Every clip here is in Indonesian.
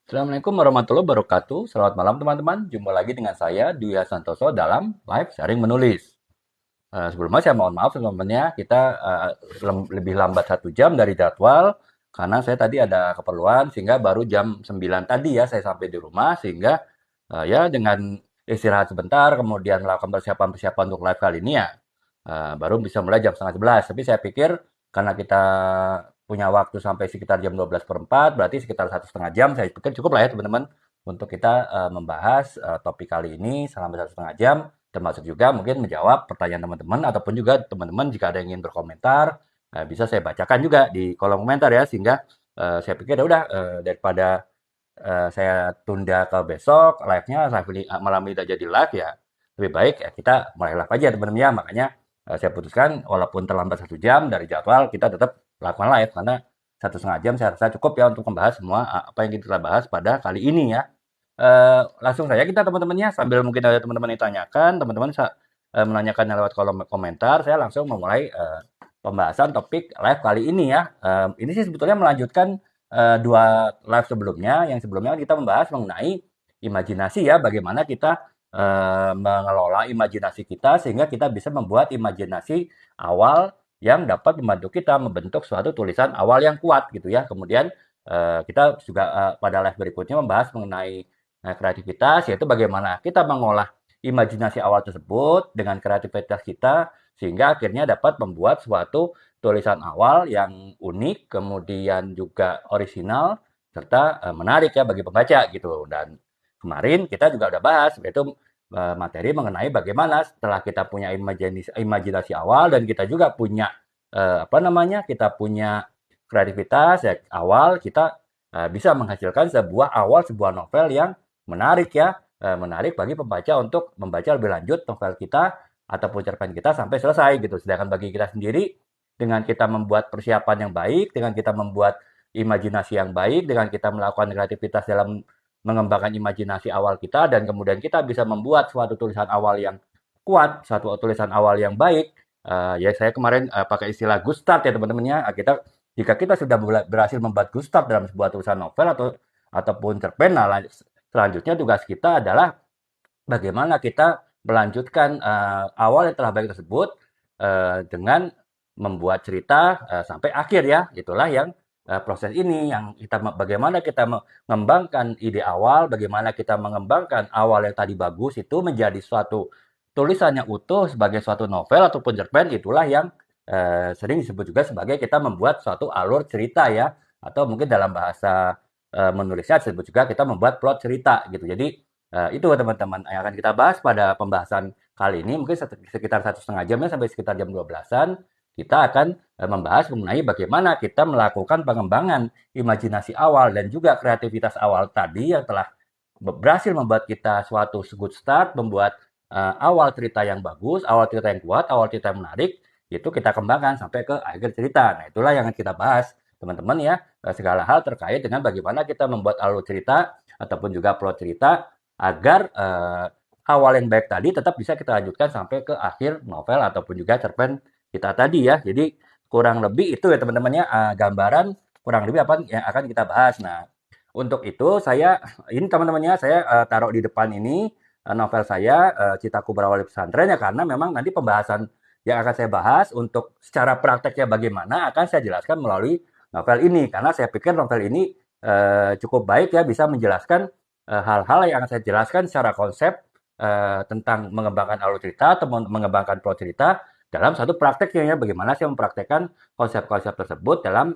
Assalamualaikum warahmatullahi wabarakatuh. Selamat malam teman-teman. Jumpa lagi dengan saya Dwi Santoso dalam live sharing menulis. Sebelumnya saya mohon maaf sebelumnya kita lebih lambat 1 jam dari jadwal karena saya tadi ada keperluan sehingga baru jam 9 tadi ya saya sampai di rumah sehingga ya dengan istirahat sebentar kemudian melakukan persiapan-persiapan untuk live kali ini ya baru bisa mulai jam setengah 11. Tapi saya pikir karena kita punya waktu sampai sekitar jam 12 per 4, berarti sekitar 1,5 jam. Saya pikir cukup lah ya teman-teman untuk kita membahas topik kali ini selama 1,5 jam, termasuk juga mungkin menjawab pertanyaan teman-teman ataupun juga teman-teman jika ada yang ingin berkomentar bisa saya bacakan juga di kolom komentar ya sehingga saya pikir ya udah daripada saya tunda ke besok live-nya live ini malam ini tidak jadi live ya lebih baik ya kita mulai live aja teman-teman ya makanya saya putuskan walaupun terlambat 1 jam dari jadwal kita tetap lakukan live karena 1,5 jam saya rasa cukup ya untuk membahas semua apa yang kita bahas pada kali ini ya. Langsung saja kita teman-temannya sambil mungkin ada teman-teman yang tanyakan teman-teman menanyakan lewat kolom komentar saya langsung memulai pembahasan topik live kali ini ya. Ini sih sebetulnya melanjutkan dua live sebelumnya. Yang sebelumnya kita membahas mengenai imajinasi ya, bagaimana kita mengelola imajinasi kita sehingga kita bisa membuat imajinasi awal yang dapat membantu kita membentuk suatu tulisan awal yang kuat gitu ya. Kemudian kita juga pada live berikutnya membahas mengenai kreativitas, yaitu bagaimana kita mengolah imajinasi awal tersebut dengan kreativitas kita sehingga akhirnya dapat membuat suatu tulisan awal yang unik, kemudian juga orisinal, serta menarik ya bagi pembaca gitu. Dan kemarin kita juga udah bahas, yaitu materi mengenai bagaimana setelah kita punya imajinasi awal dan kita juga punya kita punya kreativitas ya awal kita bisa menghasilkan sebuah novel yang menarik ya, menarik bagi pembaca untuk membaca lebih lanjut novel kita ataupun cerpen kita sampai selesai gitu. Sedangkan bagi kita sendiri, dengan kita membuat persiapan yang baik, dengan kita membuat imajinasi yang baik, dengan kita melakukan kreativitas dalam mengembangkan imajinasi awal kita, dan kemudian kita bisa membuat suatu tulisan awal yang kuat, suatu tulisan awal yang baik. Ya saya kemarin pakai istilah good start ya teman-teman ya. Jika kita sudah berhasil membuat good start dalam sebuah tulisan novel ataupun cerpen, nah selanjutnya tugas kita adalah bagaimana kita melanjutkan awal yang telah baik tersebut dengan membuat cerita sampai akhir ya. Itulah yang proses ini yang kita bagaimana kita mengembangkan ide awal, bagaimana kita mengembangkan awal yang tadi bagus itu menjadi suatu tulisan yang utuh sebagai suatu novel ataupun cerpen itulah yang sering disebut juga sebagai kita membuat suatu alur cerita ya atau mungkin dalam bahasa menulisnya disebut juga kita membuat plot cerita gitu. Jadi itu teman-teman yang akan kita bahas pada pembahasan kali ini mungkin sekitar 1,5 jamnya sampai sekitar jam 12-an kita akan membahas mengenai bagaimana kita melakukan pengembangan imajinasi awal dan juga kreativitas awal tadi yang telah berhasil membuat kita suatu good start, membuat awal cerita yang bagus, awal cerita yang kuat, awal cerita yang menarik, itu kita kembangkan sampai ke akhir cerita. Nah, itulah yang akan kita bahas, teman-teman ya, segala hal terkait dengan bagaimana kita membuat alur cerita ataupun juga plot cerita agar awal yang baik tadi tetap bisa kita lanjutkan sampai ke akhir novel ataupun juga cerpen kita tadi ya. Jadi kurang lebih itu ya teman-teman ya gambaran kurang lebih apa yang akan kita bahas. Nah, untuk itu saya ini teman-temannya saya taruh di depan ini novel saya Citaku Berawal di Pesantren ya karena memang nanti pembahasan yang akan saya bahas untuk secara prakteknya bagaimana akan saya jelaskan melalui novel ini karena saya pikir novel ini cukup baik ya bisa menjelaskan hal-hal yang akan saya jelaskan secara konsep tentang mengembangkan alur cerita atau mengembangkan plot cerita dalam satu prakteknya ya bagaimana saya mempraktekkan konsep-konsep tersebut dalam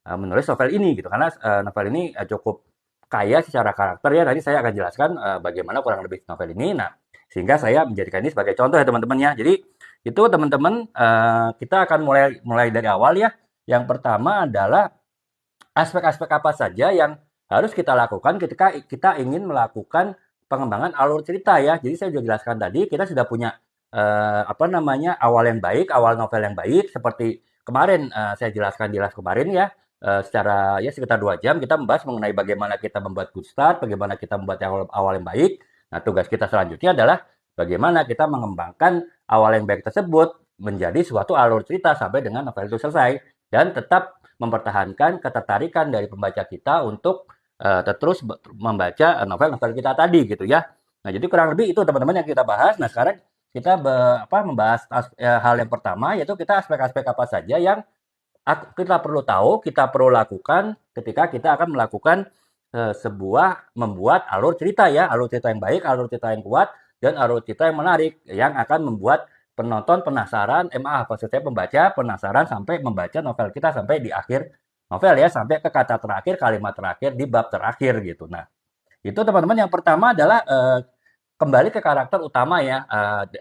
menulis novel ini gitu karena novel ini cukup kaya secara karakter ya nanti saya akan jelaskan bagaimana kurang lebih novel ini nah sehingga saya menjadikan ini sebagai contoh ya teman-teman ya jadi itu teman-teman kita akan mulai dari awal ya yang pertama adalah aspek-aspek apa saja yang harus kita lakukan ketika kita ingin melakukan pengembangan alur cerita ya. Jadi saya sudah jelaskan tadi kita sudah punya awal yang baik, awal novel yang baik seperti kemarin saya jelaskan di live kemarin ya. Secara ya sekitar 2 jam kita membahas mengenai bagaimana kita membuat good start, bagaimana kita membuat awal yang baik. Nah, tugas kita selanjutnya adalah bagaimana kita mengembangkan awal yang baik tersebut menjadi suatu alur cerita sampai dengan novel itu selesai dan tetap mempertahankan ketertarikan dari pembaca kita untuk terus membaca novel-novel kita tadi gitu ya. Nah, jadi kurang lebih itu teman-teman yang kita bahas. Nah, sekarang kita membahas hal yang pertama, yaitu kita aspek-aspek apa saja yang kita perlu tahu, kita perlu lakukan ketika kita akan melakukan membuat alur cerita ya, alur cerita yang baik, alur cerita yang kuat, dan alur cerita yang menarik, yang akan membuat penonton penasaran, maaf, maksud saya pembaca penasaran sampai membaca novel kita sampai di akhir novel ya, sampai ke kata terakhir, kalimat terakhir, di bab terakhir gitu. Nah, itu teman-teman yang pertama adalah kembali ke karakter utama ya.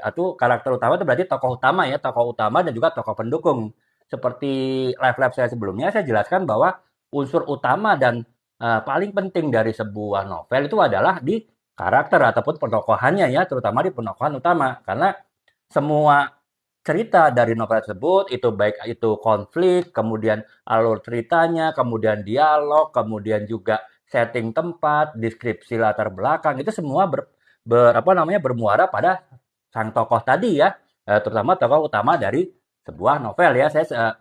Atau karakter utama itu berarti tokoh utama ya, tokoh utama dan juga tokoh pendukung. Seperti live-live saya sebelumnya, saya jelaskan bahwa unsur utama dan paling penting dari sebuah novel itu adalah di karakter ataupun penokohannya ya, terutama di penokohan utama. Karena semua cerita dari novel tersebut, itu baik itu konflik, kemudian alur ceritanya, kemudian dialog, kemudian juga setting tempat, deskripsi latar belakang, itu semua bermuara pada sang tokoh tadi ya, terutama tokoh utama dari sebuah novel ya. Saya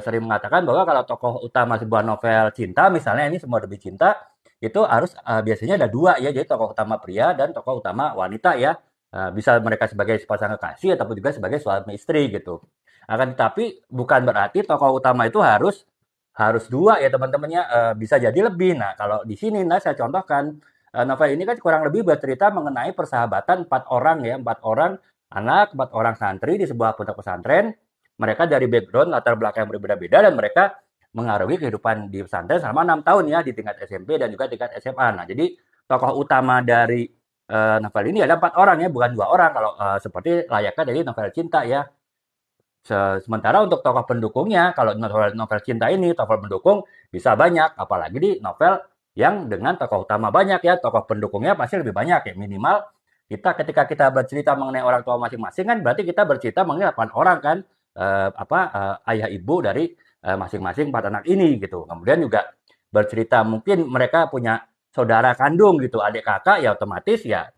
sering mengatakan bahwa kalau tokoh utama sebuah novel cinta, misalnya ini Semua Demi Cinta, itu harus biasanya ada dua ya, jadi tokoh utama pria dan tokoh utama wanita ya. Bisa mereka sebagai sepasang kekasih ataupun juga sebagai suami istri gitu. Akan tetapi bukan berarti tokoh utama itu harus harus dua ya teman-temannya, bisa jadi lebih. Nah, kalau di sini saya contohkan, novel ini kan kurang lebih bercerita mengenai persahabatan empat orang ya, empat orang anak, empat orang santri di sebuah pondok pesantren. Mereka dari background latar belakang yang berbeda-beda dan mereka mengarungi kehidupan di pesantren selama 6 tahun ya, di tingkat SMP dan juga tingkat SMA. Nah, jadi tokoh utama dari novel ini ada 4 orang ya, bukan 2 orang kalau seperti layaknya dari novel cinta ya. Sementara untuk tokoh pendukungnya, kalau novel cinta ini, tokoh pendukung bisa banyak, apalagi di novel yang dengan tokoh utama banyak ya, tokoh pendukungnya pasti lebih banyak ya. Minimal ketika kita bercerita mengenai orang tua masing-masing kan berarti kita bercerita mengenai 8 orang kan, ayah ibu dari masing-masing 4 anak ini gitu. Kemudian juga bercerita mungkin mereka punya saudara kandung gitu, adik kakak ya, otomatis ya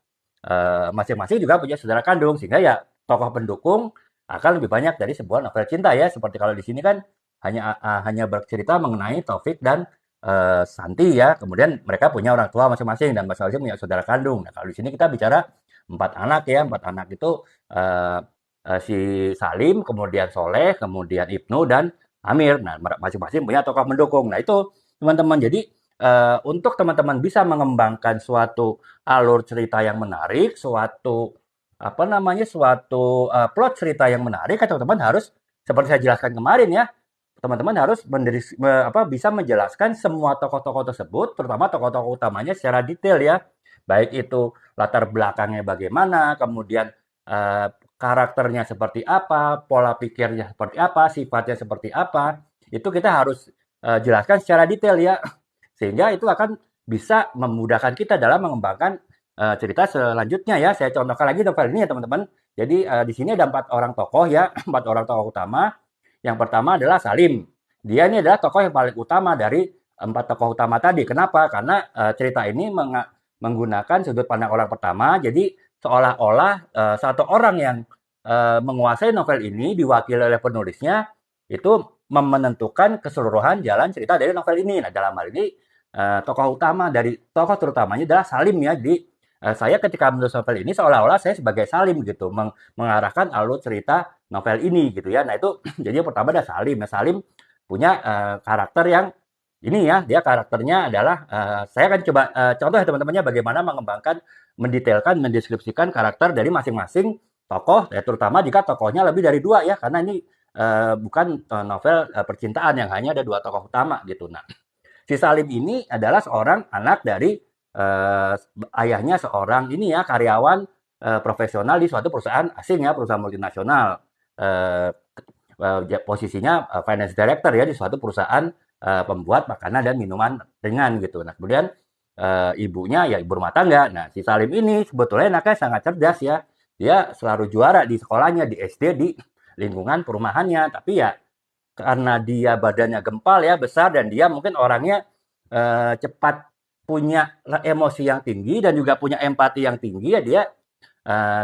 masing-masing juga punya saudara kandung, sehingga ya tokoh pendukung akan lebih banyak dari sebuah novel cinta ya. Seperti kalau di sini kan hanya bercerita mengenai Taufik dan Santi ya. Kemudian mereka punya orang tua masing-masing dan masing-masing punya saudara kandung. Nah, kalau di sini kita bicara 4 anak ya. 4 anak itu si Salim, kemudian Soleh, kemudian Ibnu dan Amir. Nah, masing-masing punya tokoh pendukung. Nah, itu teman-teman. Jadi untuk teman-teman bisa mengembangkan suatu alur cerita yang menarik, suatu plot cerita yang menarik, teman-teman harus seperti saya jelaskan kemarin ya, teman-teman harus bisa menjelaskan semua tokoh-tokoh tersebut, terutama tokoh-tokoh utamanya secara detail ya, baik itu latar belakangnya bagaimana, kemudian karakternya seperti apa, pola pikirnya seperti apa, sifatnya seperti apa, itu kita harus jelaskan secara detail ya, sehingga itu akan bisa memudahkan kita dalam mengembangkan cerita selanjutnya ya. Saya contohkan lagi novel ini ya teman-teman. Jadi di sini ada 4 orang tokoh ya, 4 orang tokoh utama. Yang pertama adalah Salim. Dia ini adalah tokoh yang paling utama dari 4 tokoh utama tadi. Kenapa? Karena cerita ini menggunakan sudut pandang orang pertama. Jadi seolah-olah satu orang yang menguasai novel ini diwakili oleh penulisnya itu menentukan keseluruhan jalan cerita dari novel ini. Nah, dalam hal ini tokoh terutamanya adalah Salim ya. Jadi saya ketika menulis novel ini seolah-olah saya sebagai Salim gitu, mengarahkan alur cerita novel ini gitu ya. Nah itu jadi yang pertama ada Salim. Nah, Salim punya karakter yang ini ya, dia karakternya adalah saya akan coba contoh ya teman-temannya bagaimana mengembangkan, mendetailkan, mendeskripsikan karakter dari masing-masing tokoh, ya terutama jika tokohnya lebih dari 2 ya, karena ini bukan novel percintaan yang hanya ada 2 tokoh utama gitu. Nah, si Salim ini adalah seorang anak dari ayahnya seorang ini ya, karyawan profesional di suatu perusahaan asing ya, perusahaan multinasional. Posisinya finance director ya di suatu perusahaan pembuat makanan dan minuman ringan gitu. Nah, kemudian ibunya ya ibu rumah tangga. Nah, si Salim ini sebetulnya anaknya sangat cerdas ya. Dia selalu juara di sekolahnya, di SD, di lingkungan perumahannya. Tapi ya karena dia badannya gempal ya, besar, dan dia mungkin orangnya cepat punya emosi yang tinggi dan juga punya empati yang tinggi ya, dia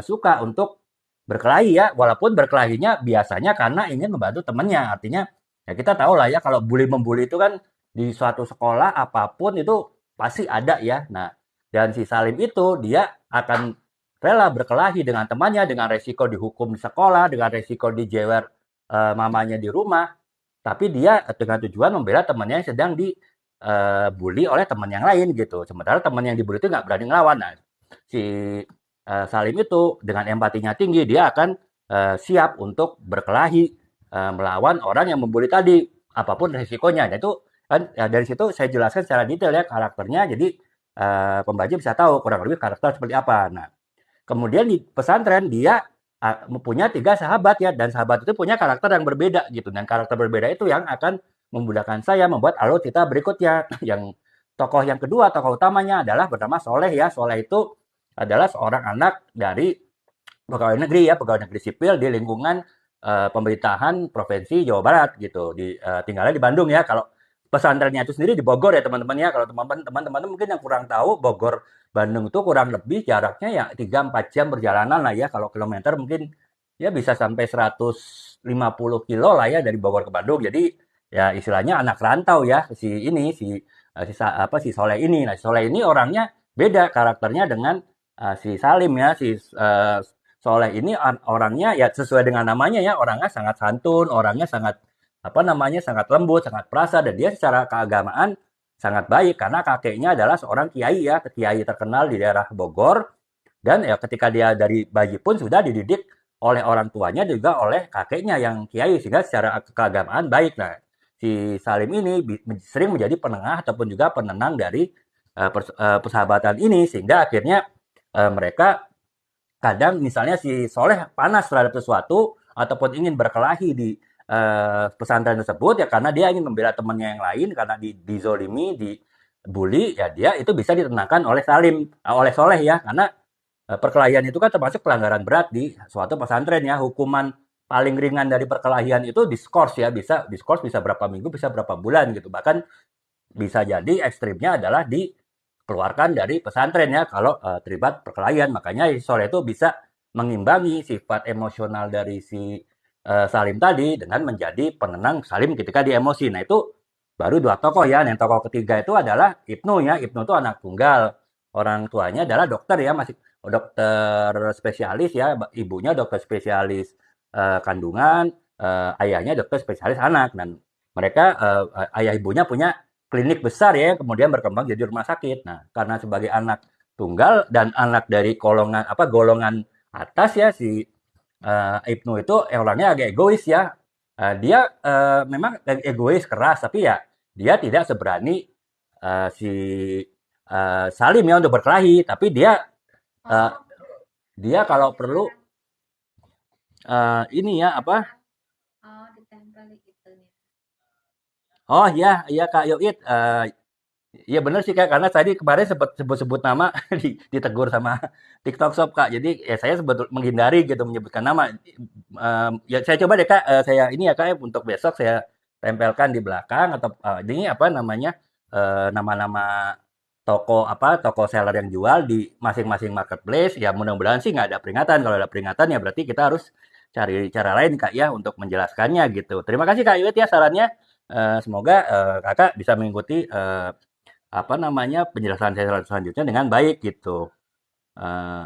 suka untuk berkelahi ya, walaupun berkelahinya biasanya karena ingin membantu temannya. Artinya ya kita tahu lah ya, kalau bully membuli itu kan di suatu sekolah apapun itu pasti ada ya. Nah, dan si Salim itu dia akan rela berkelahi dengan temannya dengan resiko dihukum di sekolah, dengan resiko dijewer mamanya di rumah, tapi dia dengan tujuan membela temannya yang sedang dibully oleh teman yang lain gitu. Sementara teman yang dibully itu nggak berani ngelawan. Nah, si Salim itu dengan empatinya tinggi, dia akan siap untuk berkelahi melawan orang yang membuli tadi, apapun resikonya. Dan itu kan ya, dari situ saya jelaskan secara detail ya karakternya, jadi pembaca bisa tahu kurang lebih karakter seperti apa. Nah, kemudian di pesantren dia punya 3 sahabat ya, dan sahabat itu punya karakter yang berbeda gitu. Dan karakter berbeda itu yang akan memudahkan saya membuat alur cerita berikutnya. Yang tokoh yang kedua, tokoh utamanya adalah bernama Soleh ya. Soleh itu adalah seorang anak dari pegawai negeri ya, pegawai negeri sipil di lingkungan pemerintahan Provinsi Jawa Barat gitu. Tinggalnya di Bandung ya. Kalau pesantrennya itu sendiri di Bogor ya teman-teman ya. Kalau teman-teman mungkin yang kurang tahu, Bogor Bandung itu kurang lebih jaraknya ya 3-4 jam perjalanan lah ya. Kalau kilometer mungkin ya bisa sampai 150 kilo lah ya dari Bogor ke Bandung. Jadi ya istilahnya anak rantau ya si ini si Soleh ini. Nah, si Soleh ini orangnya beda karakternya dengan si Salim ya. Soleh ini orangnya ya sesuai dengan namanya ya, orangnya sangat santun, orangnya sangat apa namanya sangat lembut, sangat perasa, dan dia secara keagamaan sangat baik karena kakeknya adalah seorang kiai ya, kiai terkenal di daerah Bogor. Dan ya ketika dia dari bayi pun sudah dididik oleh orang tuanya juga oleh kakeknya yang kiai, sehingga secara keagamaan baik. Nah, si Salim ini sering menjadi penengah ataupun juga penenang dari persahabatan ini, sehingga akhirnya mereka kadang misalnya si Soleh panas terhadap sesuatu ataupun ingin berkelahi di pesantren tersebut ya karena dia ingin membela temannya yang lain karena dizolimi, dibully, ya dia itu bisa ditenangkan oleh oleh Soleh ya, karena perkelahian itu kan termasuk pelanggaran berat di suatu pesantren ya. Hukuman paling ringan dari perkelahian itu diskors ya, bisa diskors bisa berapa minggu, bisa berapa bulan gitu. Bahkan bisa jadi ekstrimnya adalah dikeluarkan dari pesantren ya kalau terlibat perkelahian. Makanya Soleh itu bisa mengimbangi sifat emosional dari si Salim tadi dengan menjadi penenang Salim ketika dia emosi. Nah, itu baru 2 tokoh ya. Yang tokoh ketiga itu adalah Ibnu ya. Ibnu itu anak tunggal. Orang tuanya adalah dokter ya, masih dokter spesialis ya. Ibunya dokter spesialis kandungan, ayahnya dokter spesialis anak. Dan mereka ayah ibunya punya klinik besar ya, kemudian berkembang jadi rumah sakit. Nah, karena sebagai anak tunggal dan anak dari golongan atas ya, si Ibnu itu orangnya agak egois ya. Dia memang egois keras, tapi ya dia tidak seberani si Salim ya untuk berkelahi. Tapi eh, dia kalau perlu ini ya apa? Oh ya, iya Kak Yoit. Iya bener sih Kak, karena tadi kemarin sempat sebut-sebut nama ditegur sama TikTok Shop Kak. Jadi ya saya sebetulnya menghindari gitu menyebutkan nama. Ya saya coba deh Kak, saya ini ya Kak ya, untuk besok saya tempelkan di belakang atau ini apa namanya nama-nama toko seller yang jual di masing-masing marketplace. Ya mudah-mudahan sih nggak ada peringatan. Kalau ada peringatan ya berarti kita harus cari cara lain Kak ya untuk menjelaskannya gitu. Terima kasih Kak Iwet ya sarannya. Semoga Kakak bisa mengikuti apa namanya penjelasan saya selanjutnya dengan baik gitu. Eh,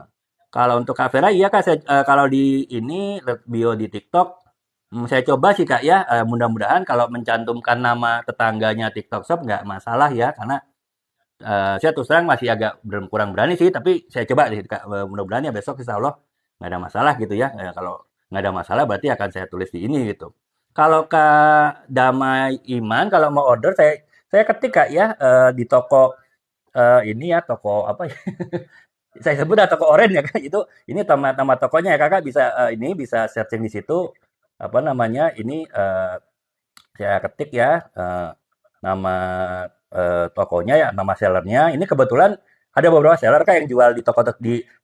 Kalau untuk Kak Vera, iya Kak, kalau di ini bio di TikTok, saya coba sih Kak ya. Mudah-mudahan kalau mencantumkan nama tetangganya TikTok Shop nggak masalah ya, karena saya terus terang masih agak kurang berani sih, tapi saya coba sih Kak. Mudah-mudahan ya besok Insya Allah nggak ada masalah gitu ya. Kalau nggak ada masalah berarti akan saya tulis di ini gitu. Kalau Kak Damai Iman, kalau mau order saya ketik Kak ya di toko ini ya toko apa ya? Saya sebut toko oren ya Kak. Itu ini nama tokonya ya Kakak bisa ini bisa searching di situ apa namanya ini saya ketik ya nama tokonya ya nama sellernya. Ini kebetulan ada beberapa seller Kak yang jual di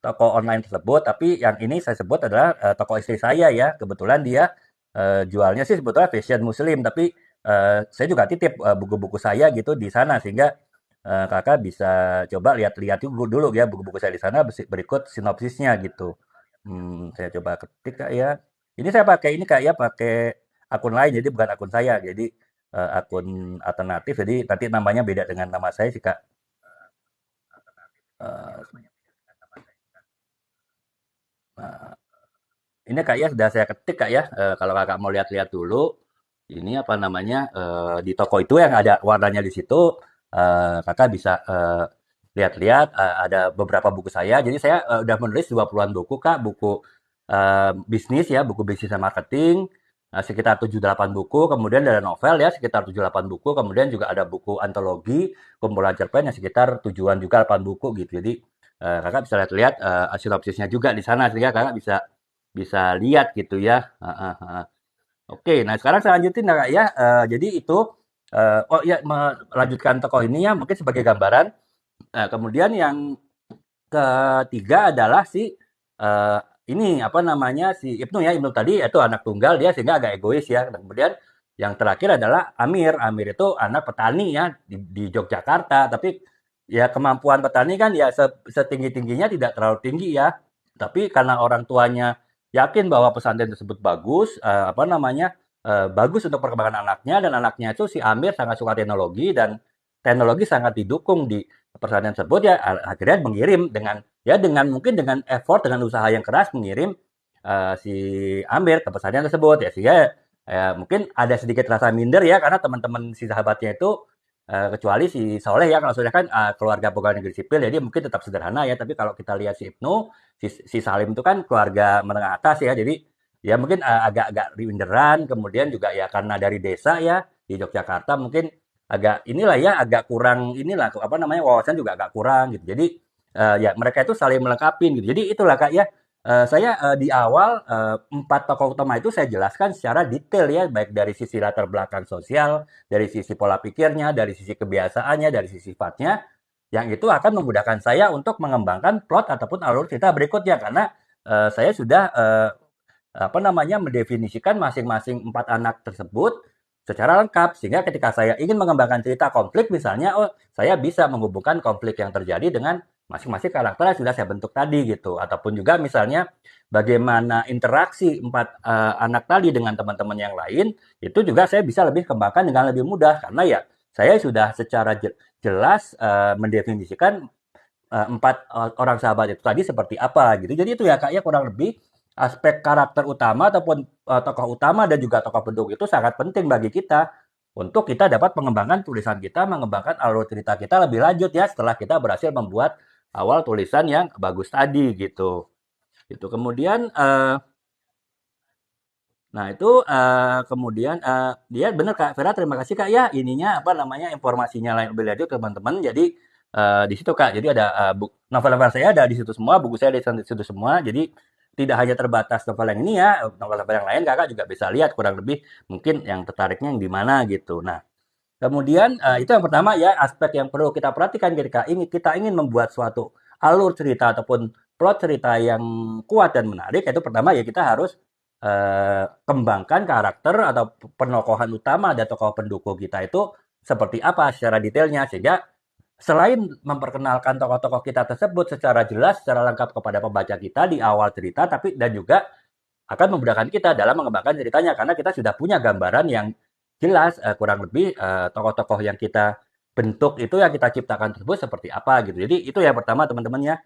toko online tersebut, tapi yang ini saya sebut adalah toko istri saya ya. Kebetulan dia jualnya sih sebetulnya fashion muslim, tapi saya juga titip buku-buku saya gitu di sana sehingga Kakak bisa coba lihat-lihat dulu ya buku-buku saya di sana berikut sinopsisnya gitu. Saya coba ketik Kak ya. Ini saya pakai ini Kak ya, pakai akun lain jadi bukan akun saya. Jadi akun alternatif jadi nanti namanya beda dengan nama saya sih Kak. Eh, nah, ini kak ya sudah saya ketik kak ya. Kalau kakak mau lihat-lihat dulu, ini apa namanya di toko itu yang ada warnanya di situ, kakak bisa lihat-lihat. Ada beberapa buku saya. Jadi saya udah menulis 20-an buku kak, buku bisnis ya, buku bisnis dan marketing. Sekitar 7-8 buku, kemudian ada novel ya sekitar 7-8 buku, kemudian juga ada buku antologi, kumpulan cerpen yang sekitar 7-an juga 8 buku gitu. Jadi kakak bisa lihat-lihat sinopsisnya juga di sana sehingga kakak bisa bisa lihat gitu ya. Heeh, heeh. Oke, nah sekarang saya lanjutin ya Kak ya. Jadi itu oh ya melanjutkan tokoh ini ya mungkin sebagai gambaran. Kemudian yang ketiga adalah si eh, ini apa namanya si Ibnu ya. Ibnu tadi itu anak tunggal dia sehingga agak egois ya. Dan kemudian yang terakhir adalah Amir. Amir itu anak petani ya di Yogyakarta. Tapi ya kemampuan petani kan ya setinggi-tingginya tidak terlalu tinggi ya. Tapi karena orang tuanya yakin bahwa pesantren tersebut bagus, apa namanya bagus untuk perkembangan anaknya dan anaknya itu si Amir sangat suka teknologi dan teknologi sangat didukung di pesantren tersebut ya akhirnya mengirim dengan mungkin dengan effort dengan usaha yang keras mengirim si Amir ke pesantren tersebut ya sehingga mungkin ada sedikit rasa minder ya karena teman-teman si sahabatnya itu kecuali si Soleh ya kalau Soleh kan keluarga pegawai negeri sipil jadi mungkin tetap sederhana ya tapi kalau kita lihat si Ibnu si Salim itu kan keluarga menengah atas ya jadi ya mungkin agak-agak minderan kemudian juga ya karena dari desa ya di Yogyakarta mungkin agak inilah ya agak kurang inilah apa namanya wawasan juga agak kurang gitu. Jadi ya mereka itu saling melengkapi gitu. Jadi itulah Kak ya saya di awal empat tokoh utama itu saya jelaskan secara detail ya baik dari sisi latar belakang sosial, dari sisi pola pikirnya, dari sisi kebiasaannya, dari sisi sifatnya yang itu akan memudahkan saya untuk mengembangkan plot ataupun alur cerita berikutnya karena saya sudah apa namanya mendefinisikan masing-masing empat anak tersebut secara lengkap sehingga ketika saya ingin mengembangkan cerita konflik misalnya oh saya bisa menghubungkan konflik yang terjadi dengan masing-masing karakter yang sudah saya bentuk tadi gitu ataupun juga misalnya bagaimana interaksi empat anak tadi dengan teman-teman yang lain itu juga saya bisa lebih kembangkan dengan lebih mudah karena ya saya sudah secara jelas mendefinisikan empat orang sahabat itu tadi seperti apa gitu jadi itu ya kak ya kurang lebih aspek karakter utama ataupun tokoh utama dan juga tokoh pendukung itu sangat penting bagi kita untuk kita dapat mengembangkan tulisan kita, mengembangkan alur cerita kita lebih lanjut ya setelah kita berhasil membuat awal tulisan yang bagus tadi gitu. Itu kemudian nah itu kemudian dia benar Kak Vera terima kasih Kak ya ininya apa namanya informasinya lain lebih lanjut teman-teman. Jadi di situ Kak. Jadi ada novel-novel saya ada di situ semua, buku saya ada di situ semua. Jadi tidak hanya terbatas novel yang ini ya, novel-novel yang lain Kakak juga bisa lihat kurang lebih mungkin yang tertariknya yang di mana gitu. Nah, kemudian itu yang pertama ya aspek yang perlu kita perhatikan ketika kita ingin membuat suatu alur cerita ataupun plot cerita yang kuat dan menarik itu pertama ya kita harus kembangkan karakter atau penokohan utama dan tokoh pendukung kita itu seperti apa secara detailnya sehingga selain memperkenalkan tokoh-tokoh kita tersebut secara jelas, secara lengkap kepada pembaca kita di awal cerita, tapi dan juga akan memudahkan kita dalam mengembangkan ceritanya karena kita sudah punya gambaran yang jelas kurang lebih tokoh-tokoh yang kita bentuk itu yang kita ciptakan tersebut seperti apa gitu. Jadi itu yang pertama teman-teman ya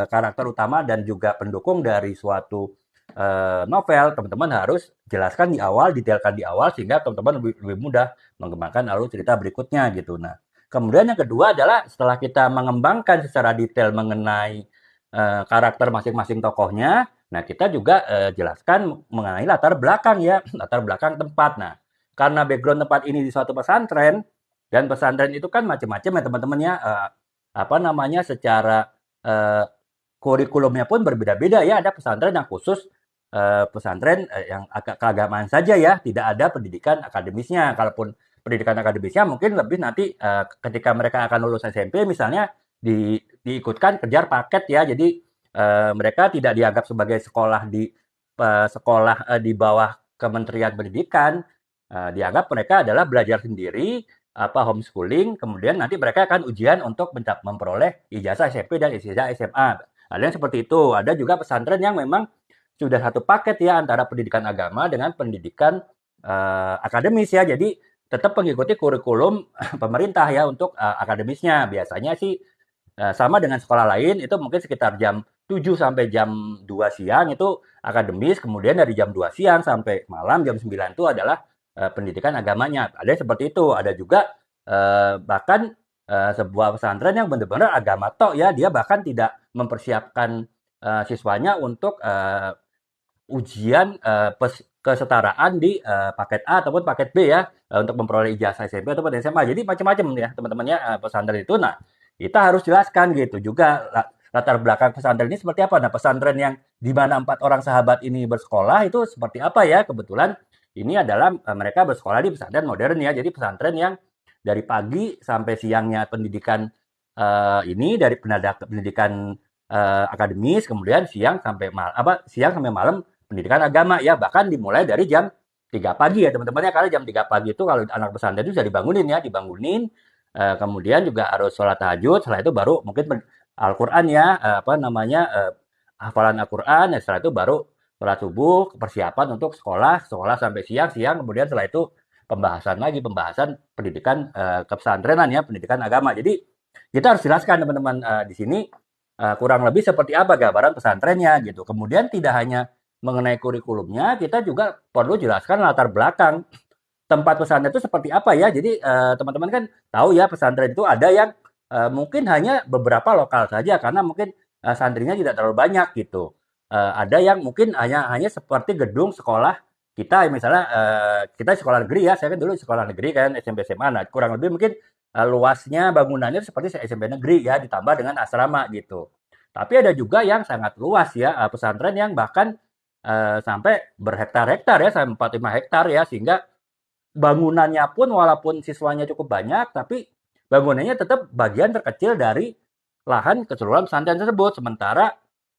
karakter utama dan juga pendukung dari suatu novel teman-teman harus jelaskan di awal, detailkan di awal sehingga teman-teman lebih mudah mengembangkan alur cerita berikutnya gitu. Nah, kemudian yang kedua adalah setelah kita mengembangkan secara detail mengenai karakter masing-masing tokohnya, nah kita juga jelaskan mengenai latar belakang ya, latar belakang tempat. Nah, karena background tempat ini di suatu pesantren dan pesantren itu kan macam-macam ya teman-teman ya, apa namanya secara eh, kurikulumnya pun berbeda-beda ya. Ada pesantren yang khusus pesantren yang agak keagamaan saja ya, tidak ada pendidikan akademisnya. Kalaupun pendidikan akademisnya mungkin lebih nanti ketika mereka akan lulus SMP misalnya diikutkan kejar paket ya. Jadi mereka tidak dianggap sebagai sekolah di bawah Kementerian Pendidikan. Dianggap mereka adalah belajar sendiri, apa homeschooling, kemudian nanti mereka akan ujian untuk memperoleh ijazah SMP dan ijazah SMA. Ada yang seperti itu. Ada juga pesantren yang memang sudah satu paket ya antara pendidikan agama dengan pendidikan akademis ya. Jadi tetap mengikuti kurikulum pemerintah ya untuk akademisnya. Biasanya sih Sama dengan sekolah lain itu mungkin sekitar jam 7 sampai jam 2 siang itu akademis, kemudian dari jam 2 siang sampai malam jam 9 itu adalah pendidikan agamanya. Ada yang seperti itu, ada juga bahkan sebuah pesantren yang benar-benar agama tok ya, dia bahkan tidak mempersiapkan siswanya untuk ujian kesetaraan di paket A ataupun paket B ya, untuk memperoleh ijazah SMP ataupun SMA. Jadi macam-macam ya teman-temannya pesantren itu. Nah, kita harus jelaskan gitu juga latar belakang pesantren ini seperti apa. Nah, pesantren yang di mana 4 orang sahabat ini bersekolah itu seperti apa ya? Kebetulan ini adalah mereka bersekolah di pesantren modern ya. Jadi pesantren yang dari pagi sampai siangnya pendidikan ini dari pendidikan akademis, kemudian siang sampai malam pendidikan agama ya, bahkan dimulai dari jam 3 pagi ya teman-teman ya, karena jam 3 pagi itu kalau anak pesantren itu bisa dibangunin ya, dibangunin, kemudian juga harus sholat tahajud, setelah itu baru mungkin Al-Quran ya, apa namanya, hafalan Al-Quran, ya setelah itu baru sholat subuh, persiapan untuk sekolah, sekolah sampai siang, siang, kemudian setelah itu pembahasan pendidikan kepesantrenan ya, pendidikan agama. Jadi kita harus jelaskan teman-teman di sini kurang lebih seperti apa gambaran pesantrennya gitu. Kemudian tidak hanya mengenai kurikulumnya, kita juga perlu jelaskan latar belakang tempat pesantren itu seperti apa ya. Jadi teman-teman kan tahu ya pesantren itu ada yang mungkin hanya beberapa lokal saja karena mungkin santrinya tidak terlalu banyak gitu. Ada yang mungkin hanya seperti gedung sekolah kita misalnya kita sekolah negeri ya. Saya kan dulu sekolah negeri kan SMP SMA. Nah, kurang lebih mungkin luasnya bangunannya seperti SMP negeri ya ditambah dengan asrama gitu. Tapi ada juga yang sangat luas ya pesantren yang bahkan sampai berhektar-hektar ya, sampai 45 hektar ya, sehingga bangunannya pun walaupun siswanya cukup banyak, tapi bangunannya tetap bagian terkecil dari lahan keseluruhan pesantren tersebut. Sementara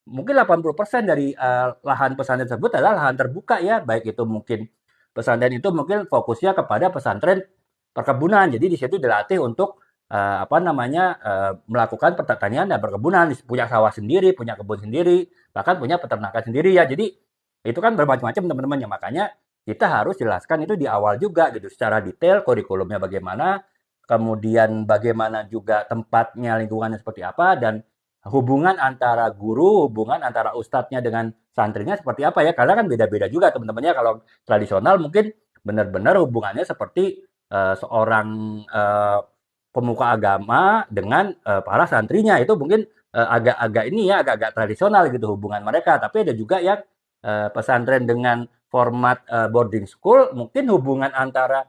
mungkin 80% dari lahan pesantren tersebut adalah lahan terbuka ya, baik itu mungkin pesantren itu mungkin fokusnya kepada pesantren perkebunan. Jadi di situ dilatih untuk apa namanya melakukan pertanian dan perkebunan, punya sawah sendiri, punya kebun sendiri, bahkan punya peternakan sendiri ya. Jadi itu kan bermacam-macam teman-teman ya, makanya kita harus jelaskan itu di awal juga gitu secara detail kurikulumnya bagaimana, kemudian bagaimana juga tempatnya, lingkungannya seperti apa, dan hubungan antara guru, hubungan antara ustadznya dengan santrinya seperti apa ya, karena kan beda-beda juga teman-temannya. Kalau tradisional mungkin benar-benar hubungannya seperti seorang pemuka agama dengan para santrinya, itu mungkin agak-agak ini ya, agak-agak tradisional gitu hubungan mereka. Tapi ada juga yang pesantren dengan format boarding school, mungkin hubungan antara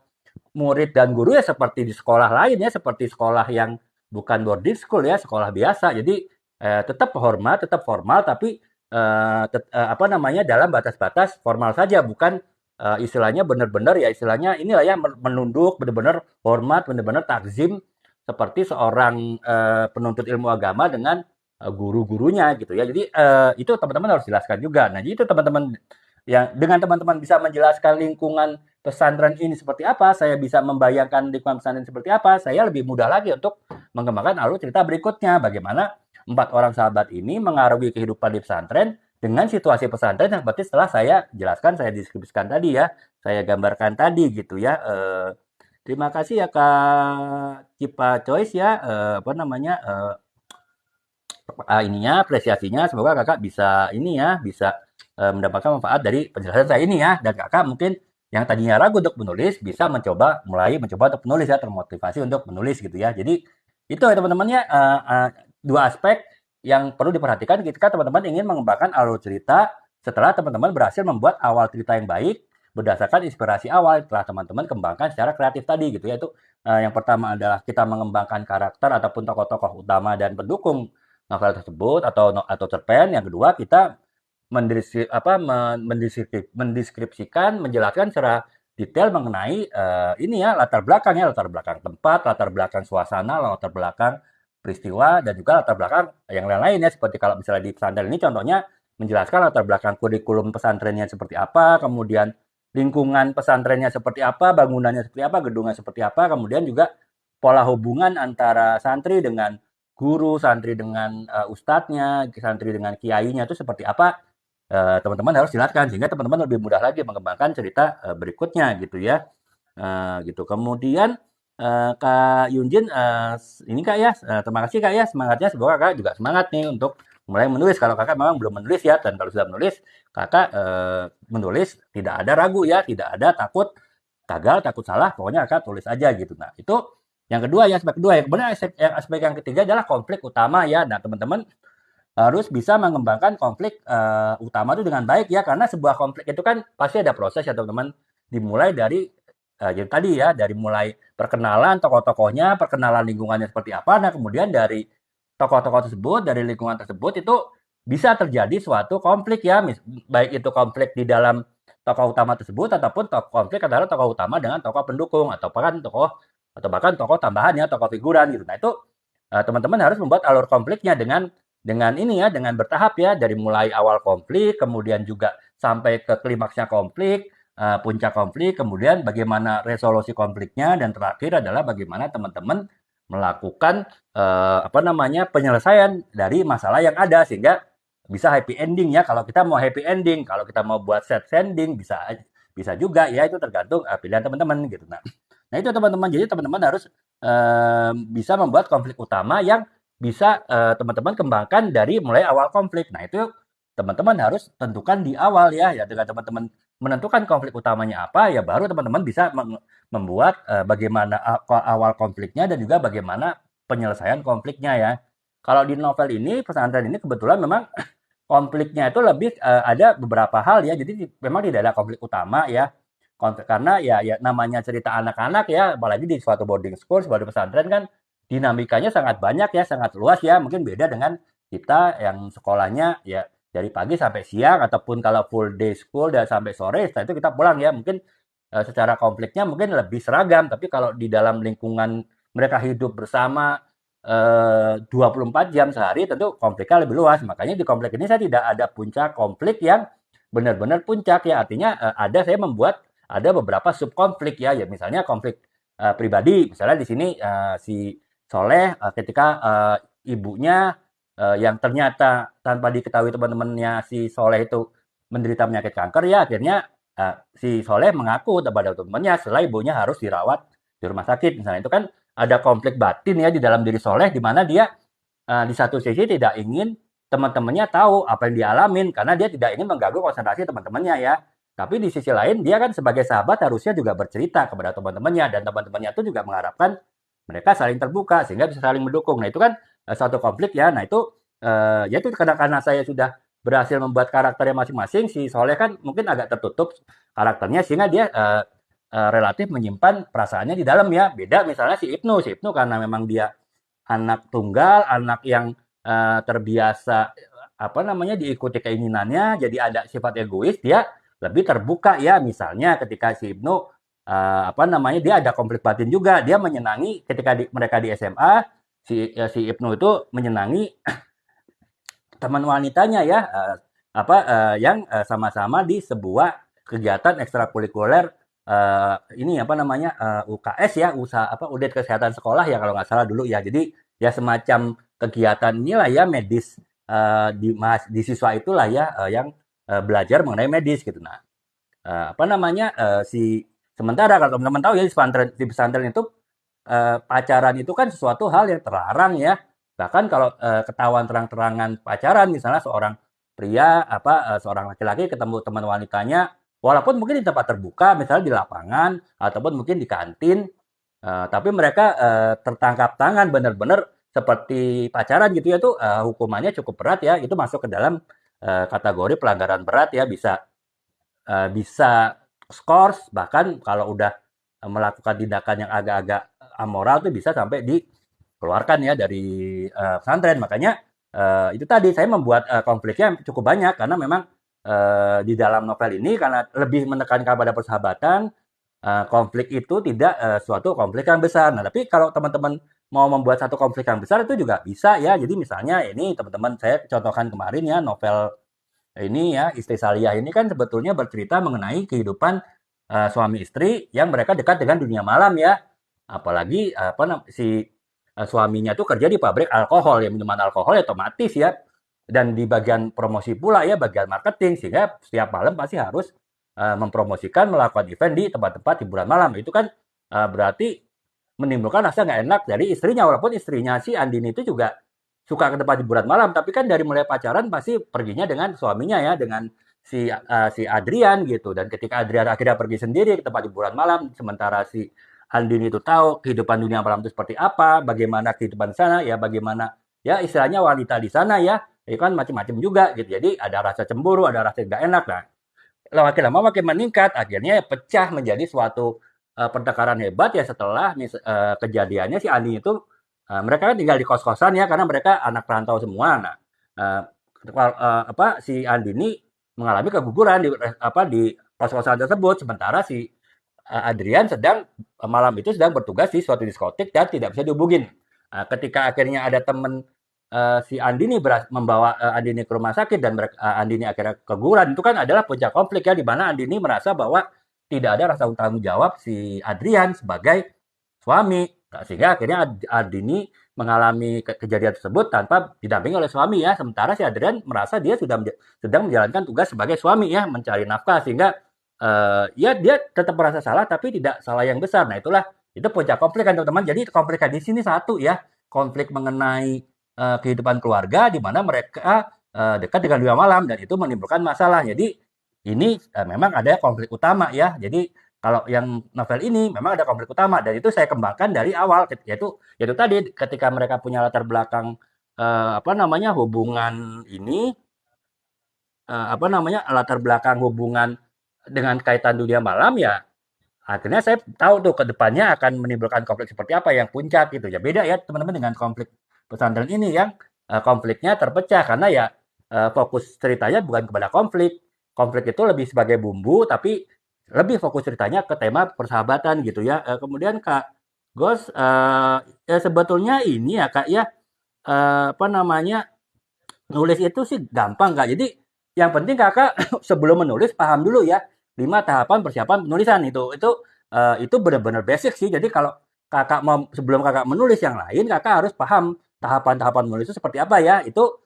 murid dan guru ya seperti di sekolah lain ya, seperti sekolah yang bukan boarding school ya, sekolah biasa. Jadi tetap hormat, tetap formal, tapi apa namanya dalam batas-batas formal saja, bukan istilahnya benar-benar ya istilahnya inilah ya menunduk, benar-benar hormat, benar-benar takzim seperti seorang penuntut ilmu agama dengan guru-gurunya gitu ya. Jadi itu teman-teman harus jelaskan juga. Nah, jadi itu teman-teman yang dengan teman-teman bisa menjelaskan lingkungan pesantren ini seperti apa, saya bisa membayangkan lingkungan pesantren seperti apa, saya lebih mudah lagi untuk mengembangkan alur cerita berikutnya. Bagaimana 4 orang sahabat ini mengarungi kehidupan di pesantren dengan situasi pesantren yang seperti setelah saya jelaskan, saya deskripsikan tadi ya, saya gambarkan tadi gitu ya. Terima kasih ya Kak Cipa Choice ya, apa namanya, ininya, apresiasinya. Semoga Kakak bisa ini ya, bisa mendapatkan manfaat dari penjelasan saya ini ya. Dan Kakak mungkin yang tadinya ragu untuk menulis, bisa mulai mencoba untuk menulis ya, termotivasi untuk menulis gitu ya. Jadi itu ya teman-teman ya, dua aspek yang perlu diperhatikan ketika teman-teman ingin mengembangkan alur cerita setelah teman-teman berhasil membuat awal cerita yang baik berdasarkan inspirasi awal telah teman-teman kembangkan secara kreatif tadi gitu ya. Itu yang pertama adalah kita mengembangkan karakter ataupun tokoh-tokoh utama dan pendukung novel tersebut atau cerpen. Yang kedua, kita mendeskripsikan, menjelaskan secara detail mengenai ini ya latar belakangnya, latar belakang tempat, latar belakang suasana, latar belakang peristiwa, dan juga latar belakang yang lain-lain ya. Seperti kalau misalnya di pesantren ini contohnya menjelaskan latar belakang kurikulum pesantrennya seperti apa, kemudian lingkungan pesantrennya seperti apa, bangunannya seperti apa, gedungnya seperti apa, kemudian juga pola hubungan antara santri dengan guru, santri dengan ustadznya, santri dengan kiainya itu seperti apa, teman-teman harus jelaskan sehingga teman-teman lebih mudah lagi mengembangkan cerita berikutnya gitu ya. Gitu. Kemudian Kak Yunjin, ini Kak ya, terima kasih Kak ya semangatnya. Semoga Kakak juga semangat nih untuk mulai menulis. Kalau Kakak memang belum menulis ya, dan kalau sudah menulis, Kakak menulis tidak ada ragu ya, tidak ada takut gagal, takut salah, pokoknya Kakak tulis aja gitu. Nah, itu yang kedua ya, aspek kedua. Yang kemudian aspek yang ketiga adalah konflik utama ya. Nah, teman-teman harus bisa mengembangkan konflik utama itu dengan baik ya, karena sebuah konflik itu kan pasti ada proses ya teman-teman, dimulai dari jadi tadi ya, dari mulai perkenalan tokoh-tokohnya, perkenalan lingkungannya seperti apa, nah kemudian dari tokoh-tokoh tersebut, dari lingkungan tersebut itu bisa terjadi suatu konflik ya, baik itu konflik di dalam tokoh utama tersebut ataupun konflik adalah tokoh utama dengan tokoh pendukung atau bahkan tokoh tambahan ya, tokoh figuran gitu. Nah itu teman-teman harus membuat alur konfliknya dengan ini ya, dengan bertahap ya, dari mulai awal konflik, kemudian juga sampai ke klimaksnya konflik, puncak konflik, kemudian bagaimana resolusi konfliknya, dan terakhir adalah bagaimana teman-teman melakukan apa namanya penyelesaian dari masalah yang ada sehingga bisa happy ending ya. Kalau kita mau happy ending, kalau kita mau buat sad ending bisa bisa juga ya, itu tergantung pilihan teman-teman gitu. Nah itu teman-teman, jadi teman-teman harus bisa membuat konflik utama yang bisa teman-teman kembangkan dari mulai awal konflik. Nah, itu teman-teman harus tentukan di awal ya. Ya dengan teman-teman menentukan konflik utamanya apa, ya baru teman-teman bisa membuat bagaimana awal konfliknya dan juga bagaimana penyelesaian konfliknya ya. Kalau di novel ini, pesantren ini kebetulan memang konfliknya itu lebih ada beberapa hal ya. Jadi memang tidak ada konflik utama ya. Karena ya namanya cerita anak-anak ya, apalagi di suatu boarding school, sebuah pesantren kan dinamikanya sangat banyak ya, sangat luas ya. Mungkin beda dengan kita yang sekolahnya ya dari pagi sampai siang, ataupun kalau full day school dan sampai sore, setelah itu kita pulang ya. Mungkin secara konfliknya mungkin lebih seragam, tapi kalau di dalam lingkungan mereka hidup bersama 24 jam sehari, tentu konfliknya lebih luas. Makanya di konflik ini saya tidak ada puncak konflik yang benar-benar puncak ya. Artinya saya membuat ada beberapa subkonflik ya. Ya misalnya konflik pribadi. Misalnya di sini si Soleh ketika ibunya yang ternyata tanpa diketahui teman-temannya si Soleh itu menderita penyakit kanker ya, akhirnya si Soleh mengaku kepada teman-temannya setelah ibunya harus dirawat di rumah sakit. Misalnya itu kan ada konflik batin ya di dalam diri Soleh, di mana dia di satu sisi tidak ingin teman-temannya tahu apa yang dia alamin karena dia tidak ingin mengganggu konsentrasi teman-temannya ya. Tapi di sisi lain dia kan sebagai sahabat harusnya juga bercerita kepada teman-temannya, dan teman-temannya itu juga mengharapkan mereka saling terbuka sehingga bisa saling mendukung. Nah itu kan satu konflik ya. Nah itu ya itu karena saya sudah berhasil membuat karakternya masing-masing. Si Soleh kan mungkin agak tertutup karakternya sehingga dia relatif menyimpan perasaannya di dalam ya. Beda misalnya si Ibnu. Si Ibnu karena memang dia anak tunggal, anak yang terbiasa apa namanya diikuti keinginannya, jadi ada sifat egois, dia lebih terbuka ya. Misalnya ketika si Ibnu apa namanya dia ada konflik batin juga, dia menyenangi ketika mereka di SMA, si Ibnu itu menyenangi teman wanitanya ya, yang sama-sama di sebuah kegiatan ekstrakurikuler ini apa namanya UKS ya, usaha apa unit kesehatan sekolah ya kalau nggak salah dulu ya. Jadi ya semacam kegiatan inilah ya medis di siswa itulah ya yang belajar mengenai medis gitu. Nah, apa namanya sementara kalau teman-teman tahu ya di pesantren itu pacaran itu kan sesuatu hal yang terlarang ya. Bahkan kalau ketahuan terang-terangan pacaran, misalnya seorang pria seorang laki-laki ketemu teman wanitanya, walaupun mungkin di tempat terbuka, misalnya di lapangan ataupun mungkin di kantin, tapi mereka tertangkap tangan benar-benar seperti pacaran gitu ya, tuh hukumannya cukup berat ya. Itu masuk ke dalam kategori pelanggaran berat ya, bisa skors, bahkan kalau udah melakukan tindakan yang agak-agak amoral tuh bisa sampai dikeluarkan ya dari pesantren. Makanya itu tadi saya membuat konfliknya cukup banyak karena memang di dalam novel ini karena lebih menekankan pada persahabatan, konflik itu tidak suatu konflik yang besar. Nah, tapi kalau teman-teman mau membuat satu konflik yang besar itu juga bisa ya. Jadi misalnya ini teman-teman saya contohkan kemarin ya, novel ini ya, Istri Saliyah ini kan sebetulnya bercerita mengenai kehidupan suami istri yang mereka dekat dengan dunia malam ya. Apalagi si suaminya tuh kerja di pabrik alkohol ya, minuman alkohol ya, otomatis ya. Dan di bagian promosi pula ya, bagian marketing, sehingga setiap malam pasti harus mempromosikan, melakukan event di tempat-tempat hiburan malam. Itu kan berarti menimbulkan rasa nggak enak dari istrinya, walaupun istrinya si Andini itu juga suka ke tempat hiburan malam, tapi kan dari mulai pacaran pasti perginya dengan suaminya ya, dengan si Adrian gitu. Dan ketika Adrian akhirnya pergi sendiri ke tempat hiburan malam, sementara si Andini itu tahu kehidupan dunia malam itu seperti apa, bagaimana kehidupan di sana, ya bagaimana ya istilahnya wanita di sana ya, itu kan macam-macam juga gitu. Jadi ada rasa cemburu, ada rasa nggak enak. Nah, makin lama makin meningkat, akhirnya pecah menjadi suatu pertengkaran hebat ya setelah kejadiannya si Andi itu mereka kan tinggal di kos-kosan ya karena mereka anak perantau semua. Nah, eh, si Andi ini mengalami keguguran di kos-kosan tersebut sementara si Adrian sedang malam itu sedang bertugas di suatu diskotik dan tidak bisa dihubungin. Ketika akhirnya ada teman si Andini membawa Andini ke rumah sakit dan Andini akhirnya keguguran, itu kan adalah puncak konflik ya, di mana Andini merasa bahwa tidak ada rasa tanggung jawab si Adrian sebagai suami. Nah, sehingga akhirnya Andini mengalami kejadian tersebut tanpa didampingi oleh suami ya. Sementara si Adrian merasa dia sudah sedang menjalankan tugas sebagai suami ya, mencari nafkah sehingga ya dia tetap merasa salah tapi tidak salah yang besar. Nah, itu puncak konflik kan teman-teman. Jadi konflik di sini satu ya, konflik mengenai kehidupan keluarga di mana mereka dekat dengan dunia malam dan itu menimbulkan masalah. Jadi ini memang ada konflik utama ya. Jadi kalau yang novel ini memang ada konflik utama dan itu saya kembangkan dari awal yaitu tadi ketika mereka punya latar belakang apa namanya hubungan ini apa namanya latar belakang hubungan dengan kaitan dunia malam ya akhirnya saya tahu tuh ke depannya akan menimbulkan konflik seperti apa yang puncak gitu ya. Beda ya teman-teman dengan konflik pesantren ini yang konfliknya terpecah karena ya fokus ceritanya bukan kepada konflik. Konflik itu lebih sebagai bumbu tapi lebih fokus ceritanya ke tema persahabatan gitu ya. Kemudian Kak Gos ya sebetulnya ini ya Kak ya apa namanya nulis itu sih gampang Kak. Jadi yang penting Kakak sebelum menulis paham dulu ya 5 tahapan persiapan penulisan itu benar-benar basic sih. Jadi kalau Kakak mau sebelum Kakak menulis yang lain, Kakak harus paham tahapan-tahapan menulis itu seperti apa ya. Itu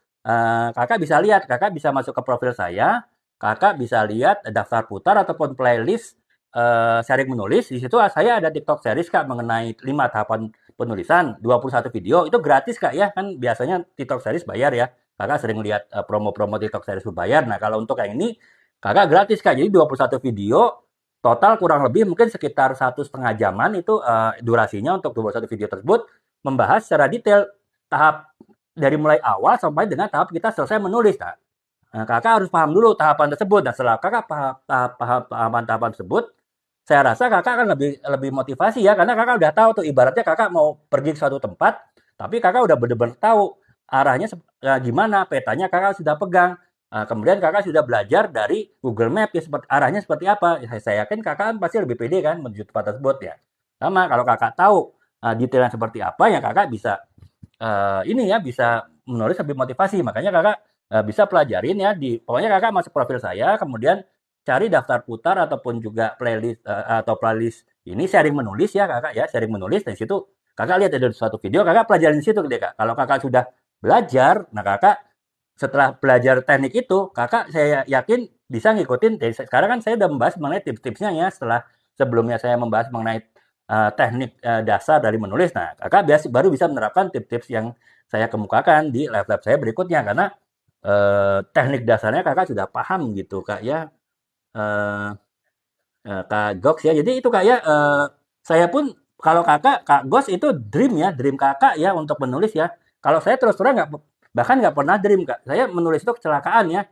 Kakak bisa lihat, Kakak bisa masuk ke profil saya, Kakak bisa lihat daftar putar ataupun playlist sharing menulis. Di situ saya ada TikTok series Kak mengenai 5 tahapan penulisan, 21 video. Itu gratis Kak ya. Kan biasanya TikTok series bayar ya. Kakak sering lihat promo-promo TikTok series berbayar. Nah, kalau untuk yang ini Kakak gratis Kak. Jadi 21 video total kurang lebih mungkin sekitar 1,5 jaman itu durasinya untuk 21 video tersebut membahas secara detail tahap dari mulai awal sampai dengan tahap kita selesai menulis. Nah, Kakak harus paham dulu tahapan tersebut. Dan setelah Kakak paham tahapan tersebut, saya rasa Kakak akan lebih motivasi ya karena Kakak udah tahu tuh ibaratnya Kakak mau pergi ke suatu tempat, tapi Kakak udah benar-benar tahu arahnya gimana, petanya Kakak sudah pegang. Kemudian Kakak sudah belajar dari Google Map ya arahnya seperti apa. Ya, saya yakin Kakak kan pasti lebih pede kan menuju tempat tersebut ya. Sama kalau Kakak tahu detailnya seperti apa ya Kakak bisa ini ya bisa menulis lebih motivasi. Makanya Kakak bisa pelajarin ya pokoknya Kakak masuk profil saya kemudian cari daftar putar ataupun juga playlist atau playlist ini sharing menulis ya Kakak ya, sharing menulis dari situ Kakak lihat ada suatu video, Kakak pelajarin di situ deh Kak. Kalau Kakak sudah belajar, nah Kakak setelah belajar teknik itu, Kakak saya yakin bisa ngikutin. Sekarang kan saya udah membahas mengenai tips-tipsnya ya setelah sebelumnya saya membahas mengenai teknik dasar dari menulis. Nah, Kakak baru bisa menerapkan tips-tips yang saya kemukakan di live-live saya berikutnya karena teknik dasarnya Kakak sudah paham gitu Kak ya. Eh, Kak Gox ya. Jadi itu Kak ya, saya pun kalau Kak Gox itu dream ya, dream Kakak ya untuk menulis ya. Kalau saya terus terang bahkan nggak pernah dream Kak. Saya menulis itu kecelakaan ya.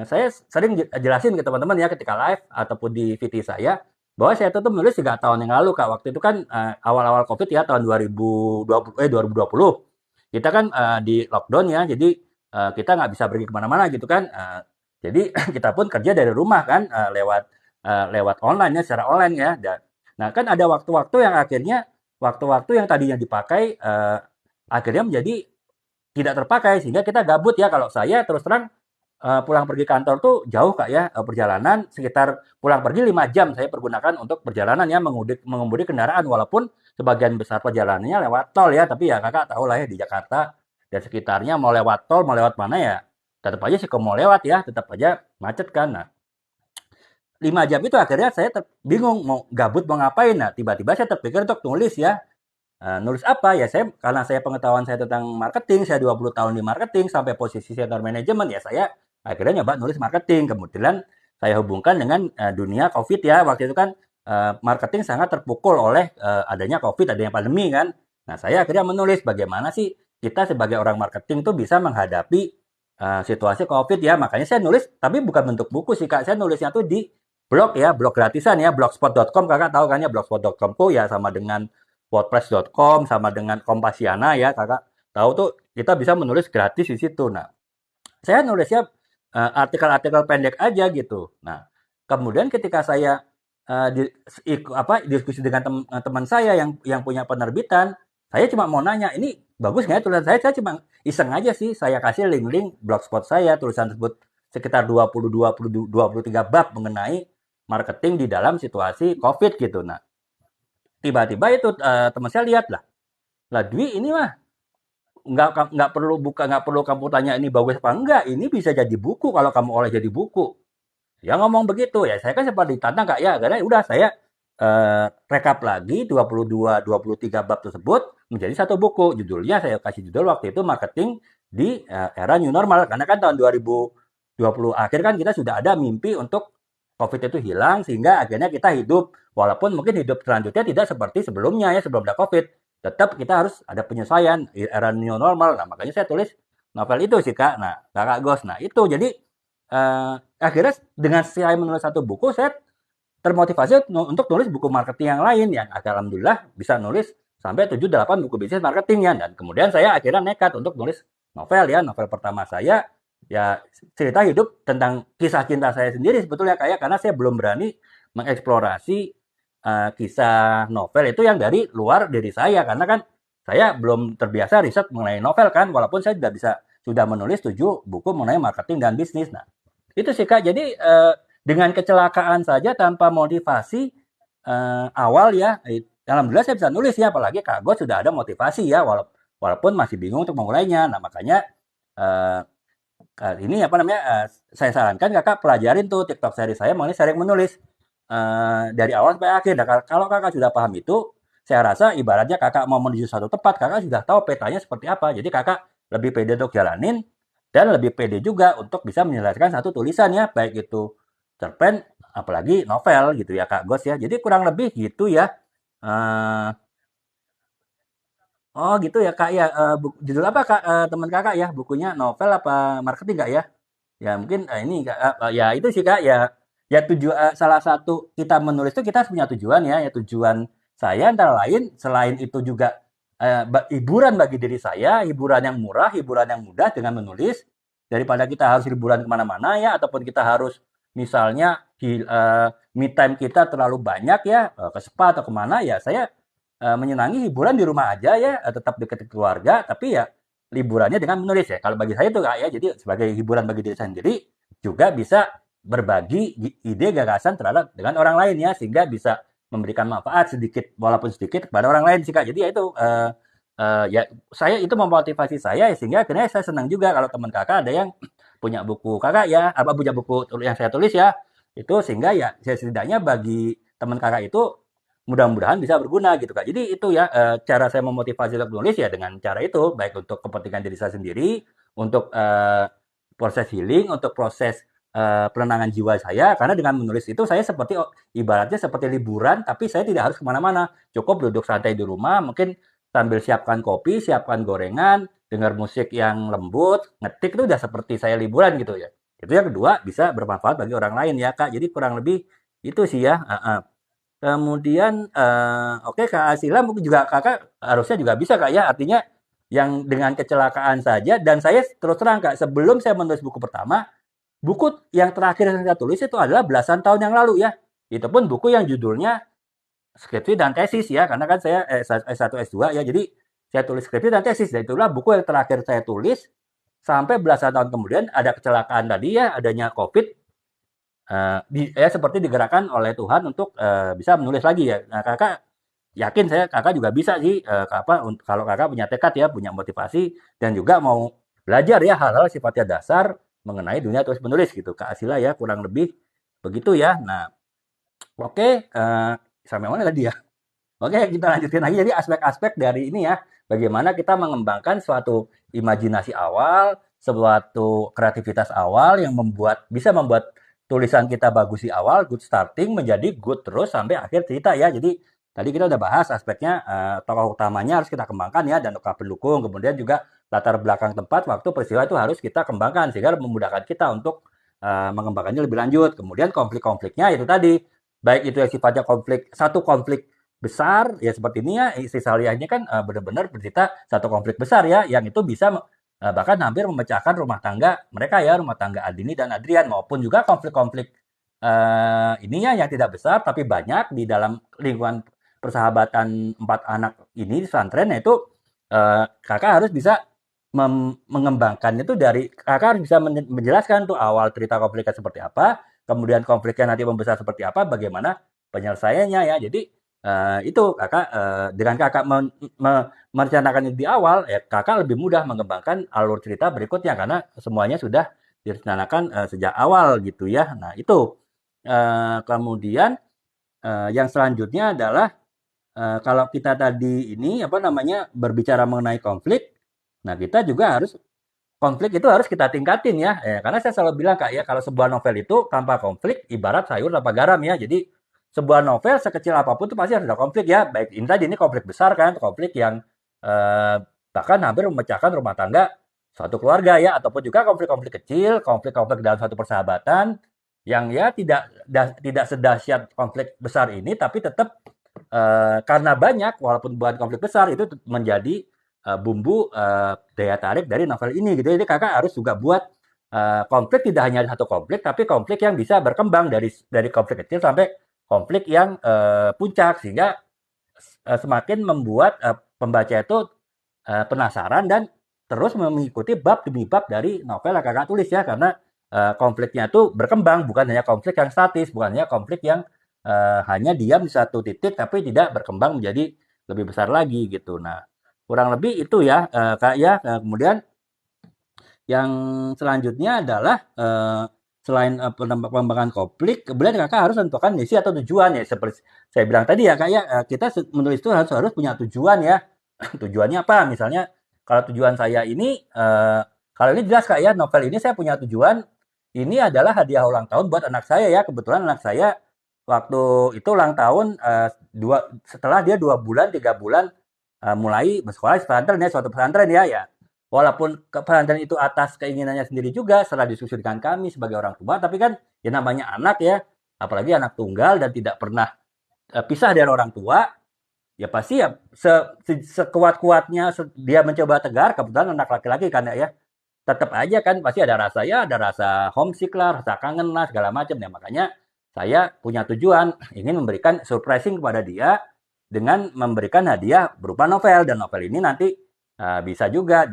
Saya sering jelasin ke teman-teman ya ketika live ataupun di VT saya bahwa saya tuh menulis 3 tahun yang lalu Kak. Waktu itu kan awal-awal COVID ya tahun 2020. Kita kan di lockdown ya, jadi kita nggak bisa pergi kemana-mana gitu kan. Jadi kita pun kerja dari rumah kan lewat online ya secara online ya. Nah kan ada waktu-waktu yang akhirnya waktu-waktu yang tadinya dipakai akhirnya menjadi tidak terpakai sehingga kita gabut ya. Kalau saya terus terang pulang pergi kantor tuh jauh Kak ya, perjalanan sekitar pulang pergi 5 jam saya pergunakan untuk perjalanan ya mengemudi kendaraan walaupun sebagian besar perjalanannya lewat tol ya, tapi ya Kakak tahu lah ya di Jakarta dan sekitarnya mau lewat tol mau lewat mana ya tetap aja sih kalau mau lewat ya tetap aja macet kan. Nah 5 jam itu akhirnya saya bingung mau gabut mau ngapain. Nah tiba-tiba saya terpikir untuk nulis ya. Nulis apa? Ya saya karena saya pengetahuan saya tentang marketing, saya 20 tahun di marketing sampai posisi senior manajemen, ya saya akhirnya nyoba nulis marketing. Kemudian saya hubungkan dengan dunia Covid ya. Waktu itu kan marketing sangat terpukul oleh adanya Covid, adanya pandemi kan. Nah, saya akhirnya menulis bagaimana sih kita sebagai orang marketing tuh bisa menghadapi situasi Covid ya. Makanya saya nulis, tapi bukan bentuk buku sih Kak. Saya nulisnya tuh di blog ya, blog gratisan ya, blogspot.com. Kakak tahu kan ya, blogspot.com tuh ya sama dengan wordpress.com sama dengan Kompasiana ya, kakak tahu tuh kita bisa menulis gratis di situ. Nah, saya nulisnya artikel-artikel pendek aja gitu. Nah, kemudian ketika saya diskusi dengan teman saya yang punya penerbitan, saya cuma mau nanya, ini bagus nggak ya tulisan saya? Saya cuma iseng aja sih, saya kasih link-link blogspot saya, tulisan tersebut sekitar 23 bab mengenai marketing di dalam situasi COVID gitu. Nah, tiba-tiba itu teman saya lihat lah, Dwi ini mah nggak perlu buka, nggak perlu kamu tanya ini bagus apa enggak, ini bisa jadi buku kalau kamu olah jadi buku. Ya ngomong begitu ya, saya kan sempat ditantang Kak ya, karena udah saya rekap lagi 23 bab tersebut menjadi satu buku. Judulnya saya kasih judul waktu itu marketing di era new normal, karena kan tahun 2020 akhir kan kita sudah ada mimpi untuk COVID itu hilang, sehingga akhirnya kita hidup, walaupun mungkin hidup selanjutnya tidak seperti sebelumnya ya, sebelum ada COVID. Tetap kita harus ada penyesuaian era new normal. Nah, makanya saya tulis novel itu sih Kak. Nah, Kakak Gos. Nah, itu jadi akhirnya dengan saya menulis satu buku, saya termotivasi untuk nulis buku marketing yang lain yang alhamdulillah bisa nulis sampai 7-8 buku bisnis marketingnya. Dan kemudian saya akhirnya nekat untuk nulis novel ya. Novel pertama saya ya cerita hidup tentang kisah cinta saya sendiri sebetulnya kayak, karena saya belum berani mengeksplorasi kisah novel itu yang dari luar diri saya, karena kan saya belum terbiasa riset mengenai novel kan, walaupun saya sudah menulis 7 buku mengenai marketing dan bisnis. Nah, itu sih Kak. Jadi dengan kecelakaan saja tanpa motivasi awal ya, alhamdulillah saya bisa nulis ya, apalagi Kak Got sudah ada motivasi ya, walaupun masih bingung untuk memulainya. Nah, makanya eh, ini apa namanya, saya sarankan Kakak pelajarin tuh TikTok seri saya mengenai sering menulis dari awal sampai akhir. Nah, kalau Kakak sudah paham itu, saya rasa ibaratnya Kakak mau menuju satu tempat, Kakak sudah tahu petanya seperti apa. Jadi Kakak lebih pede untuk jalanin dan lebih pede juga untuk bisa menyelesaikan satu tulisan ya, baik itu cerpen apalagi novel gitu ya Kak Gos ya. Jadi kurang lebih gitu ya. Eh, oh gitu ya Kak ya. Judul apa Kak, teman Kakak ya? Bukunya novel apa marketing Kak ya? Ya mungkin ini Kak, ya itu sih Kak ya. Ya salah satu kita menulis itu kita harus punya tujuan ya. Ya tujuan saya antara lain selain itu juga hiburan bagi diri saya, hiburan yang murah, hiburan yang mudah dengan menulis, daripada kita harus liburan kemana-mana ya, ataupun kita harus misalnya me time kita terlalu banyak ya, ke spa atau kemana ya, saya menyenangi hiburan di rumah aja ya, tetap dekat keluarga, tapi ya liburannya dengan menulis ya. Kalau bagi saya itu Kak ya, jadi sebagai hiburan bagi diri sendiri, juga bisa berbagi ide gagasan terhadap dengan orang lain ya, sehingga bisa memberikan manfaat sedikit walaupun sedikit kepada orang lain sih Kak. Jadi ya itu ya saya itu memotivasi saya ya, sehingga akhirnya saya senang juga kalau teman Kakak ada yang punya buku Kakak ya, apa punya buku yang saya tulis ya. Itu sehingga ya saya setidaknya bagi teman Kakak itu mudah-mudahan bisa berguna gitu Kak. Jadi itu ya cara saya memotivasi untuk menulis ya dengan cara itu, baik untuk kepentingan diri saya sendiri, untuk proses healing, untuk proses penenangan jiwa saya, karena dengan menulis itu saya seperti ibaratnya seperti liburan, tapi saya tidak harus kemana-mana, cukup duduk santai di rumah, mungkin sambil siapkan kopi, siapkan gorengan, dengar musik yang lembut, ngetik itu udah seperti saya liburan gitu ya. Itu yang kedua, bisa bermanfaat bagi orang lain ya Kak. Jadi kurang lebih itu sih ya. Kemudian, oke Kak Asila mungkin juga Kakak harusnya juga bisa Kak ya, artinya yang dengan kecelakaan saja, dan saya terus terang Kak, sebelum saya menulis buku pertama, buku yang terakhir yang saya tulis itu adalah belasan tahun yang lalu ya. Itu pun buku yang judulnya skripsi dan tesis ya, karena kan saya S1 S2 ya, jadi saya tulis skripsi dan tesis, dan itulah buku yang terakhir saya tulis sampai belasan tahun kemudian ada kecelakaan tadi ya, adanya COVID, seperti digerakkan oleh Tuhan untuk bisa menulis lagi ya. Nah, Kakak yakin saya Kakak juga bisa sih kalau Kakak punya tekad ya, punya motivasi dan juga mau belajar ya hal-hal sifatnya dasar mengenai dunia tulis menulis gitu. Kak Asila ya kurang lebih begitu ya. Nah, oke, sampai mana tadi ya? Oke, kita lanjutin lagi. Jadi aspek-aspek dari ini ya, bagaimana kita mengembangkan suatu imajinasi awal, suatu kreativitas awal yang bisa membuat tulisan kita bagus di awal, good starting menjadi good terus sampai akhir cerita ya. Jadi tadi kita udah bahas aspeknya tokoh utamanya harus kita kembangkan ya dan tokoh pendukung. Kemudian juga latar belakang tempat, waktu, peristiwa itu harus kita kembangkan sehingga memudahkan kita untuk mengembangkannya lebih lanjut. Kemudian konflik-konfliknya itu tadi, baik itu yang sifatnya satu konflik besar ya seperti ini ya istri Salihah ini kan benar-benar bercerita satu konflik besar ya yang itu bisa bahkan hampir memecahkan rumah tangga mereka ya rumah tangga Adini dan Adrian maupun juga konflik-konflik ini ya yang tidak besar tapi banyak di dalam lingkungan persahabatan empat anak ini di pesantren yaitu kakak harus bisa mengembangkan itu dari kakak harus bisa menjelaskan tuh awal cerita konfliknya seperti apa kemudian konfliknya nanti membesar seperti apa bagaimana penyelesaiannya ya jadi itu kakak dengan kakak merencanakan itu di awal, ya kakak lebih mudah mengembangkan alur cerita berikutnya karena semuanya sudah direncanakan sejak awal gitu ya. Nah itu kemudian yang selanjutnya adalah kalau kita tadi ini apa namanya berbicara mengenai konflik, nah kita juga harus konflik itu harus kita tingkatin ya, karena saya selalu bilang kak ya kalau sebuah novel itu tanpa konflik ibarat sayur tanpa garam ya. Jadi sebuah novel sekecil apapun itu pasti harus ada konflik ya. Baik ini tadi ini konflik besar kan, konflik yang eh, bahkan hampir memecahkan rumah tangga suatu keluarga ya, ataupun juga konflik-konflik kecil, konflik-konflik dalam suatu persahabatan yang ya tidak sedahsyat konflik besar ini, tapi tetap karena banyak walaupun bukan konflik besar itu menjadi bumbu daya tarik dari novel ini gitu. Jadi kakak harus juga buat konflik tidak hanya satu konflik, tapi konflik yang bisa berkembang dari konflik kecil sampai konflik yang puncak sehingga semakin membuat pembaca itu penasaran dan terus mengikuti bab demi bab dari novel yang kakak tulis ya karena konfliknya itu berkembang bukan hanya konflik yang statis bukan hanya konflik yang hanya diam di satu titik tapi tidak berkembang menjadi lebih besar lagi gitu. Nah kurang lebih itu ya kak ya. Kemudian yang selanjutnya adalah selain pengembangan konflik, kemudian kakak harus tentukan misi atau tujuan ya. Seperti saya bilang tadi ya kak ya, kita menulis itu harus punya tujuan ya. Tujuannya apa? Misalnya kalau tujuan saya ini, kalau ini jelas kak ya, novel ini saya punya tujuan. Ini adalah hadiah ulang tahun buat anak saya ya. Kebetulan anak saya waktu itu ulang tahun setelah dia 2 bulan 3 bulan mulai bersekolah di pesantren ya, suatu pesantren ya ya. Walaupun pesantren itu atas keinginannya sendiri juga setelah diskusi dengan kami sebagai orang tua, tapi kan ya namanya anak ya, apalagi anak tunggal dan tidak pernah pisah dari orang tua, ya pasti ya sekuat-kuatnya dia mencoba tegar, kebetulan anak laki-laki kan ya, tetap aja kan pasti ada rasa ya, ada rasa homesick lah, rasa kangen lah segala macam ya. Makanya saya punya tujuan ingin memberikan surprising kepada dia dengan memberikan hadiah berupa novel dan novel ini nanti bisa juga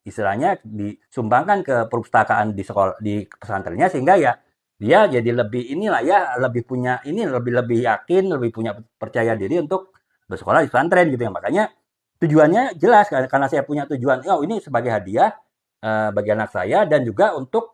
istilahnya disumbangkan ke perpustakaan di sekolah di pesantrennya sehingga ya dia jadi lebih inilah ya lebih punya ini lebih yakin lebih punya percaya diri untuk bersekolah di pesantren gitu ya. Makanya tujuannya jelas karena saya punya tujuan oh ini sebagai hadiah bagi anak saya dan juga untuk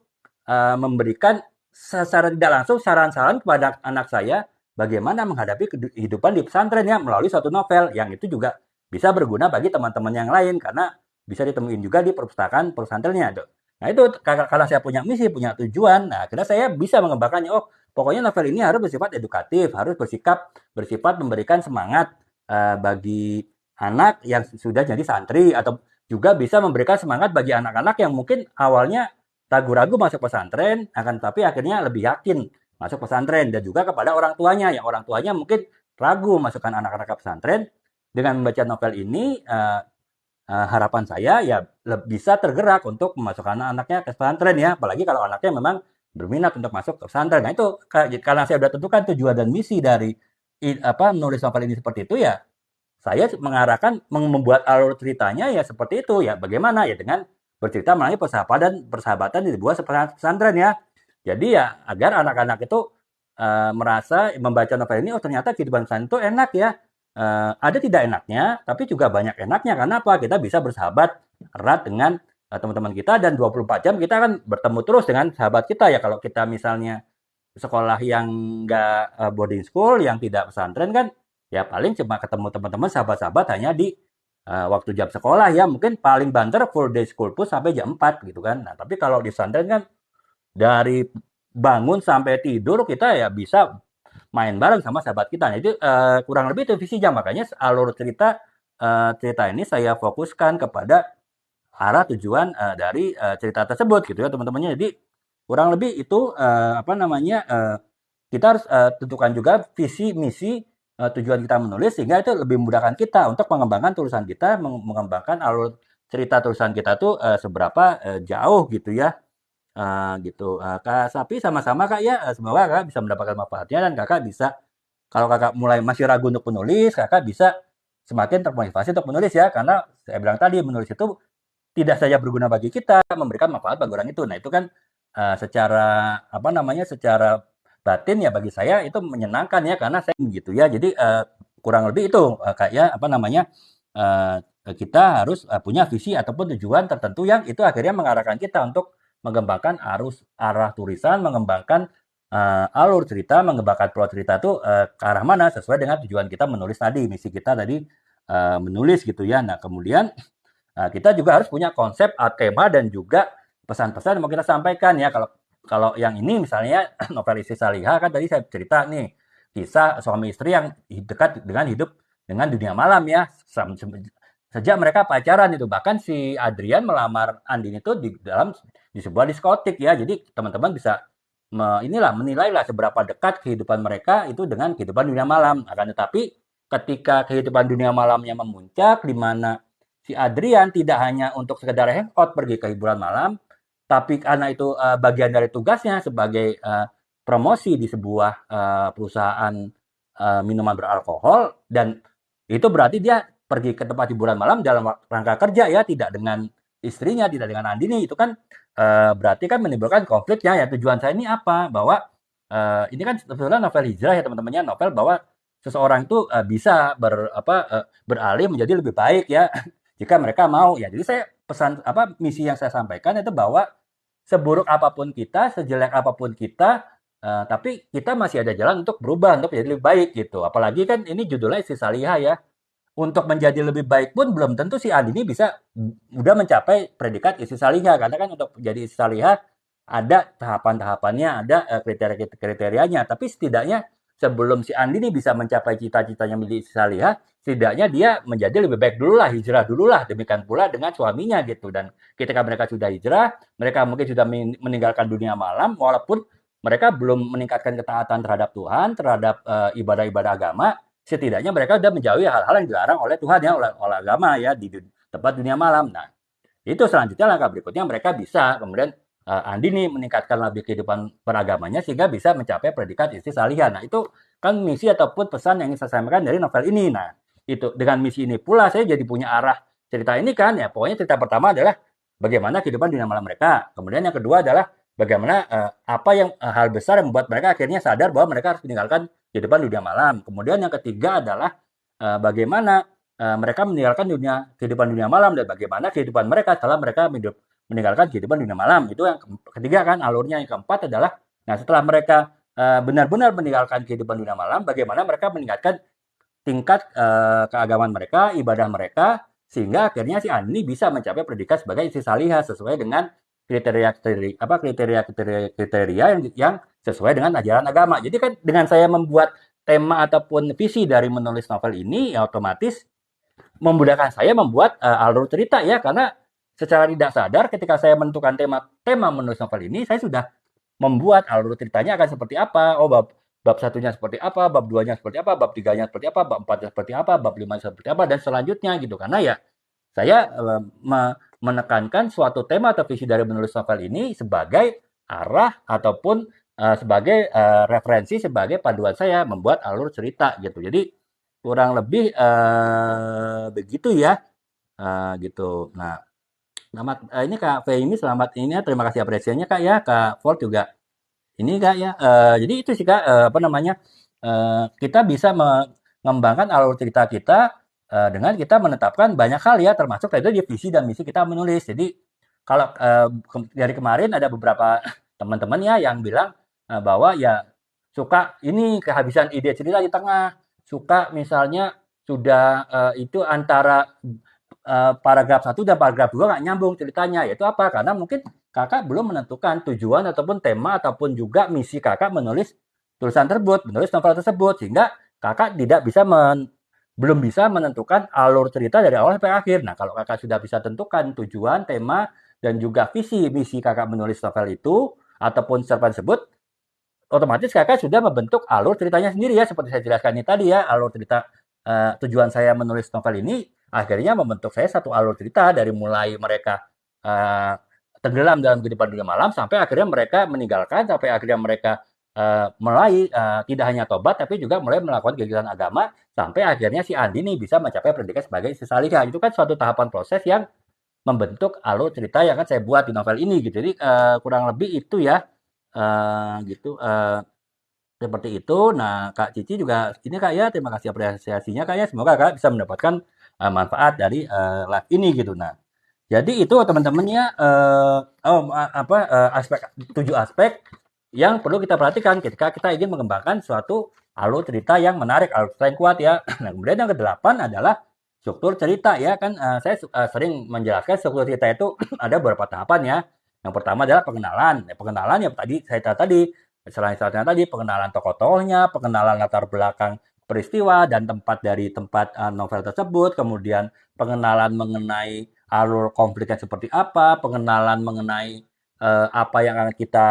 memberikan secara tidak langsung saran-saran kepada anak saya bagaimana menghadapi kehidupan di pesantren ya melalui suatu novel yang itu juga bisa berguna bagi teman-teman yang lain karena bisa ditemuin juga di perpustakaan pesantrennya. Nah itu karena saya punya misi, punya tujuan, nah akhirnya saya bisa mengembangkannya. Oh, pokoknya novel ini harus bersifat edukatif, harus bersifat memberikan semangat bagi anak yang sudah jadi santri atau juga bisa memberikan semangat bagi anak-anak yang mungkin awalnya ragu-ragu masuk pesantren, akan tapi akhirnya lebih yakin masuk pesantren dan juga kepada orang tuanya yang orang tuanya mungkin ragu masukkan anak-anak ke pesantren. Dengan membaca novel ini harapan saya ya bisa tergerak untuk memasukkan anaknya ke pesantren ya, apalagi kalau anaknya memang berminat untuk masuk ke pesantren. Nah itu karena saya sudah tentukan tujuan dan misi dari menulis novel ini seperti itu ya, saya mengarahkan membuat alur ceritanya ya seperti itu ya. Bagaimana ya dengan bercerita melalui persahabatan di sebuah pesantren ya. Jadi ya agar anak-anak itu merasa membaca novel ini oh ternyata kehidupan pesantren itu enak ya. Ada tidak enaknya, tapi juga banyak enaknya. Karena apa? Kita bisa bersahabat erat dengan teman-teman kita dan 24 jam kita kan bertemu terus dengan sahabat kita ya. Kalau kita misalnya sekolah yang nggak boarding school, yang tidak pesantren kan, ya paling cuma ketemu teman-teman sahabat-sahabat hanya di waktu jam sekolah ya, mungkin paling banter full day school pun sampai jam 4 gitu kan. Nah, tapi kalau di pesantren kan dari bangun sampai tidur kita ya bisa main bareng sama sahabat kita. Nah, itu kurang lebih itu visinya. Makanya alur cerita ini saya fokuskan kepada arah tujuan dari cerita tersebut gitu ya teman-temannya. Jadi kurang lebih itu apa namanya kita harus tentukan juga visi misi tujuan kita menulis sehingga itu lebih memudahkan kita untuk mengembangkan tulisan kita, mengembangkan alur cerita tulisan kita tuh seberapa jauh gitu ya. Gitu. Kak Sapi sama-sama Kak ya, semoga Kakak bisa mendapatkan manfaatnya dan Kakak bisa kalau Kakak mulai masih ragu untuk menulis, Kakak bisa semakin termotivasi untuk menulis ya, karena saya bilang tadi menulis itu tidak saja berguna bagi kita, memberikan manfaat bagi orang itu. Nah, itu kan secara apa namanya, secara batin ya bagi saya itu menyenangkan ya karena saya gitu ya. Jadi kurang lebih itu kayak apa namanya kita harus punya visi ataupun tujuan tertentu yang itu akhirnya mengarahkan kita untuk mengembangkan arah tulisan, mengembangkan alur cerita, mengembangkan plot cerita itu ke arah mana sesuai dengan tujuan kita menulis tadi, misi kita tadi menulis gitu ya. Nah, kemudian kita juga harus punya konsep, tema dan juga pesan-pesan yang mau kita sampaikan ya. Kalau kalau yang ini misalnya novel Istri Salihah kan tadi saya cerita nih kisah suami istri yang dekat dengan hidup dengan dunia malam ya. Sejak mereka pacaran itu bahkan si Adrian melamar Andin itu di sebuah diskotik ya. Jadi teman-teman bisa menilai lah seberapa dekat kehidupan mereka itu dengan kehidupan dunia malam. Akan tetapi ketika kehidupan dunia malamnya memuncak di mana si Adrian tidak hanya untuk sekedar hangout pergi ke hiburan malam, tapi karena itu bagian dari tugasnya sebagai promosi di sebuah perusahaan minuman beralkohol dan itu berarti dia pergi ke tempat hiburan malam dalam rangka kerja ya, tidak dengan istrinya, tidak dengan Andini, itu kan berarti kan menimbulkan konfliknya ya. Tujuan saya ini apa? Bahwa ini kan sebetulnya novel hijrah ya teman-temannya, novel bahwa seseorang itu bisa beralih menjadi lebih baik ya jika mereka mau ya. Jadi saya pesan apa misi yang saya sampaikan itu bahwa seburuk apapun kita, sejelek apapun kita, tapi kita masih ada jalan untuk berubah untuk menjadi lebih baik gitu. Apalagi kan ini judulnya Istri Salihah ya. Untuk menjadi lebih baik pun belum tentu si Andini bisa udah mencapai predikat Istri Salihah karena kan untuk menjadi Istri Salihah ada tahapan-tahapannya, ada kriteria-kriterianya. Tapi setidaknya sebelum si Andini bisa mencapai cita-citanya menjadi Istri Salihah, setidaknya dia menjadi lebih baik dulu lah, hijrah dulu lah. Demikian pula dengan suaminya gitu. Dan ketika mereka sudah hijrah, mereka mungkin sudah meninggalkan dunia malam, walaupun mereka belum meningkatkan ketaatan terhadap Tuhan, terhadap ibadah-ibadah agama, setidaknya mereka sudah menjauhi hal-hal yang dilarang oleh Tuhan ya, oleh agama ya di tempat dunia malam. Nah, itu selanjutnya langkah berikutnya mereka bisa kemudian Andini meningkatkan lebih kehidupan beragamanya sehingga bisa mencapai predikat Istri Salihah. Nah, itu kan misi ataupun pesan yang ingin saya sampaikan dari novel ini. Nah, itu dengan misi ini pula saya jadi punya arah cerita ini kan ya. Pokoknya cerita pertama adalah bagaimana kehidupan dunia malam mereka. Kemudian yang kedua adalah bagaimana apa yang hal besar yang membuat mereka akhirnya sadar bahwa mereka harus meninggalkan kehidupan dunia malam. Kemudian yang ketiga adalah bagaimana mereka meninggalkan kehidupan dunia malam dan bagaimana kehidupan mereka setelah mereka meninggalkan kehidupan dunia malam. Itu yang ketiga kan alurnya. Yang keempat adalah nah setelah mereka benar-benar meninggalkan kehidupan dunia malam, bagaimana mereka meningkatkan tingkat keagamaan mereka, ibadah mereka, sehingga akhirnya si Ani bisa mencapai predikat sebagai Istri Salihah sesuai dengan kriteria yang sesuai dengan ajaran agama. Jadi kan dengan saya membuat tema ataupun visi dari menulis novel ini, ya otomatis memudahkan saya membuat alur cerita ya, karena secara tidak sadar ketika saya menentukan tema menulis novel ini, saya sudah membuat alur ceritanya akan seperti apa. Oh, bab satunya seperti apa, bab duanya seperti apa, bab tiganya seperti apa, bab empatnya seperti apa, bab limanya seperti apa, dan selanjutnya gitu. Karena ya saya menekankan suatu tema atau visi dari menulis novel ini sebagai arah ataupun sebagai referensi, sebagai panduan saya membuat alur cerita gitu. Jadi kurang lebih begitu ya, gitu. Nah, selamat ini Kak Fehmi, selamat ini ya, terima kasih apresiasinya Kak ya, Kak Volt juga ini Kak ya. Jadi itu sih Kak, apa namanya, kita bisa mengembangkan alur cerita kita dengan kita menetapkan banyak hal ya, termasuk tadi di visi dan misi kita menulis. Jadi kalau dari kemarin ada beberapa teman-teman ya yang bilang bahwa ya suka ini kehabisan ide cerita di tengah. suka misalnya sudah itu antara paragraf satu dan paragraf 2 nggak nyambung ceritanya. Yaitu apa? Karena mungkin kakak belum menentukan tujuan ataupun tema ataupun juga misi kakak menulis tulisan tersebut, menulis novel tersebut. Sehingga kakak tidak bisa belum bisa menentukan alur cerita dari awal sampai akhir. Nah, kalau kakak sudah bisa tentukan tujuan, tema, dan juga visi misi kakak menulis novel itu, ataupun cerpen tersebut, otomatis kakak sudah membentuk alur ceritanya sendiri ya, seperti saya jelaskan ini tadi ya, alur cerita tujuan saya menulis novel ini akhirnya membentuk saya satu alur cerita dari mulai mereka uh, tenggelam dalam kehidupan dunia malam sampai akhirnya mereka meninggalkan, sampai akhirnya mereka mulai tidak hanya tobat tapi juga mulai melakukan kegiatan agama sampai akhirnya si Andi nih bisa mencapai predikat sebagai istri salihah. Itu kan suatu tahapan proses yang membentuk alur cerita yang kan saya buat di novel ini gitu. Jadi kurang lebih itu ya gitu. Seperti itu. Nah, Kak Cici juga ini Kak ya, terima kasih apresiasinya Kak ya. Semoga Kak bisa mendapatkan manfaat dari live ini gitu. Nah, jadi itu teman-temannya aspek 7 aspek yang perlu kita perhatikan ketika kita ingin mengembangkan suatu alur cerita yang menarik, alur cerita yang kuat ya. Nah, kemudian yang kedelapan adalah struktur cerita ya kan saya sering menjelaskan struktur cerita itu ada beberapa tahapan ya. Yang pertama adalah pengenalan. Pengenalan yang tadi saya tadi selain tadi pengenalan tokoh-tokohnya, pengenalan latar belakang peristiwa dan tempat dari tempat novel tersebut, kemudian pengenalan mengenai alur konfliknya seperti apa, pengenalan mengenai apa yang akan kita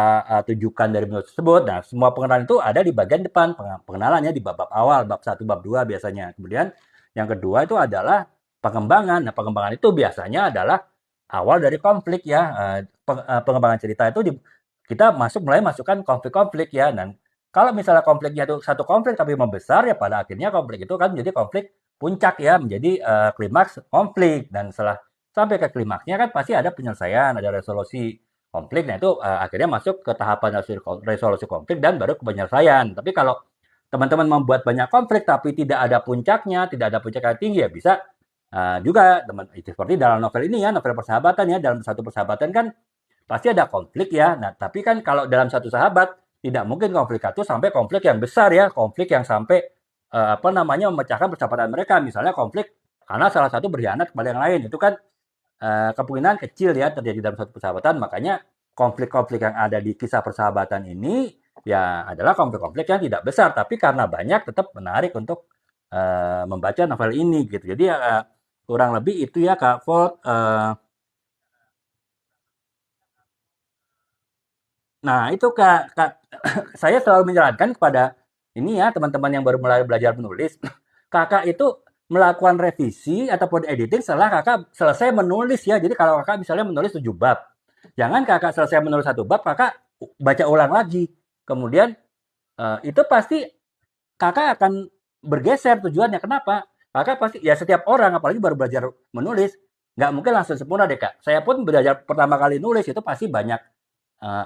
tujukan dari menurut tersebut. Nah, semua pengenalan itu ada di bagian depan. Pengenalannya di bab awal, bab 1, bab 2 biasanya. Kemudian yang kedua itu adalah pengembangan. Nah, pengembangan itu biasanya adalah awal dari konflik ya. Pengembangan cerita itu kita mulai masukkan konflik-konflik ya. Dan kalau misalnya konfliknya itu satu konflik tapi membesar ya pada akhirnya konflik itu kan menjadi konflik puncak ya, menjadi klimaks konflik. Dan setelah sampai ke klimaksnya kan pasti ada penyelesaian, ada resolusi konflik. Nah, itu akhirnya masuk ke tahapan resolusi konflik dan baru ke penyelesaian. Tapi kalau teman-teman membuat banyak konflik tapi tidak ada puncaknya, tidak ada puncak yang tinggi ya bisa juga teman seperti dalam novel ini ya, novel persahabatan ya, dalam satu persahabatan kan pasti ada konflik ya. Nah, tapi kan kalau dalam satu sahabat tidak mungkin konflik itu sampai konflik yang besar ya, konflik yang sampai memecahkan persahabatan mereka. Misalnya konflik karena salah satu berkhianat kepada yang lain. Itu kan kemungkinan kecil ya terjadi dalam satu persahabatan. Makanya konflik-konflik yang ada di kisah persahabatan ini ya adalah konflik-konflik yang tidak besar, tapi karena banyak tetap menarik untuk membaca novel ini gitu. Jadi kurang lebih itu ya Kak Ford. Nah itu Kak, saya selalu menyarankan kepada ini ya teman-teman yang baru mulai belajar menulis, kakak itu melakukan revisi ataupun editing setelah kakak selesai menulis ya. Jadi kalau kakak misalnya menulis 7 bab, jangan kakak selesai menulis satu bab, kakak baca ulang lagi. Kemudian itu pasti kakak akan bergeser tujuannya. Kenapa? Kakak pasti, ya setiap orang apalagi baru belajar menulis, nggak mungkin langsung sempurna deh Kak. Saya pun belajar pertama kali nulis itu pasti banyak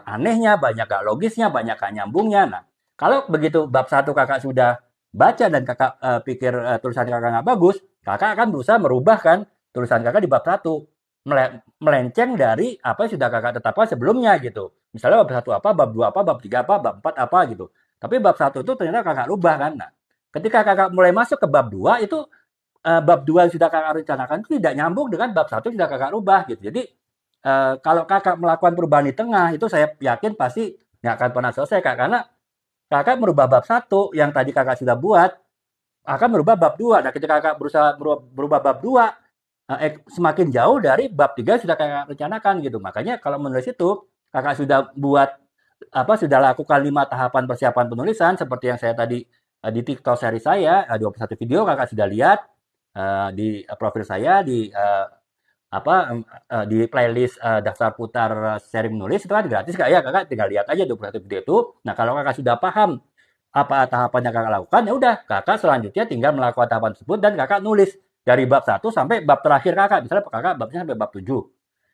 anehnya, banyak gak logisnya, banyak gak nyambungnya. Nah, kalau begitu bab satu kakak sudah baca dan kakak pikir tulisan kakak nggak bagus, kakak akan berusaha merubah kan tulisan kakak di bab satu, melenceng dari apa yang sudah kakak tetapkan sebelumnya gitu. Misalnya bab satu apa, bab dua apa, bab tiga apa, bab empat apa gitu. Tapi bab satu itu ternyata kakak rubah kan. Nah, ketika kakak mulai masuk ke bab dua itu bab dua yang sudah kakak rencanakan itu tidak nyambung dengan bab satu yang sudah kakak rubah gitu. Jadi kalau kakak melakukan perubahan di tengah itu saya yakin pasti nggak akan pernah selesai Kak, karena kakak merubah bab satu yang tadi kakak sudah buat akan merubah bab dua. Nah, ketika kakak berusaha berubah bab dua semakin jauh dari bab tiga yang sudah kakak rencanakan gitu. Makanya kalau menulis itu kakak sudah buat sudah lakukan 5 tahapan persiapan penulisan seperti yang saya tadi di TikTok seri saya 21 video kakak sudah lihat di profil saya di di playlist daftar putar seri menulis itu kan gratis Kak ya. Kakak tinggal lihat aja 21 video itu. Nah, kalau kakak sudah paham apa tahapan yang kakak lakukan, ya udah kakak selanjutnya tinggal melakukan tahapan tersebut dan kakak nulis dari bab satu sampai bab terakhir kakak. Misalnya kakak babnya sampai bab 7.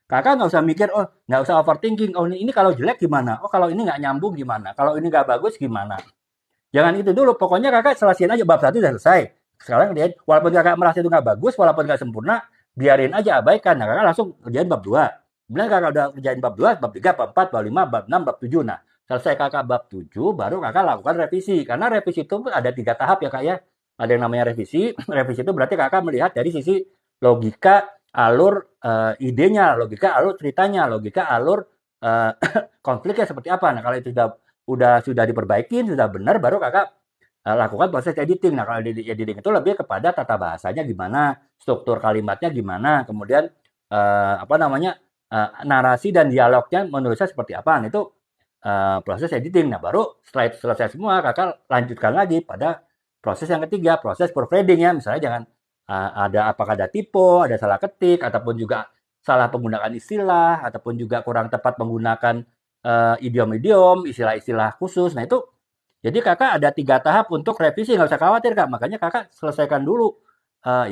Kakak nggak usah mikir, oh nggak usah overthinking, oh ini kalau jelek gimana, oh kalau ini nggak nyambung gimana, kalau ini nggak bagus gimana. Jangan itu dulu, pokoknya kakak selesaiin aja bab satu udah selesai. Sekarang lihat, walaupun kakak merasa itu nggak bagus, walaupun nggak sempurna, biarin aja, abaikan. Nah, kakak langsung kerjain bab 2. Kemudian kakak udah kerjain bab 2, bab 3, bab 4, bab 5, bab 6, bab 7. Nah, selesai kakak bab 7, baru kakak lakukan revisi. Karena revisi itu ada 3 tahap ya kak ya. ada yang namanya revisi. Revisi itu berarti kakak melihat dari sisi logika, alur idenya, logika alur ceritanya, logika alur eh, konfliknya seperti apa. Nah kalau itu sudah diperbaiki, sudah benar, baru kakak lakukan proses editing. Nah kalau editing itu lebih kepada tata bahasanya gimana, struktur kalimatnya gimana, kemudian apa namanya narasi dan dialognya menulisnya seperti apa. Nah, itu proses editing. Nah, baru setelah itu selesai semua, kakak lanjutkan lagi pada proses yang ketiga, proses proofreading ya. Misalnya jangan apakah ada typo, ada salah ketik, ataupun juga salah penggunaan istilah, ataupun juga kurang tepat menggunakan idiom-idiom, istilah-istilah khusus. Nah, itu jadi kakak ada 3 tahap untuk revisi, nggak usah khawatir kak. Makanya kakak selesaikan dulu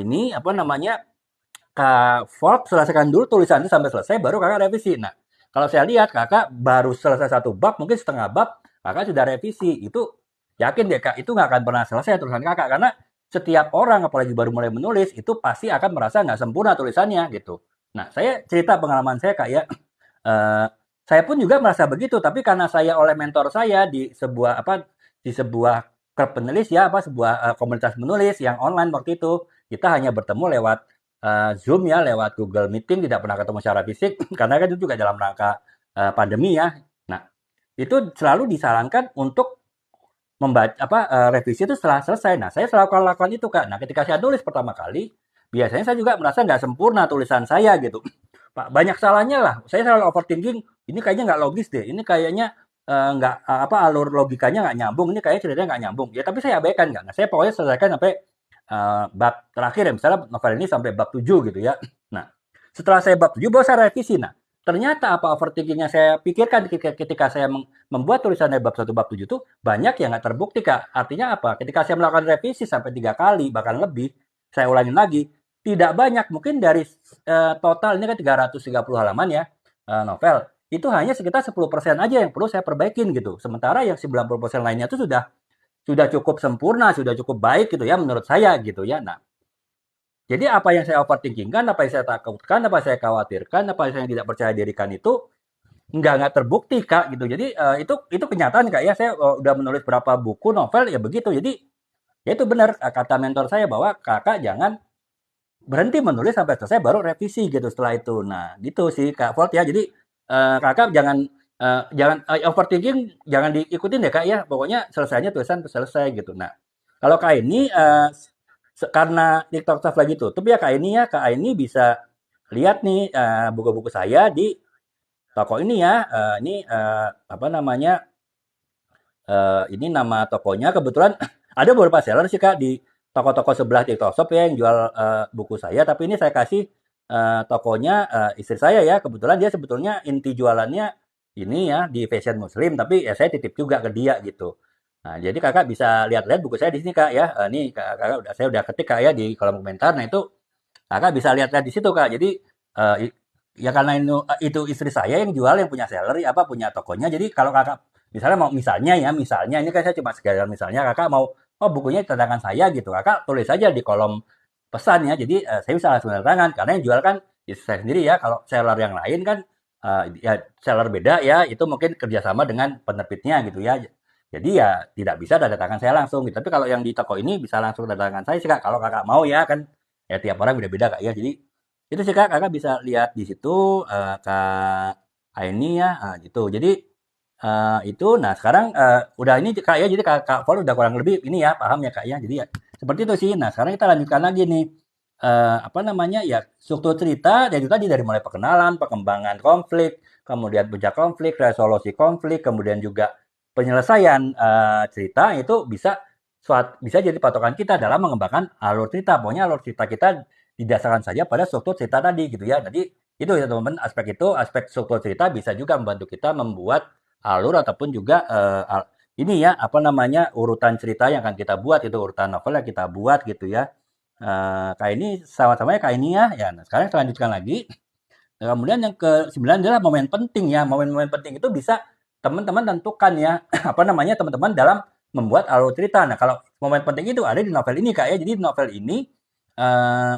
ini apa namanya Kak Volk selesaikan dulu tulisannya sampai selesai, baru kakak revisi. Nah, kalau saya lihat kakak baru selesai 1 bab, mungkin setengah bab, kakak sudah revisi. Itu yakin deh kak, itu nggak akan pernah selesai tulisan kakak. Karena setiap orang, apalagi baru mulai menulis, itu pasti akan merasa nggak sempurna tulisannya gitu. Nah, saya cerita pengalaman saya kak ya. Eh, saya pun juga merasa begitu, tapi karena saya oleh mentor saya di sebuah klub penulis ya sebuah komunitas menulis yang online waktu itu, kita hanya bertemu lewat Zoom ya, lewat Google Meeting, tidak pernah ketemu secara fisik karena kan itu juga dalam rangka pandemi ya. Nah, itu selalu disarankan untuk membaca revisi itu setelah selesai. Nah, saya selalu lakukan itu kak. Nah, ketika saya tulis pertama kali, biasanya saya juga merasa nggak sempurna tulisan saya gitu. Pak, banyak salahnya lah. Saya selalu overthinking, ini kayaknya nggak logis deh. Ini kayaknya nggak alur logikanya nggak nyambung. Ini kayaknya ceritanya nggak nyambung. Ya tapi saya abaikan nggak. Nah, saya pokoknya selesaikan sampai bab terakhir ya. Misalnya novel ini sampai bab 7 gitu ya. Nah, setelah saya bab 7 baru saya revisi. Nah, ternyata apa overthinkingnya saya pikirkan ketika saya membuat tulisan dari bab 1 bab 7 itu banyak yang nggak terbukti kak. Artinya apa? Ketika saya melakukan revisi sampai 3 kali bahkan lebih, saya ulangin lagi, tidak banyak, mungkin dari total ini kan 330 halaman ya novel, itu hanya sekitar 10% aja yang perlu saya perbaikin gitu. Sementara yang 90% lainnya itu sudah cukup sempurna, sudah cukup baik gitu ya menurut saya gitu ya. Nah, jadi apa yang saya overthinkingkan, apa yang saya takutkan, apa yang saya khawatirkan, apa yang saya tidak percaya dirikan itu nggak terbukti kak gitu. Jadi itu kenyataan kak ya. Saya udah menulis berapa buku novel ya begitu. Jadi ya itu benar kata mentor saya bahwa kakak jangan berhenti menulis sampai selesai baru revisi gitu setelah itu. Nah, gitu sih Kak Volt ya. Jadi Kakak jangan overthinking, jangan diikutin ya Kak ya. Pokoknya selesainya tulisan selesai gitu. Nah, kalau Kak ini karena TikTok Shop lagi tutup ya Kak ini ya, Kak ini bisa lihat nih buku-buku saya di toko ini ya. Ini apa namanya? Ini nama tokonya kebetulan ada beberapa seller sih Kak di toko-toko sebelah TikTok Shop ya yang jual buku saya, tapi ini saya kasih tokonya istri saya ya. Kebetulan dia sebetulnya inti jualannya ini ya di Fashion Muslim, tapi ya saya titip juga ke dia gitu. Nah, jadi Kakak bisa lihat-lihat buku saya di sini Kak ya. Ini saya udah ketik Kak ya di kolom komentar. Nah, itu Kakak bisa lihat-lihat di situ Kak. Jadi ya karena itu istri saya yang jual, yang punya salary punya tokonya. Jadi kalau Kakak misalnya mau misalnya ini kan saya cuma sekedar misalnya Kakak mau bukunya tantangan saya gitu. Kakak tulis aja di kolom pesan ya. Jadi saya bisa langsung tanda tangan karena yang jual kan istri saya sendiri ya. Kalau seller yang lain kan ya seller beda ya, itu mungkin kerjasama dengan penerbitnya gitu ya. Jadi ya tidak bisa tanda tangan saya langsung gitu. Tapi kalau yang di toko ini bisa langsung tanda tangan saya sih Kak. Kalau Kakak mau ya kan ya tiap orang beda-beda Kak ya. Jadi itu sih Kak, Kakak bisa lihat di situ Kak Aini ya, gitu. Jadi itu, nah sekarang udah ini Kak ya, jadi Kak Paul udah kurang lebih ini ya, paham ya Kak ya. Jadi ya seperti itu sih. Nah sekarang kita lanjutkan lagi nih, apa namanya ya, struktur cerita, ya itu tadi dari mulai perkenalan, perkembangan konflik, kemudian puncak konflik, resolusi konflik, kemudian juga penyelesaian cerita itu bisa jadi patokan kita dalam mengembangkan alur cerita. Pokoknya alur cerita kita didasarkan saja pada struktur cerita tadi gitu ya. Jadi itu ya teman-teman, aspek struktur cerita bisa juga membantu kita membuat alur ataupun juga ini ya apa namanya urutan cerita yang akan kita buat, itu urutan novel yang kita buat gitu ya. Kayak ini sama-sama ya kayak ini ya. Ya, nah sekarang kita lanjutkan lagi. Nah, kemudian yang ke-9 adalah momen penting ya. Momen-momen penting itu bisa teman-teman tentukan ya. Apa namanya teman-teman dalam membuat alur cerita. Nah, kalau momen penting itu ada di novel ini Kak ya. Jadi di novel ini eh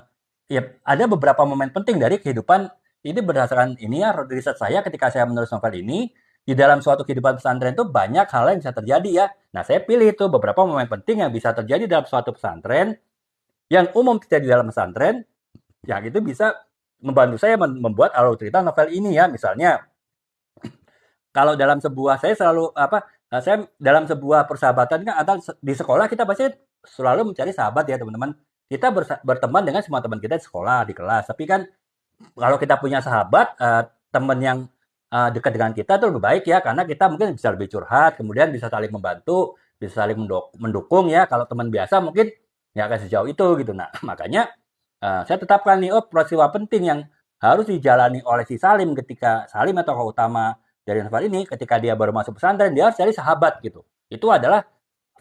ya ada beberapa momen penting dari kehidupan ini berdasarkan ini ya riset saya ketika saya menulis novel ini. di dalam suatu kehidupan pesantren itu banyak hal yang bisa terjadi ya. Nah, saya pilih itu beberapa momen penting yang bisa terjadi dalam suatu pesantren, yang umum terjadi dalam pesantren, yang itu bisa membantu saya membuat alur cerita novel ini ya. Misalnya, kalau dalam sebuah saya selalu saya dalam sebuah persahabatan kan atau di sekolah kita pasti selalu mencari sahabat ya teman-teman. Kita berteman dengan semua teman kita di sekolah, di kelas. Tapi kan kalau kita punya sahabat, teman yang dekat dengan kita itu lebih baik ya, karena kita mungkin bisa lebih curhat, kemudian bisa saling membantu, bisa saling mendukung ya. Kalau teman biasa mungkin nggak akan sejauh itu gitu. Nah, makanya saya tetapkan nih, peristiwa penting yang harus dijalani oleh si Salim ketika Salim atau tokoh utama dari novel ini, ketika dia baru masuk pesantren, dia harus cari sahabat gitu. Itu adalah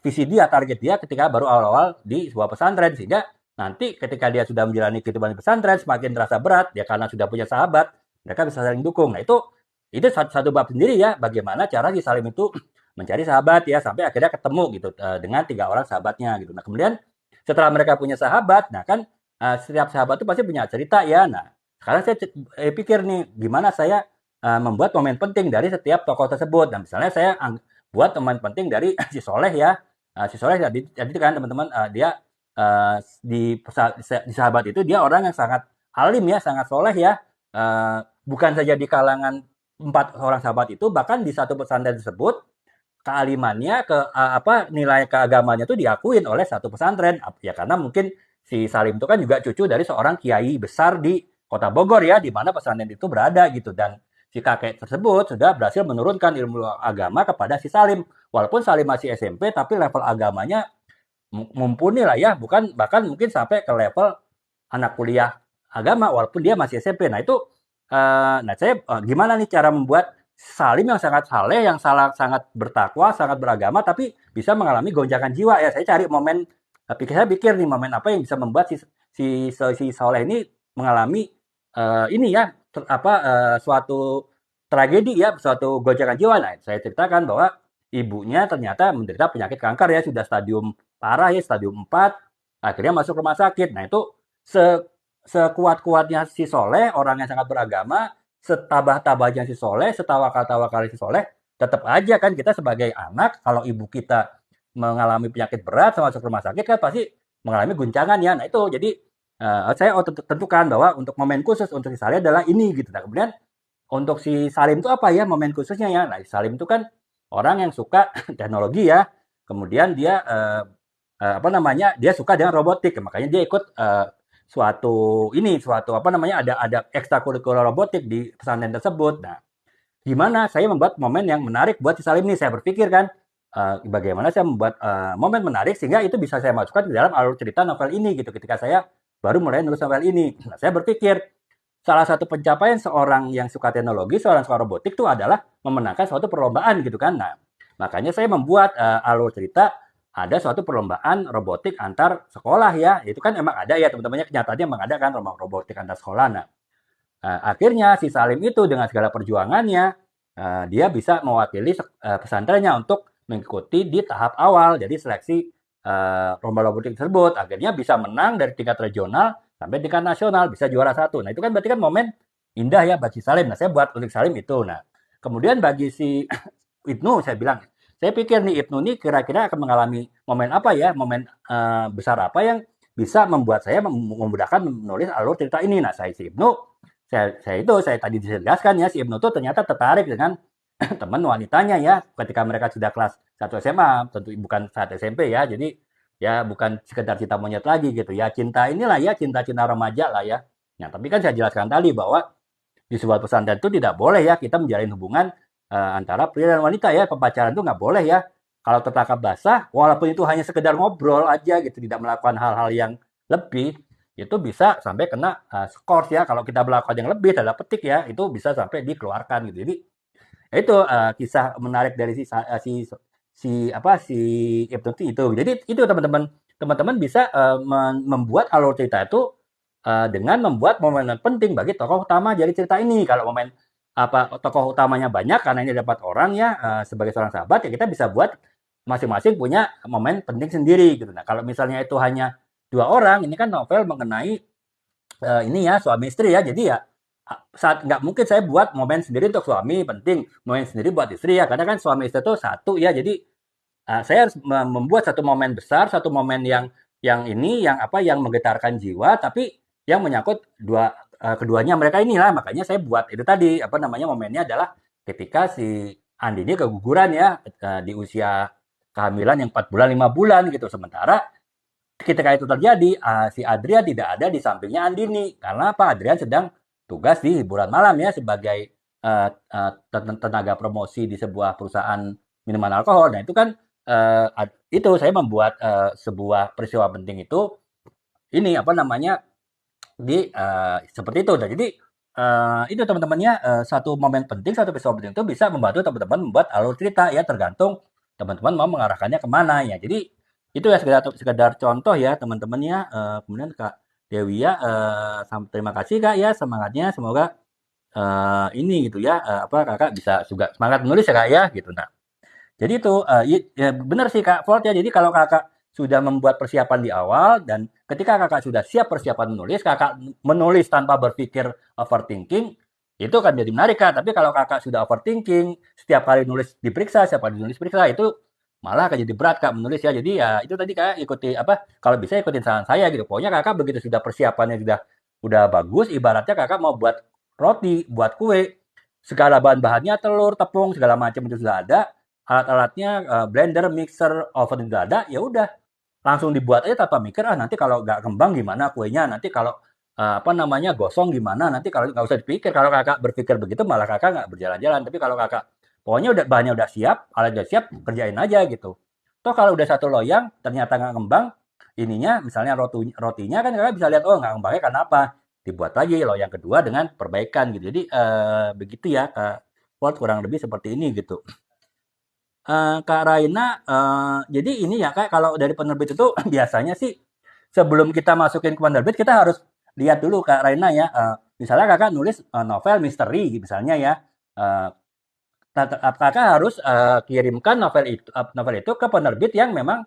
visi dia, target dia ketika baru awal-awal di sebuah pesantren, sehingga nanti ketika dia sudah menjalani kehidupan di pesantren semakin terasa berat ya, karena sudah punya sahabat, mereka bisa saling dukung. Nah, itu satu bab sendiri ya, bagaimana cara si Salim itu mencari sahabat ya, sampai akhirnya ketemu gitu dengan 3 orang sahabatnya gitu. Nah, kemudian setelah mereka punya sahabat, nah kan setiap sahabat itu pasti punya cerita ya. Nah, sekarang saya pikir nih, gimana saya membuat momen penting dari setiap tokoh tersebut. Nah, misalnya saya buat momen penting dari si Soleh ya. Si Soleh jadi kan teman-teman, dia di sahabat itu dia orang yang sangat alim ya, sangat soleh ya. Bukan saja di kalangan 4 orang sahabat itu, bahkan di satu pesantren tersebut kealimannya, nilai keagamanya itu diakuin oleh satu pesantren ya, karena mungkin si Salim itu kan juga cucu dari seorang kiai besar di kota Bogor ya, di mana pesantren itu berada gitu. Dan si kakek tersebut sudah berhasil menurunkan ilmu agama kepada si Salim, walaupun Salim masih SMP tapi level agamanya mumpuni lah ya, bukan bahkan mungkin sampai ke level anak kuliah agama walaupun dia masih SMP. Nah, itu nah saya gimana nih cara membuat Salim yang sangat saleh, yang sangat bertakwa, sangat beragama, tapi bisa mengalami gonjakan jiwa ya. Saya cari momen, saya pikir nih momen apa yang bisa membuat si Saleh ini mengalami ini ya, suatu tragedi ya, suatu gonjakan jiwa. Nah, saya ceritakan bahwa ibunya ternyata menderita penyakit kanker ya, sudah stadium parah ya, stadium 4, akhirnya masuk rumah sakit. Nah, itu sekuat-kuatnya si Soleh, orang yang sangat beragama, setabah-tabahnya si Soleh, setawakal-tawakalnya si Soleh, tetap aja kan kita sebagai anak, kalau ibu kita mengalami penyakit berat sama masuk rumah sakit kan pasti mengalami guncangan ya. Nah, itu jadi saya tentukan bahwa untuk momen khusus untuk si Saleh adalah ini gitu. Nah, kemudian untuk si Salim itu apa ya momen khususnya ya? Nah, si Salim itu kan orang yang suka teknologi ya. Kemudian dia dia suka dengan robotik, makanya dia ikut suatu ada ekstrakurikuler robotik di pesantren tersebut. Nah, gimana saya membuat momen yang menarik buat si Salim ini? Saya berpikir kan, bagaimana saya membuat momen menarik sehingga itu bisa saya masukkan di dalam alur cerita novel ini gitu. Ketika saya baru mulai nulis novel ini, nah, saya berpikir salah satu pencapaian seorang yang suka teknologi, seorang suka robotik itu adalah memenangkan suatu perlombaan gitu kan. Nah, makanya saya membuat alur cerita ada suatu perlombaan robotik antar sekolah ya. Itu kan emang ada ya teman-temannya, kenyataannya emang ada kan robotik antar sekolah. Nah, akhirnya si Salim itu dengan segala perjuangannya, dia bisa mewakili pesantrennya untuk mengikuti di tahap awal. Jadi seleksi lomba robotik tersebut. Akhirnya bisa menang dari tingkat regional sampai tingkat nasional, bisa juara 1. Nah, itu kan berarti kan momen indah ya bagi Salim. Nah, saya buat untuk Salim itu. Nah, kemudian bagi si Ibnu, saya bilang, saya pikir nih Ibnu ini kira-kira akan mengalami momen apa ya, momen besar apa yang bisa membuat saya memudahkan menulis alur cerita ini. Nah, si Ibnu, saya tadi dijelaskan ya, si Ibnu itu ternyata tertarik dengan teman wanitanya ya, ketika mereka sudah kelas 1 SMA, tentu bukan saat SMP ya, jadi ya bukan sekedar cinta monyet lagi gitu ya, cinta inilah ya, cinta-cinta remaja lah ya. Nah, tapi kan saya jelaskan tadi bahwa di sebuah pesantren itu tidak boleh ya kita menjalin hubungan antara pria dan wanita ya, pacaran itu nggak boleh ya. Kalau tertangkap basah, walaupun itu hanya sekedar ngobrol aja gitu, tidak melakukan hal-hal yang lebih, itu bisa sampai kena skors ya. Kalau kita melakukan yang lebih, tanda petik ya, itu bisa sampai dikeluarkan gitu. Jadi itu kisah menarik dari si Ibnu itu. Jadi itu teman-teman bisa membuat alur cerita itu dengan membuat momen penting bagi tokoh utama dari cerita ini. Kalau momen tokoh utamanya banyak karena ini dapat orang ya, sebagai seorang sahabat ya kita bisa buat masing-masing punya momen penting sendiri gitu. Nah, kalau misalnya itu hanya 2 orang, ini kan novel mengenai ini ya suami istri ya. Jadi ya saat nggak mungkin saya buat momen sendiri untuk suami penting, momen sendiri buat istri ya, karena kan suami istri itu satu ya, jadi saya harus membuat satu momen besar, satu momen yang ini, yang apa, yang menggetarkan jiwa, tapi yang menyangkut keduanya mereka inilah. Makanya saya buat itu tadi, apa namanya, momennya adalah ketika si Andini keguguran ya, di usia kehamilan yang 4 bulan, 5 bulan gitu. Sementara ketika itu terjadi, si Adrian tidak ada di sampingnya Andini. Karena apa? Adrian sedang tugas di hiburan malam ya sebagai tenaga promosi di sebuah perusahaan minuman alkohol. Nah itu kan itu saya membuat sebuah peristiwa penting itu ini apa namanya di seperti itu. Dan jadi itu teman-temannya satu momen penting, satu peristiwa penting itu bisa membantu teman-teman membuat alur cerita ya tergantung teman-teman mau mengarahkannya kemana ya. Jadi itu ya sekedar contoh ya teman-teman ya. Kemudian Kak Dewi ya, terima kasih Kak ya semangatnya. Semoga ini gitu ya apa Kakak bisa juga semangat menulis ya Kak ya gitu. Nah jadi itu, ya benar sih Kak Volt ya. Jadi kalau Kakak sudah membuat persiapan di awal dan ketika Kakak sudah siap persiapan menulis, Kakak menulis tanpa berpikir overthinking, itu akan jadi menarik Kak. Tapi kalau Kakak sudah overthinking, setiap kali nulis diperiksa, setiap kali nulis periksa, itu malah akan jadi berat Kak menulis ya. Jadi ya itu tadi Kak ikuti apa, kalau bisa ikutin saran saya gitu. Pokoknya Kakak begitu sudah persiapannya udah bagus, ibaratnya Kakak mau buat roti, buat kue, segala bahan-bahannya telur, tepung, segala macam itu sudah ada, alat-alatnya blender, mixer, oven udah ada, ya udah langsung dibuat aja tanpa mikir nanti kalau nggak kembang gimana kuenya, nanti kalau apa namanya gosong gimana, nanti kalau nggak usah dipikir. Kalau kakak berpikir begitu malah kakak nggak berjalan-jalan. Tapi kalau kakak pokoknya udah bahannya udah siap, alat udah siap, kerjain aja gitu. Toh kalau udah satu loyang ternyata nggak kembang, ininya misalnya rotinya kan kakak bisa lihat oh nggak kembangnya karena apa, dibuat lagi loyang kedua dengan perbaikan gitu. Jadi begitu ya Kak Walt, kurang lebih seperti ini gitu. Kak Raina, jadi ini ya Kak, kalau dari penerbit itu biasanya sih sebelum kita masukin ke penerbit kita harus lihat dulu Kak Raina ya. Misalnya Kakak nulis novel misteri misalnya ya. Eh, Kakak harus kirimkan novel itu ke penerbit yang memang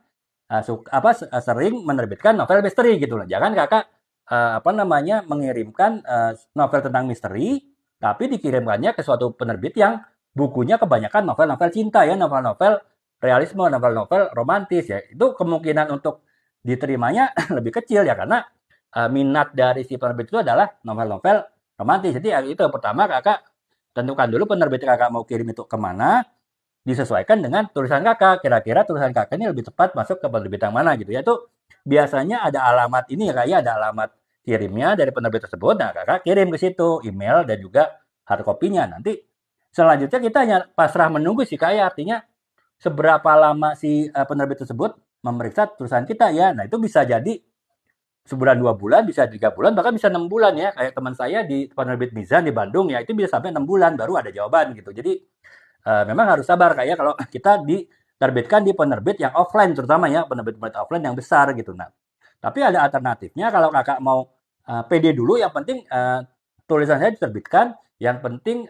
sering menerbitkan novel misteri gitu loh. Jangan Kakak apa namanya mengirimkan novel tentang misteri tapi dikirimkannya ke suatu penerbit yang bukunya kebanyakan novel-novel cinta ya, novel-novel realisme, novel-novel romantis ya. Itu kemungkinan untuk diterimanya lebih kecil ya karena minat dari si penerbit itu adalah novel-novel romantis. Jadi itu pertama Kakak tentukan dulu penerbit Kakak mau kirim itu kemana, disesuaikan dengan tulisan Kakak. Kira-kira tulisan Kakak ini lebih tepat masuk ke penerbit yang mana gitu ya. Itu biasanya ada alamat ini ya Kak ya, ada alamat kirimnya dari penerbit tersebut. Nah, Kakak kirim ke situ email dan juga hard copy-nya. Nanti selanjutnya kita hanya pasrah menunggu sih Kak ya. Artinya seberapa lama si penerbit tersebut memeriksa tulisan kita ya. Nah, itu bisa jadi sebulan 2 bulan, bisa 3 bulan, bahkan bisa 6 bulan ya. Kayak teman saya di penerbit Mizan di Bandung ya, itu bisa sampai 6 bulan baru ada jawaban gitu. Jadi memang harus sabar kayak kalau kita diterbitkan di penerbit yang offline terutama ya, penerbit-penerbit offline yang besar gitu. Nah, tapi ada alternatifnya kalau kakak mau PD dulu, yang penting tulisan saya diterbitkan, yang penting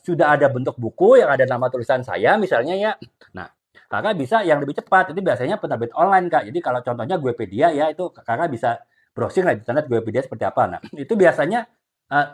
sudah ada bentuk buku yang ada nama tulisan saya misalnya ya. Nah, kakak bisa yang lebih cepat, itu biasanya penerbit online Kak. Jadi kalau contohnya Guepedia ya, itu kakak bisa browsing lah di internet Guepedia seperti apa. Nah, itu biasanya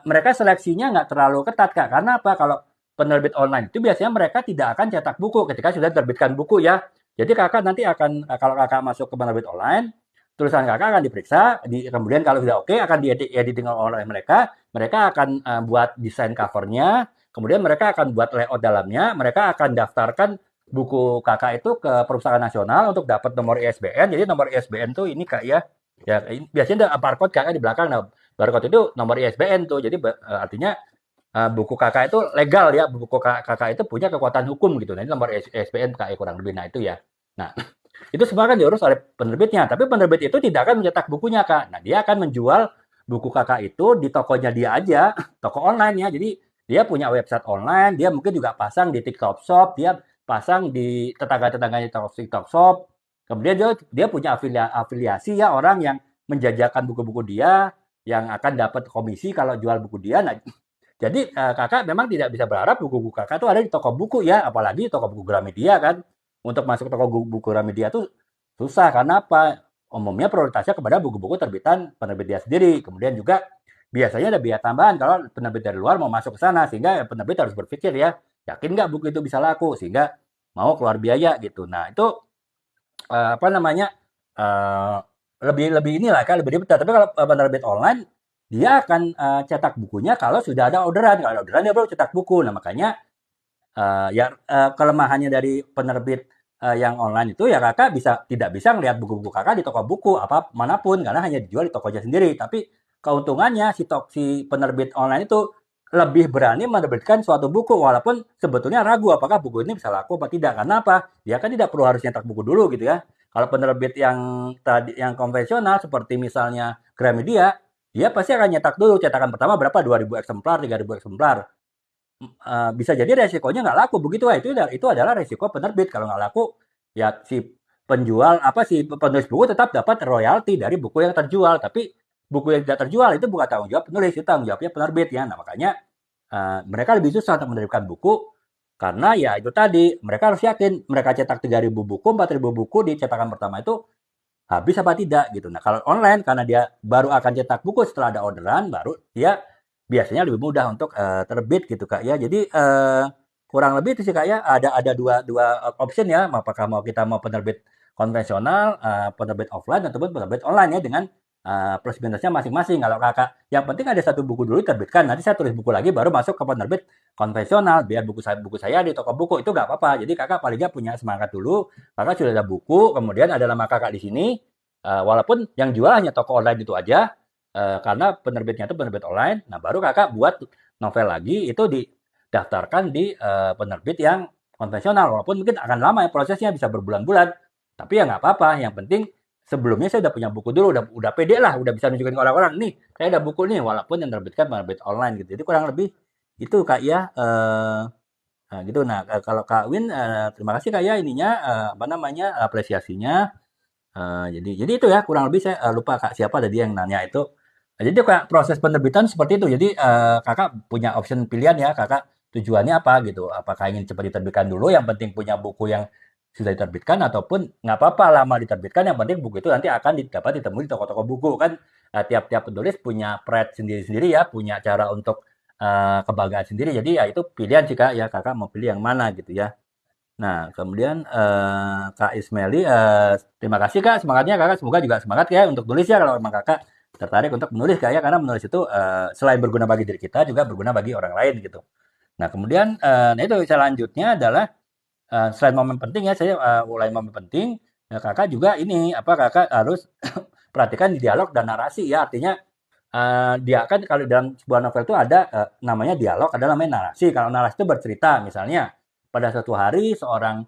mereka seleksinya nggak terlalu ketat Kak. Karena apa? Kalau penerbit online itu biasanya mereka tidak akan cetak buku ketika sudah terbitkan buku ya. Jadi kakak nanti akan kalau kakak masuk ke penerbit online, tulisan kakak akan diperiksa, kemudian kalau sudah oke akan editing oleh mereka. Mereka akan buat desain covernya, kemudian mereka akan buat layout dalamnya, mereka akan daftarkan buku kakak itu ke perusahaan nasional untuk dapat nomor ISBN. Jadi nomor ISBN tuh ini Kak ya. Ya, biasanya ada barcode kakak di belakang. Nah, barcode itu nomor ISBN tuh. Jadi artinya buku kakak itu legal ya, buku kakak itu punya kekuatan hukum gitu. Nah, ini nomor ISBN kakak kurang lebih. Nah, itu ya. Nah, itu semua kan diurus oleh penerbitnya. Tapi penerbit itu tidak akan mencetak bukunya, Kak. Nah, dia akan menjual buku kakak itu di tokonya dia aja, toko online ya. Jadi, dia punya website online, dia mungkin juga pasang di TikTok Shop, dia pasang di tetangga-tetangganya TikTok Shop. Kemudian dia punya afiliasi ya, orang yang menjajakan buku-buku dia, yang akan dapat komisi kalau jual buku dia. Nah, jadi kakak memang tidak bisa berharap buku-buku kakak itu ada di toko buku ya, apalagi toko buku Gramedia kan. Untuk masuk toko buku Gramedia tuh susah karena apa? Umumnya prioritasnya kepada buku-buku terbitan penerbit dia sendiri. Kemudian juga biasanya ada biaya tambahan kalau penerbit dari luar mau masuk ke sana, sehingga ya penerbit harus berpikir ya, yakin nggak buku itu bisa laku, sehingga mau keluar biaya gitu. Nah itu apa namanya, eee, lebih lebih inilah kan, lebih ribet. Tapi kalau penerbit online, dia akan cetak bukunya kalau sudah ada orderan. Kalau ada orderan dia baru cetak buku. Nah makanya kelemahannya dari penerbit yang online itu ya Kakak tidak bisa ngelihat buku-buku Kakak di toko buku apa manapun karena hanya dijual di tokonya sendiri. Tapi keuntungannya si penerbit online itu lebih berani menerbitkan suatu buku walaupun sebetulnya ragu apakah buku ini bisa laku apa tidak. Karena apa? Dia kan tidak perlu harus nyetak buku dulu gitu ya. Kalau penerbit yang konvensional seperti misalnya Gramedia, dia pasti akan nyetak dulu cetakan pertama berapa 2.000 eksemplar, 3.000 eksemplar. Bisa jadi resikonya nggak laku begitu ya itu adalah resiko penerbit kalau nggak laku ya si penjual apa si penulis buku tetap dapat royalti dari buku yang terjual tapi buku yang tidak terjual itu bukan tanggung jawab penulis itu tanggung jawabnya penerbit ya nah makanya mereka lebih susah untuk menerbitkan buku karena ya itu tadi mereka harus yakin mereka cetak 3.000 buku 4.000 buku di cetakan pertama itu habis apa tidak gitu. Nah kalau online karena dia baru akan cetak buku setelah ada orderan baru dia biasanya lebih mudah untuk terbit gitu Kak ya. Jadi kurang lebih itu sih Kak ya. Ada dua option ya. Apakah kita mau penerbit konvensional, penerbit offline ataupun penerbit online ya dengan plus minusnya masing-masing. Kalau Kakak yang penting ada satu buku dulu terbitkan. Nanti saya tulis buku lagi baru masuk ke penerbit konvensional. Biar buku saya di toko buku itu nggak apa-apa. Jadi Kakak paling nggak punya semangat dulu. Kakak sudah ada buku, kemudian ada nama Kakak di sini. Walaupun yang jual hanya toko online itu aja, karena penerbitnya itu penerbit online. Nah, baru Kakak buat novel lagi itu didaftarkan di penerbit yang konvensional. Walaupun mungkin akan lama ya prosesnya bisa berbulan-bulan. Tapi ya nggak apa-apa. Yang penting sebelumnya saya udah punya buku dulu, udah pede lah, udah bisa nunjukin ke orang-orang. Nih, saya ada buku nih, walaupun yang terbitkan penerbit online gitu. Jadi kurang lebih itu Kak ya. Nah, gitu. Nah, kalau Kak Win, terima kasih Kak ya ininya, apa namanya, apresiasinya. Jadi itu ya kurang lebih saya lupa Kak siapa tadi yang nanya itu. Nah, jadi Kak proses penerbitan seperti itu. Jadi Kakak punya option pilihan ya Kakak tujuannya apa gitu. Apakah ingin cepat diterbitkan dulu yang penting punya buku yang sudah diterbitkan ataupun nggak apa-apa lama diterbitkan yang penting buku itu nanti akan dapat ditemui di toko-toko buku kan tiap-tiap penulis punya pride sendiri-sendiri ya punya cara untuk kebanggaan sendiri jadi ya itu pilihan sih Kak ya Kakak mau pilih yang mana gitu ya. Nah, kemudian Kak Ismaili, terima kasih Kak semangatnya Kakak semoga juga semangat ya untuk tulis ya kalau memang Kakak tertarik untuk menulis Kak ya karena menulis itu selain berguna bagi diri kita juga berguna bagi orang lain gitu. Nah, kemudian nah itu selanjutnya adalah selain momen penting ya saya mulai momen penting Kakak juga ini apa Kakak harus perhatikan di dialog dan narasi ya artinya dia kan kalau dalam sebuah novel itu ada namanya dialog, ada namanya narasi. Kalau narasi itu bercerita, misalnya pada suatu hari seorang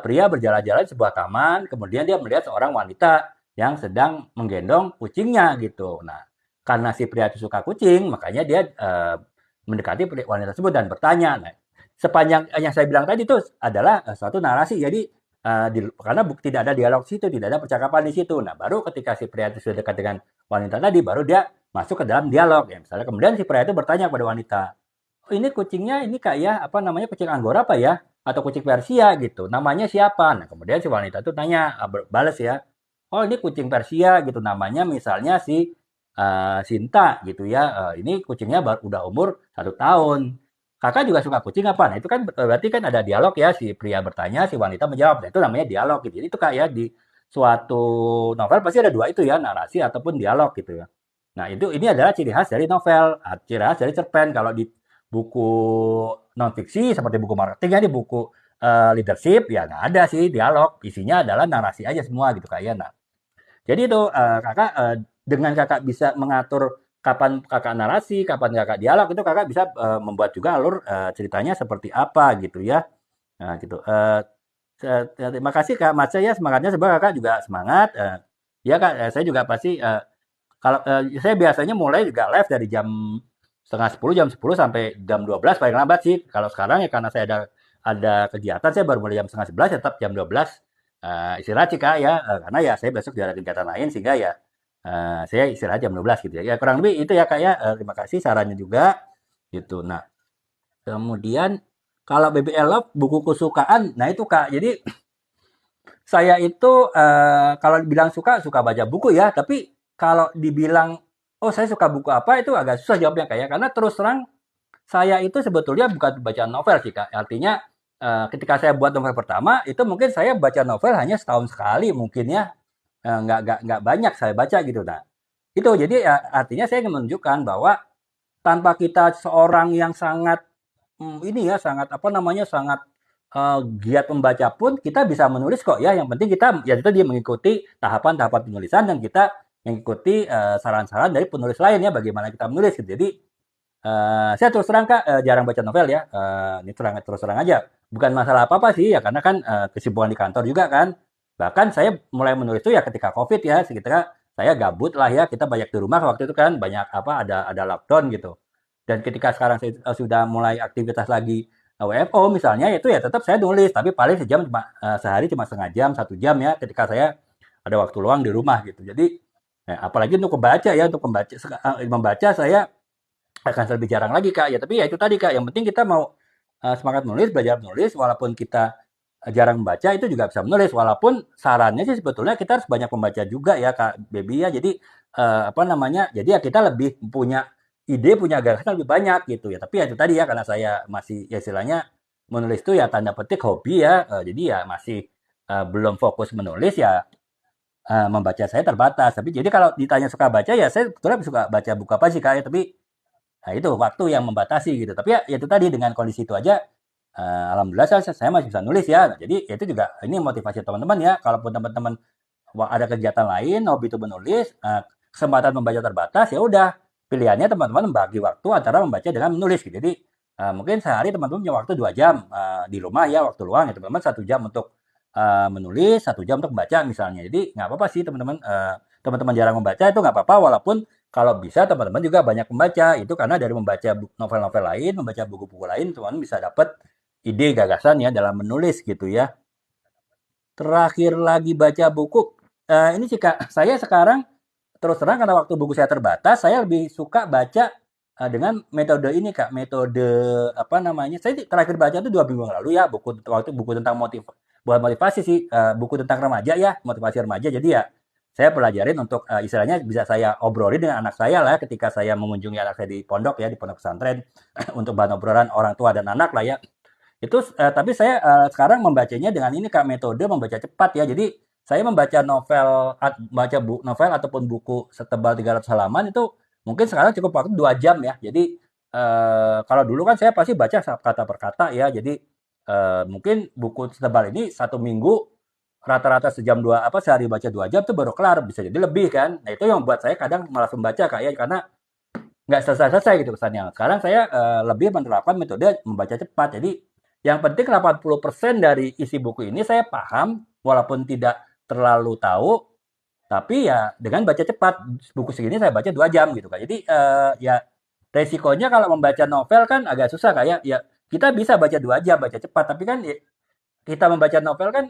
pria berjalan-jalan di sebuah taman, kemudian dia melihat seorang wanita yang sedang menggendong kucingnya gitu. Nah, karena si pria itu suka kucing, makanya dia mendekati wanita tersebut dan bertanya. Nah, sepanjang yang saya bilang tadi itu adalah suatu narasi. Jadi karena tidak ada dialog di situ, tidak ada percakapan di situ. Nah, baru ketika si pria itu sudah dekat dengan wanita tadi, baru dia masuk ke dalam dialog ya. Misalnya kemudian si pria itu bertanya kepada wanita, oh, ini kucingnya ini kayak apa namanya kucing Anggora apa ya? Atau kucing Persia gitu. Namanya siapa? Nah, kemudian si wanita itu tanya, balas ya. Oh, ini kucing Persia gitu. Namanya misalnya si Sinta gitu ya. Ini kucingnya udah umur 1 tahun. Kakak juga suka kucing apa? Nah, itu kan berarti kan ada dialog ya. Si pria bertanya, si wanita menjawab. Nah, itu namanya dialog gitu. Jadi itu kayak di suatu novel pasti ada dua itu ya, narasi ataupun dialog gitu ya. Nah, ini adalah ciri khas dari novel, ciri khas dari cerpen. Kalau di buku non-fiksi seperti buku marketing ya, di buku leadership ya nggak ada sih dialog. Isinya adalah narasi aja semua gitu kayak. Nah, jadi itu kakak dengan kakak bisa mengatur kapan kakak narasi, kapan kakak dialog itu kakak bisa membuat juga alur ceritanya seperti apa gitu ya. Nah, gitu. Terima kasih Kak Maca ya semangatnya semoga kakak juga semangat. Ya Kak, saya juga pasti kalau saya biasanya mulai juga live dari jam setengah 10, jam 10 sampai jam 12 paling lambat sih. Kalau sekarang ya karena saya ada kegiatan, saya baru mulai jam setengah 11, tetap jam 12 istirahat sih Kak ya. Karena ya saya besok juga ada kegiatan lain sehingga ya saya istirahat jam 12 gitu ya. Ya kurang lebih itu ya Kak ya. Terima kasih sarannya juga gitu. Nah, kemudian kalau BBL Love buku kesukaan, nah itu Kak. Jadi saya itu kalau dibilang suka baca buku ya, tapi kalau dibilang oh saya suka buku apa itu agak susah jawabnya Kak ya. Karena terus terang saya itu sebetulnya bukan baca novel sih Kak. Artinya ketika saya buat novel pertama itu mungkin saya baca novel hanya setahun sekali mungkin ya. Nggak banyak saya baca gitu. Nah, itu jadi ya, artinya saya ingin menunjukkan bahwa tanpa kita seorang yang sangat ini ya sangat apa namanya sangat giat membaca pun kita bisa menulis kok ya. Yang penting kita ya itu dia mengikuti tahapan-tahapan penulisan dan kita mengikuti saran-saran dari penulis lain ya bagaimana kita menulis gitu. Jadi saya terus terang Kak jarang baca novel ya. Ini terus terang aja. Bukan masalah apa-apa sih ya karena kan kesibukan di kantor juga kan. Bahkan saya mulai menulis itu ya ketika Covid ya, sekitar saya gabut lah ya, kita banyak di rumah waktu itu kan, banyak apa ada lockdown gitu. Dan ketika sekarang saya sudah mulai aktivitas lagi WFO misalnya, itu ya tetap saya nulis, tapi paling sejam cuma sehari cuma setengah jam, 1 jam ya, ketika saya ada waktu luang di rumah gitu. Jadi apalagi untuk membaca ya, untuk membaca saya akan lebih jarang lagi Kak. Ya tapi ya itu tadi Kak, yang penting kita mau semangat menulis, belajar menulis, walaupun kita jarang membaca itu juga bisa menulis. Walaupun sarannya sih sebetulnya kita harus banyak membaca juga ya Kak Baby ya. Jadi apa namanya? Jadi ya kita lebih punya ide, punya gagasan lebih banyak gitu ya. Tapi ya itu tadi ya karena saya masih ya istilahnya menulis itu ya tanda petik hobi ya. Jadi ya masih belum fokus menulis ya membaca saya terbatas. Tapi jadi kalau ditanya suka baca ya saya sebetulnya suka baca buku apa sih Kak ya. Tapi nah itu waktu yang membatasi gitu. Tapi ya, ya itu tadi dengan kondisi itu aja, alhamdulillah saya masih bisa nulis ya. Nah, jadi itu juga ini motivasi teman-teman ya. Kalaupun teman-teman ada kegiatan lain, hobi itu menulis, kesempatan membaca terbatas, ya udah pilihannya teman-teman membagi waktu antara membaca dengan menulis. Gitu. Jadi mungkin sehari teman-teman punya waktu 2 jam di rumah ya waktu luang ya teman-teman 1 jam untuk menulis, 1 jam untuk membaca misalnya. Jadi nggak apa-apa sih teman-teman. Teman-teman jarang membaca itu nggak apa-apa walaupun kalau bisa teman-teman juga banyak membaca itu karena dari membaca novel-novel lain, membaca buku-buku lain, teman-teman bisa dapat ide gagasan ya dalam menulis gitu ya. Terakhir lagi baca buku, ini sih Kak, saya sekarang terus terang karena waktu buku saya terbatas, saya lebih suka baca dengan metode ini Kak, metode apa namanya? Saya terakhir baca itu 2 minggu yang lalu ya, buku waktu buku tentang buat motivasi sih, buku tentang remaja ya, motivasi remaja. Jadi ya saya pelajarin untuk istilahnya bisa saya obrolin dengan anak saya lah ketika saya mengunjungi anak saya di pondok ya, di pondok pesantren untuk bahan obrolan orang tua dan anak lah ya. Itu tapi saya sekarang membacanya dengan ini Kak, metode membaca cepat ya. Jadi saya membaca novel ataupun buku setebal 300 halaman itu mungkin sekarang cukup waktu 2 jam ya. Jadi kalau dulu kan saya pasti baca kata per kata ya. Jadi mungkin buku setebal ini 1 minggu rata-rata sejam dua apa sehari baca 2 jam tuh baru kelar bisa jadi lebih kan. Nah itu yang buat saya kadang malas membaca Kak ya karena nggak selesai-selesai gitu kesannya. Sekarang saya lebih menerapkan metode membaca cepat. Jadi yang penting 80% dari isi buku ini saya paham walaupun tidak terlalu tahu, tapi ya dengan baca cepat. Buku segini saya baca 2 jam gitu kan. Jadi ya resikonya kalau membaca novel kan agak susah kayak ya kita bisa baca 2 jam baca cepat, tapi kan ya, kita membaca novel kan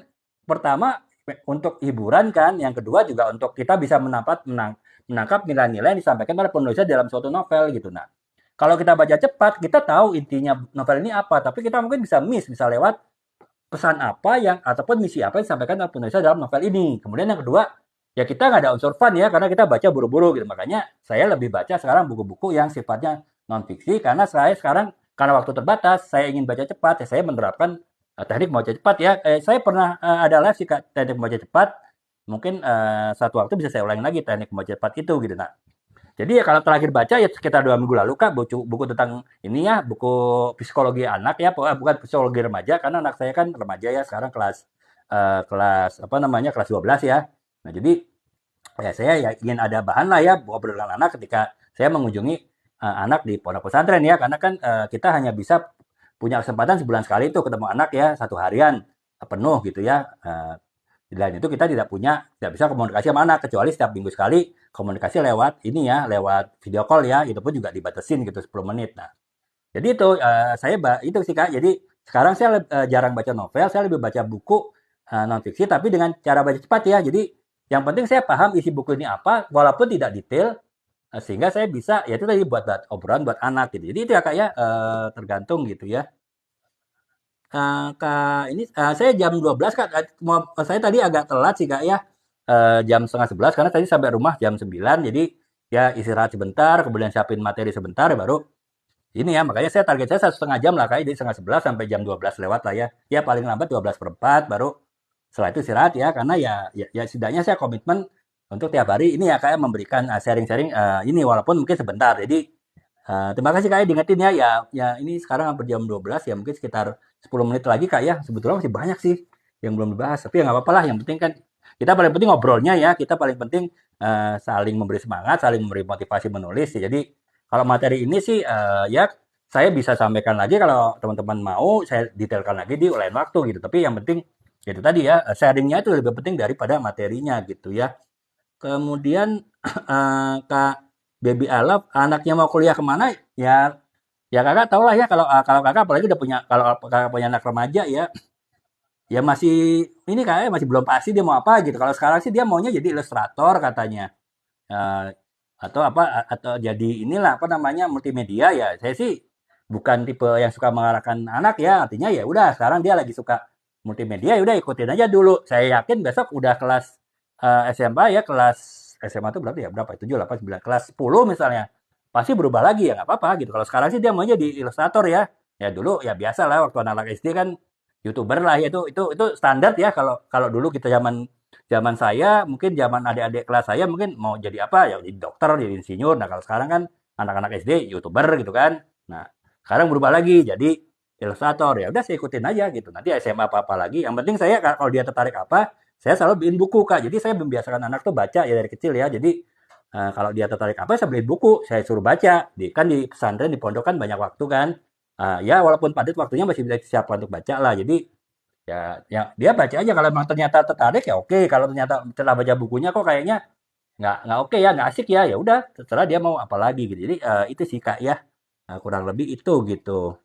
pertama untuk hiburan kan, yang kedua juga untuk kita bisa menangkap nilai-nilai yang disampaikan oleh penulisnya dalam suatu novel gitu. Nah, kalau kita baca cepat, kita tahu intinya novel ini apa, tapi kita mungkin bisa miss, bisa lewat pesan apa yang ataupun misi apa yang disampaikan oleh penulisnya dalam novel ini. Kemudian yang kedua, ya kita nggak ada unsur fun ya, karena kita baca buru-buru gitu. Makanya saya lebih baca sekarang buku-buku yang sifatnya non fiksi, karena saya sekarang karena waktu terbatas, saya ingin baca cepat, ya saya menerapkan teknik membaca cepat ya. Saya pernah ada live sih teknik membaca cepat. Mungkin satu waktu bisa saya ulangi lagi teknik membaca cepat itu gitu. Nah, jadi ya kalau terakhir baca ya sekitar 2 minggu lalu Kak, buku tentang ini ya, buku psikologi anak ya, bukan psikologi remaja karena anak saya kan remaja ya, sekarang kelas apa namanya? Kelas 12 ya. Nah, jadi ya saya ya ingin ada bahan lah ya ngobrol dengan anak ketika saya mengunjungi anak di pondok pesantren ya, karena kan kita hanya bisa punya kesempatan sebulan sekali itu ketemu anak ya, 1 harian penuh gitu ya. Dan itu kita tidak bisa komunikasi sama anak kecuali setiap minggu sekali komunikasi lewat ini ya, lewat video call ya, itu pun juga dibatasin gitu 10 menit. Nah, jadi itu itu sih Kak. Jadi sekarang saya jarang baca novel, saya lebih baca buku non fiksi tapi dengan cara baca cepat ya. Jadi yang penting saya paham isi buku ini apa walaupun tidak detail sehingga saya bisa ya itu tadi buat obrolan buat anak gitu. Jadi itu ya Kak ya tergantung gitu ya. Kak, ini saya jam 12 Kak. Saya tadi agak telat sih Kak ya. Jam setengah 11 karena tadi sampai rumah jam 9. Jadi ya istirahat sebentar, kemudian siapin materi sebentar, baru ini ya. Makanya saya target saya 1,5 jam lah, kayak jadi setengah 11 sampai jam 12 lewat lah ya. Ya paling lambat 12 per 4, baru setelah itu istirahat ya. Karena ya setidaknya saya komitmen untuk tiap hari ini ya kayak memberikan sharing-sharing ini walaupun mungkin sebentar. Jadi terima kasih Kak ya diingetin ya. Ya ini sekarang hampir jam 12 ya, mungkin sekitar 10 menit lagi Kak ya. Sebetulnya masih banyak sih yang belum dibahas, tapi ya nggak apa-apa lah. Yang penting kan kita paling penting ngobrolnya ya. Kita paling penting saling memberi semangat, saling memberi motivasi menulis. Ya. Jadi kalau materi ini sih ya saya bisa sampaikan lagi kalau teman-teman mau saya detailkan lagi di lain waktu gitu. Tapi yang penting itu tadi ya sharingnya itu lebih penting daripada materinya gitu ya. Kemudian Kak Baby Alaf, anaknya mau kuliah kemana? Ya, ya kakak tau lah ya kalau kakak apalagi udah punya kalau kakak punya anak remaja ya, ya masih ini kayaknya masih belum pasti dia mau apa gitu. Kalau sekarang sih dia maunya jadi ilustrator katanya. Eh, atau apa atau jadi inilah apa namanya multimedia ya. Saya sih bukan tipe yang suka mengarahkan anak ya. Artinya ya udah sekarang dia lagi suka multimedia ya udah ikutin aja dulu. Saya yakin besok udah kelas SMA ya kelas SMA itu berarti ya berapa? 7, 8, 9 kelas 10 misalnya. Pasti berubah lagi ya nggak apa-apa gitu. Kalau sekarang sih dia mau jadi ilustrator ya. Ya dulu ya biasa lah waktu anak-anak SD kan YouTuber lah ya itu standar ya kalau kalau dulu kita zaman zaman saya mungkin zaman adik-adik kelas saya mungkin mau jadi apa ya jadi dokter jadi insinyur. Nah kalau sekarang kan anak-anak SD YouTuber gitu kan. Nah sekarang berubah lagi jadi ilustrator ya udah saya ikutin aja gitu nanti SMA apa apa lagi yang penting saya kalau dia tertarik apa saya selalu beliin buku Kak jadi saya membiasakan anak tuh baca ya dari kecil ya jadi kalau dia tertarik apa saya beliin buku saya suruh baca kan di pesantren di pondok kan banyak waktu kan. Ya walaupun padat waktunya masih bisa disiapkan untuk baca lah. Jadi ya dia baca aja kalau memang ternyata tertarik ya oke. Kalau ternyata setelah baca bukunya kok kayaknya nggak oke ya, nggak asik ya, ya udah terserah dia mau apa lagi gitu. Jadi itu sih Kak ya. Kurang lebih itu gitu.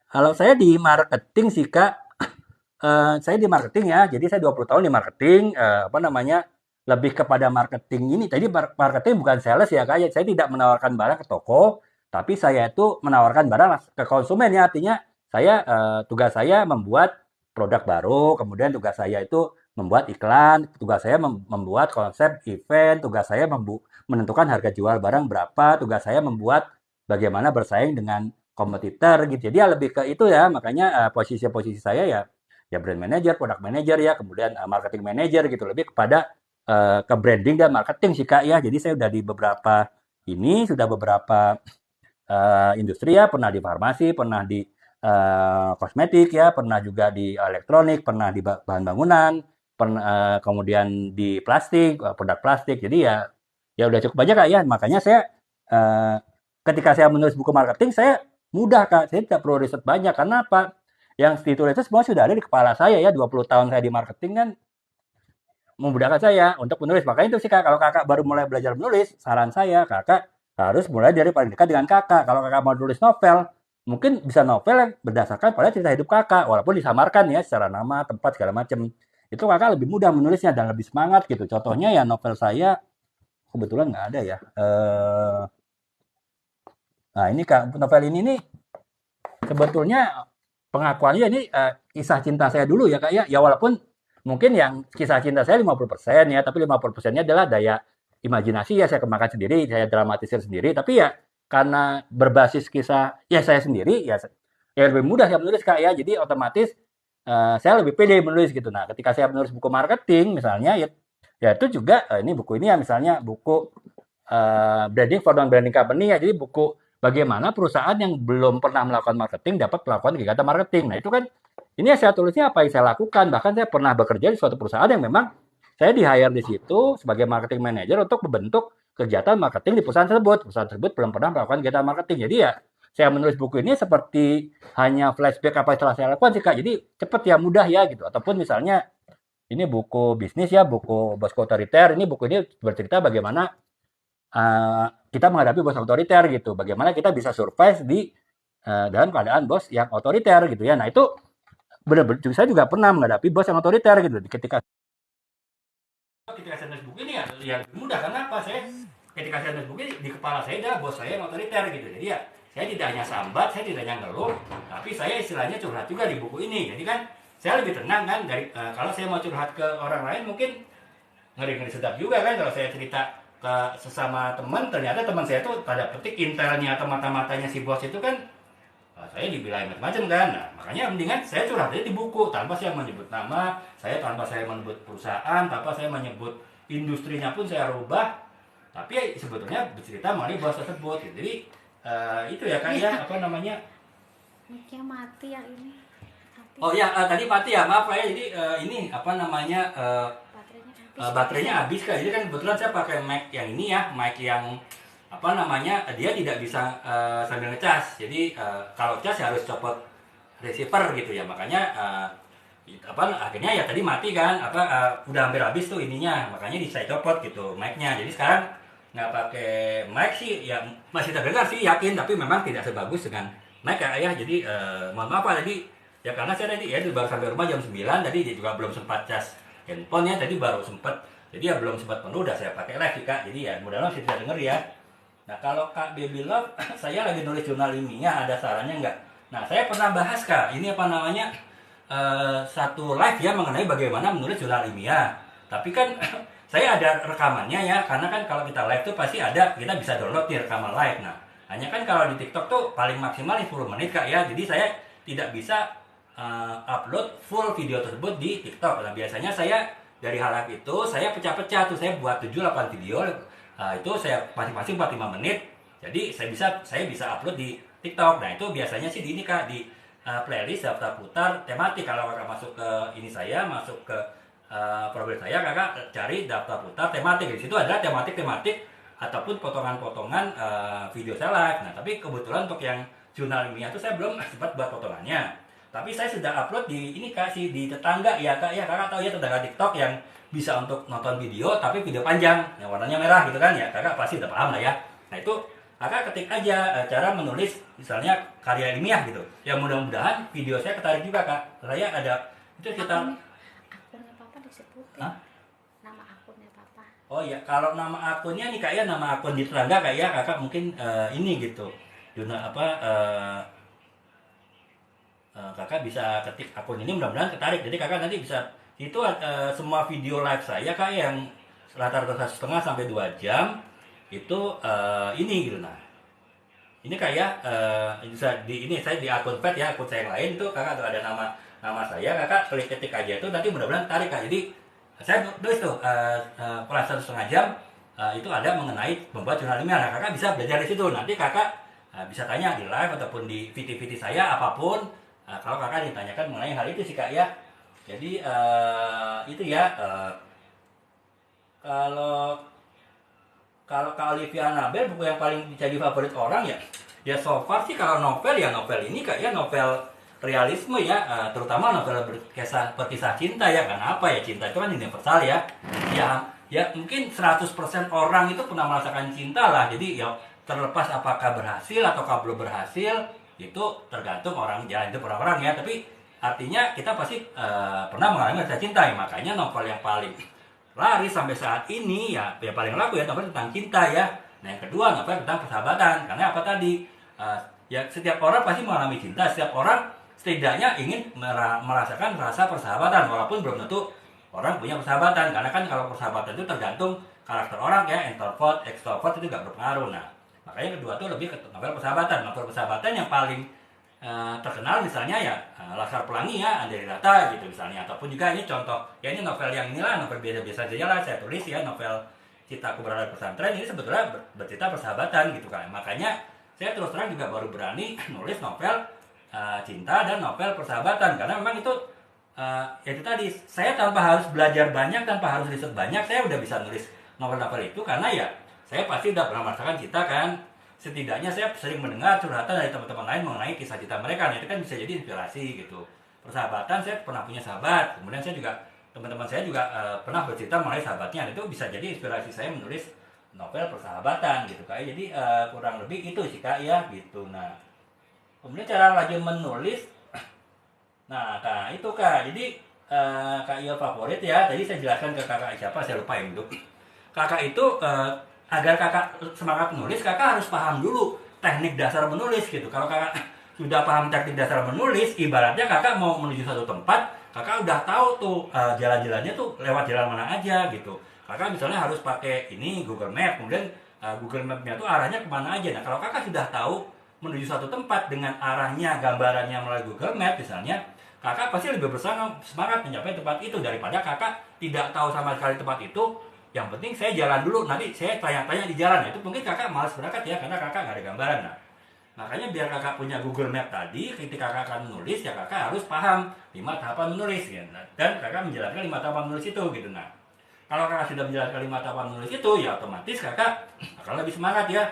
Kalau saya di marketing sih Kak, saya di marketing ya. Jadi saya 20 tahun di marketing, apa namanya? Lebih kepada marketing ini. Tadi marketing bukan sales ya Kak ya. Saya tidak menawarkan barang ke toko, tapi saya itu menawarkan barang ke konsumen ya. Artinya tugas saya membuat produk baru, kemudian tugas saya itu membuat iklan, tugas saya membuat konsep event, tugas saya menentukan harga jual barang berapa, tugas saya membuat bagaimana bersaing dengan kompetitor gitu. Jadi ya lebih ke itu ya. Makanya posisi-posisi saya ya brand manager, product manager ya, kemudian marketing manager gitu. Lebih kepada ke branding dan marketing sih Kak ya. Jadi saya udah di beberapa sudah beberapa industri ya, pernah di farmasi, pernah di kosmetik ya, pernah juga di elektronik, pernah di bahan bangunan, pernah kemudian di plastik, produk plastik. Jadi ya udah cukup aja Kak ya. Makanya saya eh, ketika saya menulis buku marketing saya mudah Kak. Saya tidak perlu riset banyak karena apa? Yang ditulis itu semua sudah ada di kepala saya ya. 20 tahun saya di marketing kan memudahkan saya untuk menulis. Makanya itu sih Kak, kalau Kakak baru mulai belajar menulis, saran saya Kakak harus mulai dari paling dekat dengan Kakak. Kalau Kakak mau tulis novel, mungkin bisa novel yang berdasarkan pada cerita hidup Kakak, walaupun disamarkan ya secara nama, tempat segala macam. Itu Kakak lebih mudah menulisnya dan lebih semangat gitu. Contohnya ya novel saya kebetulan nggak ada ya. Nah ini Kak, novel ini nih sebetulnya pengakuannya ini kisah cinta saya dulu ya Kak ya. Ya walaupun mungkin yang kisah cinta saya 50% ya, tapi 50%-nya adalah daya imajinasi ya saya kembangkan sendiri, saya dramatisir sendiri. Tapi ya karena berbasis kisah ya saya sendiri ya lebih mudah saya menulis Kak ya. Jadi otomatis saya lebih pede menulis gitu. Nah, ketika saya menulis buku marketing misalnya ya itu juga ini buku ini ya misalnya buku branding for non-branding company ya. Jadi buku bagaimana perusahaan yang belum pernah melakukan marketing dapat melakukan kegiatan marketing. Nah, itu kan ini yang saya tulisnya apa yang saya lakukan. Bahkan saya pernah bekerja di suatu perusahaan yang memang saya di-hire di situ sebagai marketing manager untuk membentuk kegiatan marketing di perusahaan tersebut. Perusahaan tersebut belum pernah melakukan kegiatan marketing. Jadi ya saya menulis buku ini seperti hanya flashback apa yang telah saya lakukan sih Kak. Jadi cepat ya, mudah ya gitu. Ataupun misalnya ini buku bisnis ya, buku Bosku Otoriter. Ini buku ini bercerita bagaimana kita menghadapi bos otoriter gitu. Bagaimana kita bisa survive dalam keadaan bos yang otoriter gitu ya. Nah itu benar-benar saya juga pernah menghadapi bos yang otoriter gitu. Ketika saya nulis buku ini ya lebih mudah karena apa? Ketika saya nulis buku ini di kepala saya adalah bos saya yang otoriter gitu. Jadi ya saya tidak hanya sambat, saya tidak hanya ngeluh, tapi saya istilahnya curhat juga di buku ini. Jadi kan saya lebih tenang kan dari kalau saya mau curhat ke orang lain mungkin ngeri-ngeri sedap juga kan kalau saya cerita ke sesama teman, ternyata teman saya tuh pada petik intelnya atau mata-matanya si bos itu kan, saya dibilang macam-macam kan. Nah, makanya mendingan saya curhat aja di buku tanpa saya menyebut nama, saya tanpa saya menyebut perusahaan, tanpa saya menyebut industrinya pun saya rubah. Tapi sebetulnya bercerita mengenai bos tersebut. Jadi itu ya Kak ya, apa namanya? Mic-nya mati yang ini. Mati. Oh ya, tadi mati ya, maaf ya. Jadi ini apa namanya? Baterainya habis. Baterainya habis Kak. Jadi kan kebetulan saya pakai mic yang ini ya, mic yang apa namanya? Dia tidak bisa sambil ngecas. Jadi kalau cas harus copot receiver gitu ya. Makanya akhirnya ya tadi mati kan, udah hampir habis tuh ininya. Makanya saya copot gitu mic-nya. Jadi sekarang nggak pakai mic sih, ya masih terdengar sih yakin, tapi memang tidak sebagus dengan mic ya. Jadi mohon maaf Pak, tadi ya karena saya tadi ya baru sampai rumah jam 9, tadi juga belum sempat cas handphone ya, tadi baru sempat, jadi ya belum sempat penuh, udah saya pakai live sih Kak. Jadi ya mudah-mudahan bisa denger ya. Nah kalau Kak Baby Love, saya lagi nulis jurnal ilmiah, ada sarannya nggak? Nah saya pernah bahas Kak, ini apa namanya, satu live ya mengenai bagaimana menulis jurnal ilmiah. Tapi kan saya ada rekamannya ya, karena kan kalau kita live tuh pasti ada, kita bisa download di rekaman live. Nah hanya kan kalau di TikTok tuh paling maksimal 10 menit Kak ya, jadi saya tidak bisa upload full video tersebut di TikTok. Nah biasanya saya dari hal live itu saya pecah-pecah tuh, saya buat 7-8 video, itu saya masing-masing 45 menit. Jadi saya bisa upload di TikTok. Nah itu biasanya sih di ini Kak, di playlist daftar putar tematik. Kalau Kakak masuk ke ini, saya masuk ke profil saya, Kakak cari daftar putar tematik. Di situ ada tematik-tematik ataupun potongan-potongan video saya live. Nah tapi kebetulan untuk yang jurnal ilmiah itu saya belum sempat buat potongannya. Tapi saya sudah upload di ini Kak, sih di tetangga ya Kak ya. Kakak tahu ya tetangga TikTok yang bisa untuk nonton video tapi video panjang yang warnanya merah gitu kan ya. Kakak pasti udah paham lah ya. Nah itu Kakak ketik aja cara menulis misalnya karya ilmiah gitu. Ya mudah-mudahan video saya ketarik juga Kak. Saya ada itu kita akunnya Papa disebutin. Hah? Nama akunnya Papa. Oh iya, kalau nama akunnya nih Kak ya, nama akun di tetangga Kak ya, Kakak mungkin ini gitu. Jurnal apa Kakak bisa ketik akun ini, mudah-mudahan ketarik. Jadi Kakak nanti bisa itu semua video live saya Kak yang rata-rata 1,5 sampai 2 jam itu ini gitu. Nah ini Kak ya, bisa di ini saya di akun pet ya, akun saya yang lain itu Kakak tuh ada nama saya, Kakak klik ketik aja itu, nanti mudah-mudahan tarik Kak. Jadi saya tulis tuh kelas 1,5 jam itu ada mengenai membuat jurnal ilmiah. Nah Kakak bisa belajar di situ. Nanti Kakak bisa tanya di live ataupun di VT-VT saya apapun. Kalau Kakak ditanyakan mengenai hal itu sih Kak ya. Jadi itu ya. Kalau Kak Olivia Anabel, buku yang paling jadi favorit orang ya so far sih kalau novel ya novel ini Kak ya, novel realisme ya, terutama novel berkisah cinta ya. Karena apa ya, cinta itu kan universal ya. Ya mungkin 100% orang itu pernah merasakan cinta lah. Jadi ya terlepas apakah berhasil ataukah belum berhasil, itu tergantung orang jalan hidup orang-orang ya. Tapi artinya kita pasti pernah mengalami rasa cinta ya. Makanya novel yang paling laris sampai saat ini ya paling laku ya novel tentang cinta ya. Nah yang kedua novel tentang persahabatan. Karena apa tadi, ya setiap orang pasti mengalami cinta, setiap orang setidaknya ingin merasakan rasa persahabatan, walaupun belum tentu orang punya persahabatan. Karena kan kalau persahabatan itu tergantung karakter orang ya, introvert, extrovert itu juga berpengaruh. Nah makanya kedua tuh lebih ke novel persahabatan. Novel persahabatan yang paling terkenal misalnya ya Laskar Pelangi ya, Andrea Data gitu misalnya. Ataupun juga ini contoh ya, ini novel yang inilah, novel biasa-biasa saja lah saya tulis ya, novel Cinta Aku Berada di Pesantren. Ini sebetulnya bercerita persahabatan gitu kan. Makanya saya terus terang juga baru berani nulis novel cinta dan novel persahabatan, karena memang itu ya itu tadi, saya tanpa harus belajar banyak, tanpa harus riset banyak, saya udah bisa nulis novel-novel itu. Karena ya saya pasti udah pernah merasakan cinta kan. Setidaknya saya sering mendengar curhatan dari teman-teman lain mengenai kisah cinta mereka. Nah itu kan bisa jadi inspirasi gitu. Persahabatan, saya pernah punya sahabat, kemudian saya juga, teman-teman saya juga pernah bercerita mengenai sahabatnya. Itu bisa jadi inspirasi saya menulis novel persahabatan gitu Kak. Jadi kurang lebih itu sih Kak ya gitu. Nah kemudian cara lanjut menulis, nah itu Kak. Jadi Kak Iya favorit ya, tadi saya jelaskan ke Kakak siapa, saya lupa yang itu. Kakak itu agar Kakak semangat menulis, Kakak harus paham dulu teknik dasar menulis gitu. Kalau Kakak sudah paham teknik dasar menulis, ibaratnya Kakak mau menuju satu tempat, Kakak udah tahu tuh jalan-jalannya tuh lewat jalan mana aja gitu. kakak misalnya harus pakai ini Google Map, kemudian Google Map-nya tuh arahnya kemana aja. Nah kalau kakak sudah tahu menuju satu tempat dengan arahnya, gambarannya melalui Google Map misalnya, kakak pasti lebih semangat mencapai tempat itu daripada kakak tidak tahu sama sekali tempat itu. Yang penting saya jalan dulu, nanti saya tanya-tanya di jalan. Itu mungkin kakak malas berangkat ya, karena kakak nggak ada gambaran. Nah, makanya biar kakak punya Google Map tadi, ketika kakak akan menulis, ya kakak harus paham 5 tahapan menulis. Ya. Dan kakak menjalankan 5 tahapan menulis itu gitu. Nah, kalau kakak sudah menjalankan 5 tahapan menulis itu, ya otomatis kakak akan lebih semangat ya.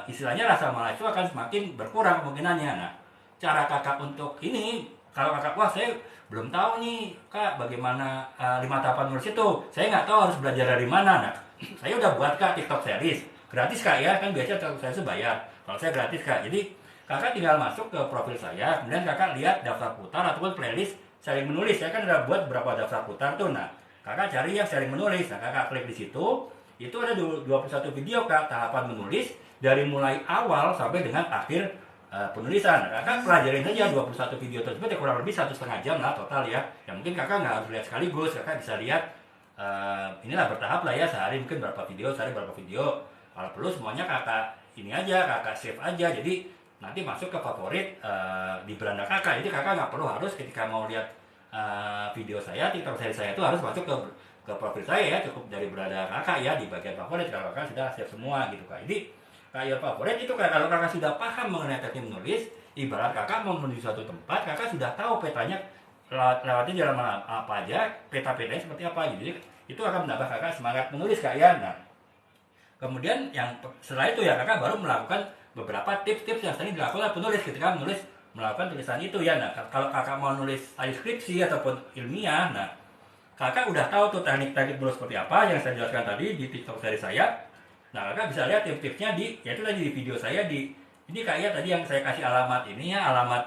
Istilahnya rasa malas itu akan semakin berkurang kemungkinannya. Nah, cara kakak untuk ini, kalau kakak, wah saya belum tahu nih kak bagaimana 5 tahapan menulis itu, saya nggak tahu harus belajar dari mana. Nah, saya udah buat kak TikTok series gratis kak ya, kan biasanya TikTok saya bayar, kalau saya gratis kak. Jadi kakak tinggal masuk ke profil saya, kemudian kakak lihat daftar putar ataupun playlist sharing menulis. Saya kan udah buat beberapa daftar putar tuh. Nah, kakak cari yang sharing menulis. Nah, kakak klik di situ, itu ada 21 video kak tahapan menulis dari mulai awal sampai dengan akhir penulisan. Kakak pelajarin saja 21 video tersebut, ya kurang lebih 1,5 jam lah total ya. Yang mungkin kakak nggak harus lihat sekaligus, kakak bisa lihat inilah bertahap lah ya, sehari mungkin berapa video, sehari berapa video. Kalau perlu semuanya kakak ini aja, kakak save aja, jadi nanti masuk ke favorit di beranda kakak. Jadi kakak nggak perlu harus ketika mau lihat video saya, TikTok saya itu harus masuk ke profil saya ya, cukup dari beranda kakak ya, di bagian favorit kalau kakak sudah save semua gitu kak. Jadi kayak favorit itu kalau kakak sudah paham mengenai teknik menulis, ibarat kakak mau menuju suatu tempat, kakak sudah tahu petanya lewatin jalan apa aja, peta-petanya seperti apa gitu. Jadi itu akan menambah kakak semangat menulis kak ya. Nah, kemudian yang setelah itu ya kakak baru melakukan beberapa tips-tips yang sering dilakukan penulis ketika menulis melakukan tulisan itu ya. Nah, kalau kakak mau nulis skripsi ataupun ilmiah, nah kakak udah tahu tuh teknik-teknik menulis seperti apa yang saya jelaskan tadi di TikTok dari saya. Nah, kakak bisa lihat tips-tipsnya yaitu tadi di video saya ini kayak tadi yang saya kasih alamat ini ya, alamat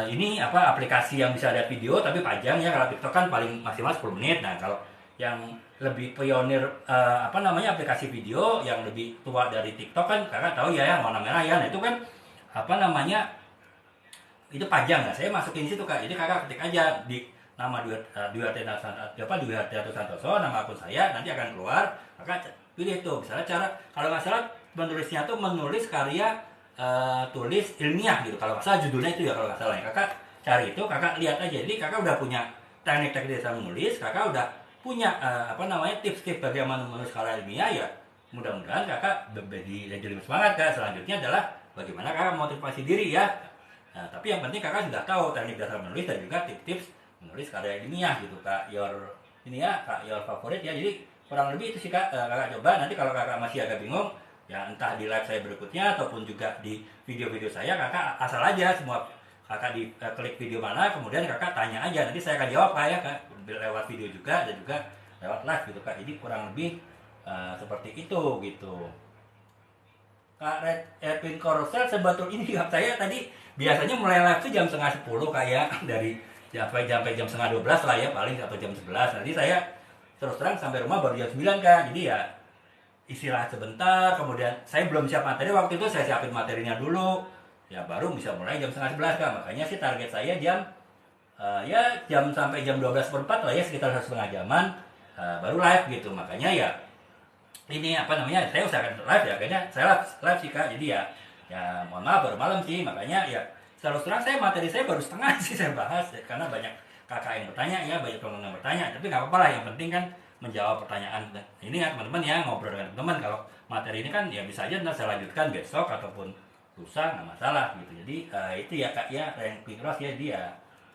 ini aplikasi yang bisa lihat video tapi panjang ya. Kalau TikTok kan paling maksimal 10 menit. Nah, kalau yang lebih pionir aplikasi video yang lebih tua dari TikTok kan kakak tahu ya yang warna merah ya. Nah, itu kan itu panjang. Nah, saya masukin situ kak. Jadi kakak ketik aja di nama Dwi Hardianto Santoso, nama akun saya, nanti akan keluar. Kakak pilih tuh, misalnya cara, kalau nggak salah menulisnya tuh menulis karya tulis ilmiah gitu. Kalau nggak salah judulnya itu ya, kalau nggak salah ya. Kakak cari itu, kakak lihat aja. Jadi kakak udah punya teknik-teknik dasar menulis, kakak udah punya tips-tips bagaimana menulis karya ilmiah ya. Mudah-mudahan kakak jadi lebih semangat kak. Selanjutnya adalah bagaimana kakak motivasi diri ya. Nah, tapi yang penting kakak sudah tahu teknik dasar menulis dan juga tips-tips menulis karya ilmiah gitu kak. Your favorit ya. Jadi kurang lebih itu sih kak. Kakak coba, nanti kalau kakak masih agak bingung ya, entah di live saya berikutnya ataupun juga di video-video saya, kakak asal aja semua kakak klik video mana, kemudian kakak tanya aja, nanti saya akan jawab kak ya kak, lewat video juga dan juga lewat live gitu kak. Jadi kurang lebih seperti itu gitu kak. Edwin Korosel sebetulnya ini saya tadi biasanya mulai live tuh jam 9:30 kayak dari sampai jam 11:30 lah ya paling, atau jam 11. Nanti saya terus terang sampai rumah baru jam 9 kak. Jadi ya istirahat sebentar, kemudian saya belum siap materi, waktu itu saya siapin materinya dulu ya, baru bisa mulai jam 10:30 kak. Makanya sih target saya jam sampai jam 12:04 lah ya, sekitar 1,5 jaman baru live gitu. Makanya ya ini saya usahakan live ya, kayaknya saya live sih kak. Jadi ya mohon maaf baru malam sih. Makanya ya terus terang materi saya baru setengah sih saya bahas ya, karena banyak kakak yang bertanya ya, banyak teman yang bertanya. Tapi nggak apa-apa lah, yang penting kan menjawab pertanyaan ini ya teman-teman ya, ngobrol dengan teman-teman. Kalau materi ini kan ya bisa aja nanti saya lanjutkan besok ataupun lusa, nggak masalah gitu. Jadi itu ya kak ya, ranking cross ya dia.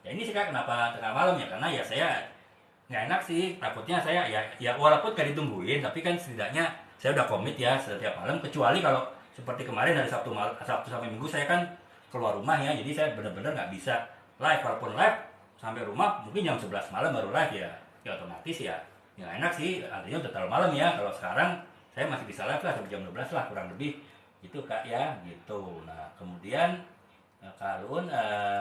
Ya ini sih kak kenapa tengah malam ya, karena ya saya nggak enak sih, takutnya saya ya walaupun gak ditungguin, tapi kan setidaknya saya udah komit ya setiap malam. Kecuali kalau seperti kemarin dari Sabtu sampai Minggu saya kan keluar rumah ya, jadi saya benar-benar nggak bisa live. Walaupun live sampai rumah mungkin jam 11 malam baru live ya otomatis ya nggak enak sih, artinya udah terlalu malam ya. Kalau sekarang saya masih bisa live lah sampai jam 12 lah kurang lebih itu kak ya gitu. Nah kemudian Karun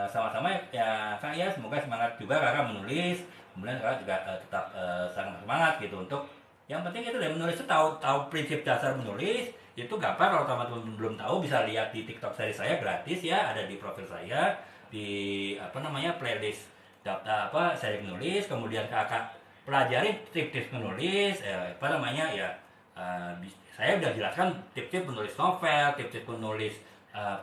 sama-sama ya kak ya, semoga semangat juga kakak menulis, kemudian kakak juga tetap sangat semangat gitu. Untuk yang penting itu dari menulis itu tahu prinsip dasar menulis itu gampang. Kalau teman-teman belum tahu bisa lihat di TikTok saya gratis ya, ada di profil saya di playlist daftar sharing menulis. Kemudian kakak pelajari tips-tips menulis, apa namanya ya, saya udah jelaskan tips-tips menulis novel, tips-tips menulis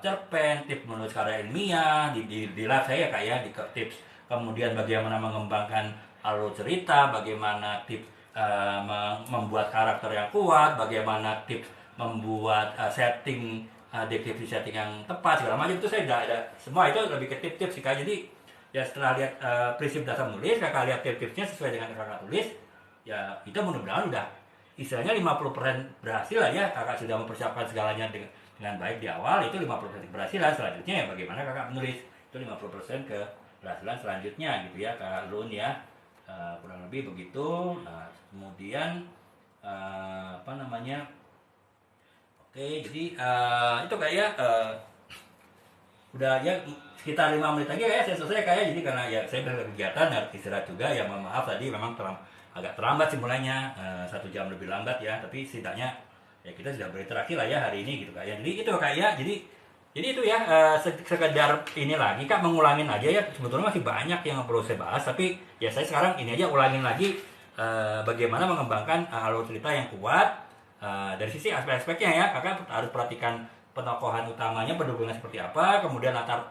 cerpen, tips menulis karya ilmiah di live saya kayak di tips, kemudian bagaimana mengembangkan alur cerita, bagaimana tips membuat karakter yang kuat, bagaimana tips membuat setting deskripsi setting yang tepat segala macam, itu saya udah ada semua, itu lebih ke tips-tips sih Kak. Jadi ya setelah lihat prinsip dasar menulis, kakak lihat tips-tipsnya sesuai dengan kakak tulis, ya itu mudah-mudahan udah istilahnya 50% berhasil lah ya, kakak sudah mempersiapkan segalanya dengan baik di awal, itu 50% keberhasilan. Selanjutnya ya bagaimana kakak menulis, itu 50% keberhasilan selanjutnya gitu ya Kak Lun ya. Kurang lebih begitu. Nah, kemudian apa namanya, oke, jadi itu kayak udah ya sekitar 5 menit lagi kayak saya selesai kayak, jadi karena ya saya berkegiatan dan istirahat juga ya, mohon maaf tadi memang agak terlambat sih mulainya, 1 jam lebih lambat ya, tapi setidaknya ya kita sudah berinteraksi lah ya hari ini gitu Kak ya. Jadi itu Kak ya, jadi itu ya, sekedar ini lagi Kak, mengulangin aja ya, sebetulnya masih banyak yang perlu saya bahas, tapi ya saya sekarang ini aja ulangin lagi bagaimana mengembangkan alur cerita yang kuat dari sisi aspek-aspeknya ya. Kakak harus perhatikan penokohan utamanya, pendukungnya seperti apa, kemudian latar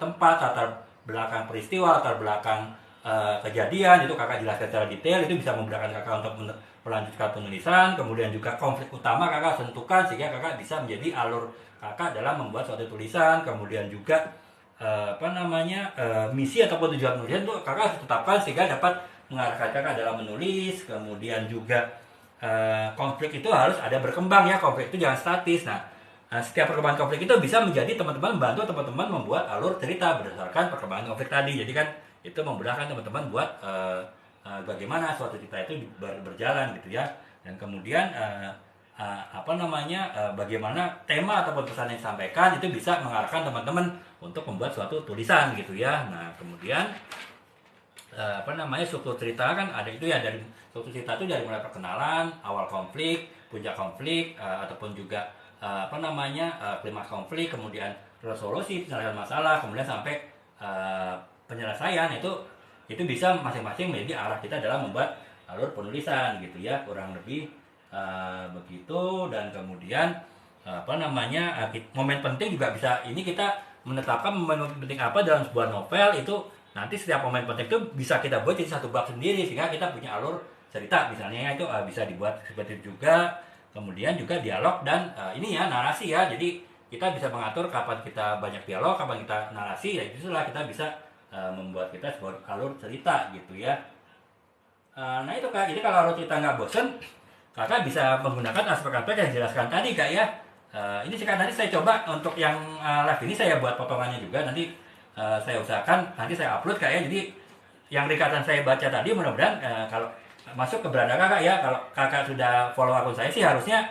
tempat, latar belakang peristiwa, latar belakang kejadian, itu kakak jelaskan secara detail, itu bisa memudahkan kakak untuk melanjutkan penulisan. Kemudian juga konflik utama kakak tentukan sehingga kakak bisa menjadi alur kakak dalam membuat suatu tulisan. Kemudian juga apa namanya, misi ataupun tujuan penulisan itu kakak harus tetapkan sehingga dapat mengarahkan kakak dalam menulis. Kemudian juga konflik itu harus ada berkembang ya, konflik itu jangan statis. Nah, setiap perkembangan konflik itu bisa menjadi teman-teman membantu teman-teman membuat alur cerita berdasarkan perkembangan konflik tadi. Jadi kan itu memudahkan teman-teman buat bagaimana suatu cerita itu berjalan gitu ya. Dan kemudian apa namanya, bagaimana tema ataupun pesan yang disampaikan itu bisa mengarahkan teman-teman untuk membuat suatu tulisan gitu ya. Nah, kemudian apa namanya, struktur cerita kan ada itu ya, dari struktur cerita itu dari mulai perkenalan, awal konflik, puncak konflik, ataupun juga apa namanya, klimaks konflik, kemudian resolusi penyelesaian masalah, kemudian sampai penyelesaian. Itu bisa masing-masing menjadi arah kita dalam membuat alur penulisan gitu ya, kurang lebih begitu. Dan kemudian apa namanya, momen penting juga bisa ini, kita menetapkan momen penting apa dalam sebuah novel, itu nanti setiap momen penting itu bisa kita buat jadi satu bab sendiri sehingga kita punya alur cerita misalnya, itu bisa dibuat seperti itu juga. Kemudian juga dialog dan ini ya, narasi ya, jadi kita bisa mengatur kapan kita banyak dialog, kapan kita narasi, ya itulah kita bisa membuat kita sebuah alur cerita gitu ya. Nah itu Kak, jadi kalau alur cerita nggak bosen, kakak bisa menggunakan aspek-aspek yang dijelaskan tadi Kak ya. Ini sih Kak, nanti saya coba untuk yang live ini saya buat potongannya juga, nanti saya usahakan nanti saya upload Kak ya. Jadi yang ringkasan saya baca tadi mudah-mudahan kalau masuk ke beranda kakak ya. Kalau kakak sudah follow akun saya sih harusnya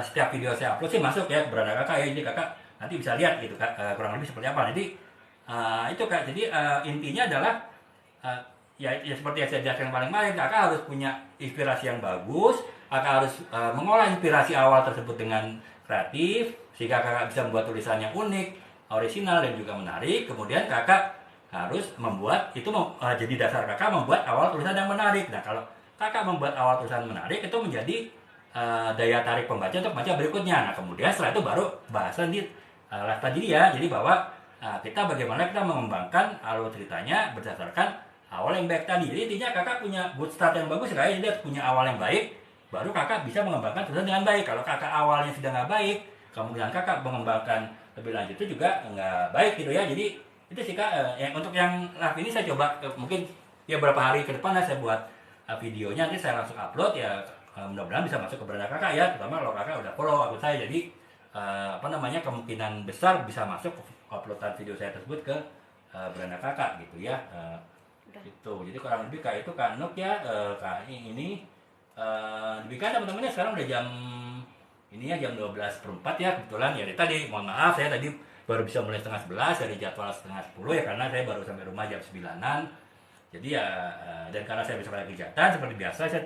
setiap video saya upload sih masuk ya ke beranda kakak ya. Jadi kakak nanti bisa lihat gitu Kak, kurang lebih seperti apa. Jadi itu Kak, jadi intinya adalah ya seperti yang saya jelaskan paling kakak harus punya inspirasi yang bagus, kakak harus mengolah inspirasi awal tersebut dengan kreatif sehingga kakak bisa membuat tulisan yang unik, orisinal dan juga menarik. Kemudian kakak harus membuat itu jadi dasar kakak membuat awal tulisan yang menarik. Nah, kalau kakak membuat awal tulisan menarik, itu menjadi daya tarik pembaca untuk baca berikutnya. Nah, kemudian setelah itu baru bahasan di live tadi ya. Jadi bahwa kita bagaimana kita mengembangkan alur ceritanya berdasarkan awal yang baik tadi. Jadi intinya kakak punya good start yang bagus ya, jadi punya awal yang baik, baru kakak bisa mengembangkan tulisan dengan baik. Kalau kakak awalnya sudah nggak baik, kemudian kakak mengembangkan lebih lanjut itu juga nggak baik gitu ya. Jadi itu sih Kak, untuk yang live ini saya coba mungkin ya beberapa hari ke depan saya buat videonya, nanti saya langsung upload ya, mudah-mudahan bisa masuk ke beranda kakak ya, terutama kalau kakak udah follow akun saya. Jadi apa namanya, kemungkinan besar bisa masuk uploadan video saya tersebut ke beranda kakak gitu ya. Gitu. Jadi kurang lebih Kak itu Kak Nuk ya, Kak ini demikian teman-temannya. Sekarang udah jam ini ya, jam 12:04 ya kebetulan ya. Tadi mohon maaf saya tadi baru bisa mulai setengah 11 dari jadwal setengah 10 ya, karena saya baru sampai rumah jam 9-an. Jadi ya dan karena saya besok ada kegiatan seperti biasa, saya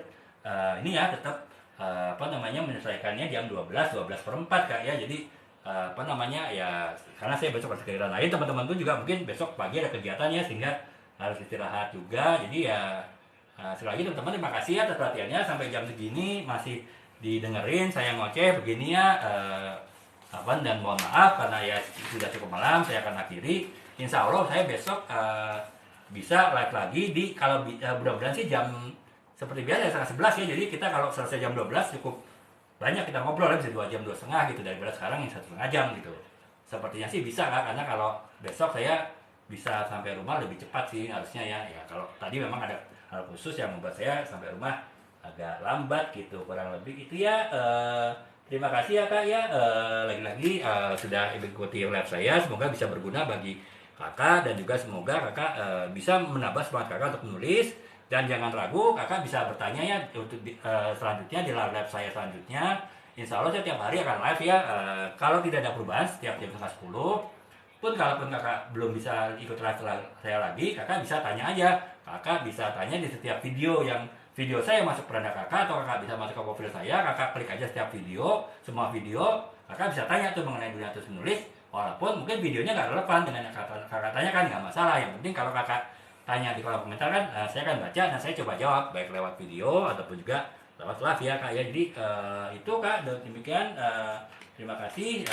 ini ya tetap apa namanya menyelesaikannya jam 12:04 Kak ya. Jadi apa namanya ya, karena saya besok ada kegiatan lain, teman-teman pun juga mungkin besok pagi ada kegiatan ya, sehingga harus istirahat juga. Jadi ya Sekali lagi teman-teman terima kasih atas perhatiannya sampai jam segini masih didengerin saya ngoceh begini ya. Dan mohon maaf karena ya sudah cukup malam, saya akan akhiri. Insya Allah saya besok bisa live lagi di kalau mudah-mudahan sih jam seperti biasa setengah 11 ya. Jadi kita kalau selesai jam 12 cukup banyak kita ngobrol, bisa 2 jam 2,5 gitu daripada sekarang yang 1,5 jam gitu. Sepertinya sih bisa Kak, karena kalau besok saya bisa sampai rumah lebih cepat sih harusnya ya. Ya kalau tadi memang ada hal khusus yang membuat saya sampai rumah agak lambat gitu, kurang lebih itu ya. Terima kasih ya Kak ya, lagi-lagi sudah mengikuti live saya, semoga bisa berguna bagi Kakak dan juga semoga Kakak bisa menambah semangat Kakak untuk menulis. Dan jangan ragu, Kakak bisa bertanya ya untuk selanjutnya di live saya selanjutnya. Insya Allah saya tiap hari akan live ya, kalau tidak ada perubahan setiap jam setengah 10. Pun kalaupun Kakak belum bisa ikut live saya lagi, Kakak bisa tanya aja. Kakak bisa tanya di setiap video yang video saya masuk peranda Kakak, atau Kakak bisa masuk ke profil saya, Kakak klik aja setiap video, semua video, Kakak bisa tanya tuh mengenai dunia terus menulis, walaupun mungkin videonya nggak relevan dengan yang Kakak tanya kan nggak masalah, yang penting kalau Kakak tanya di kolom komentar kan, saya akan baca dan saya coba jawab, baik lewat video ataupun juga lewat live ya Kak ya. Jadi itu Kak, demikian, terima kasih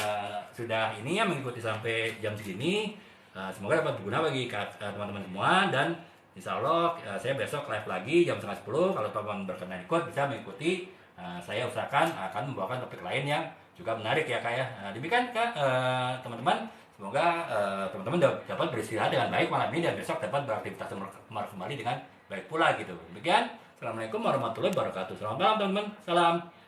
sudah ini ya mengikuti sampai jam segini. Semoga dapat berguna bagi teman-teman semua, dan insya Allah saya besok live lagi jam setengah 10. Kalau teman-teman berkenan ikut bisa mengikuti. Saya usahakan akan membawakan topik lain yang juga menarik ya Kak ya. Demikian Kak, teman-teman. Semoga teman-teman dapat beristirahat dengan baik malam ini dan besok dapat beraktivitas kembali dengan baik pula gitu. Demikian. Assalamualaikum warahmatullahi wabarakatuh. Selamat malam teman-teman. Salam.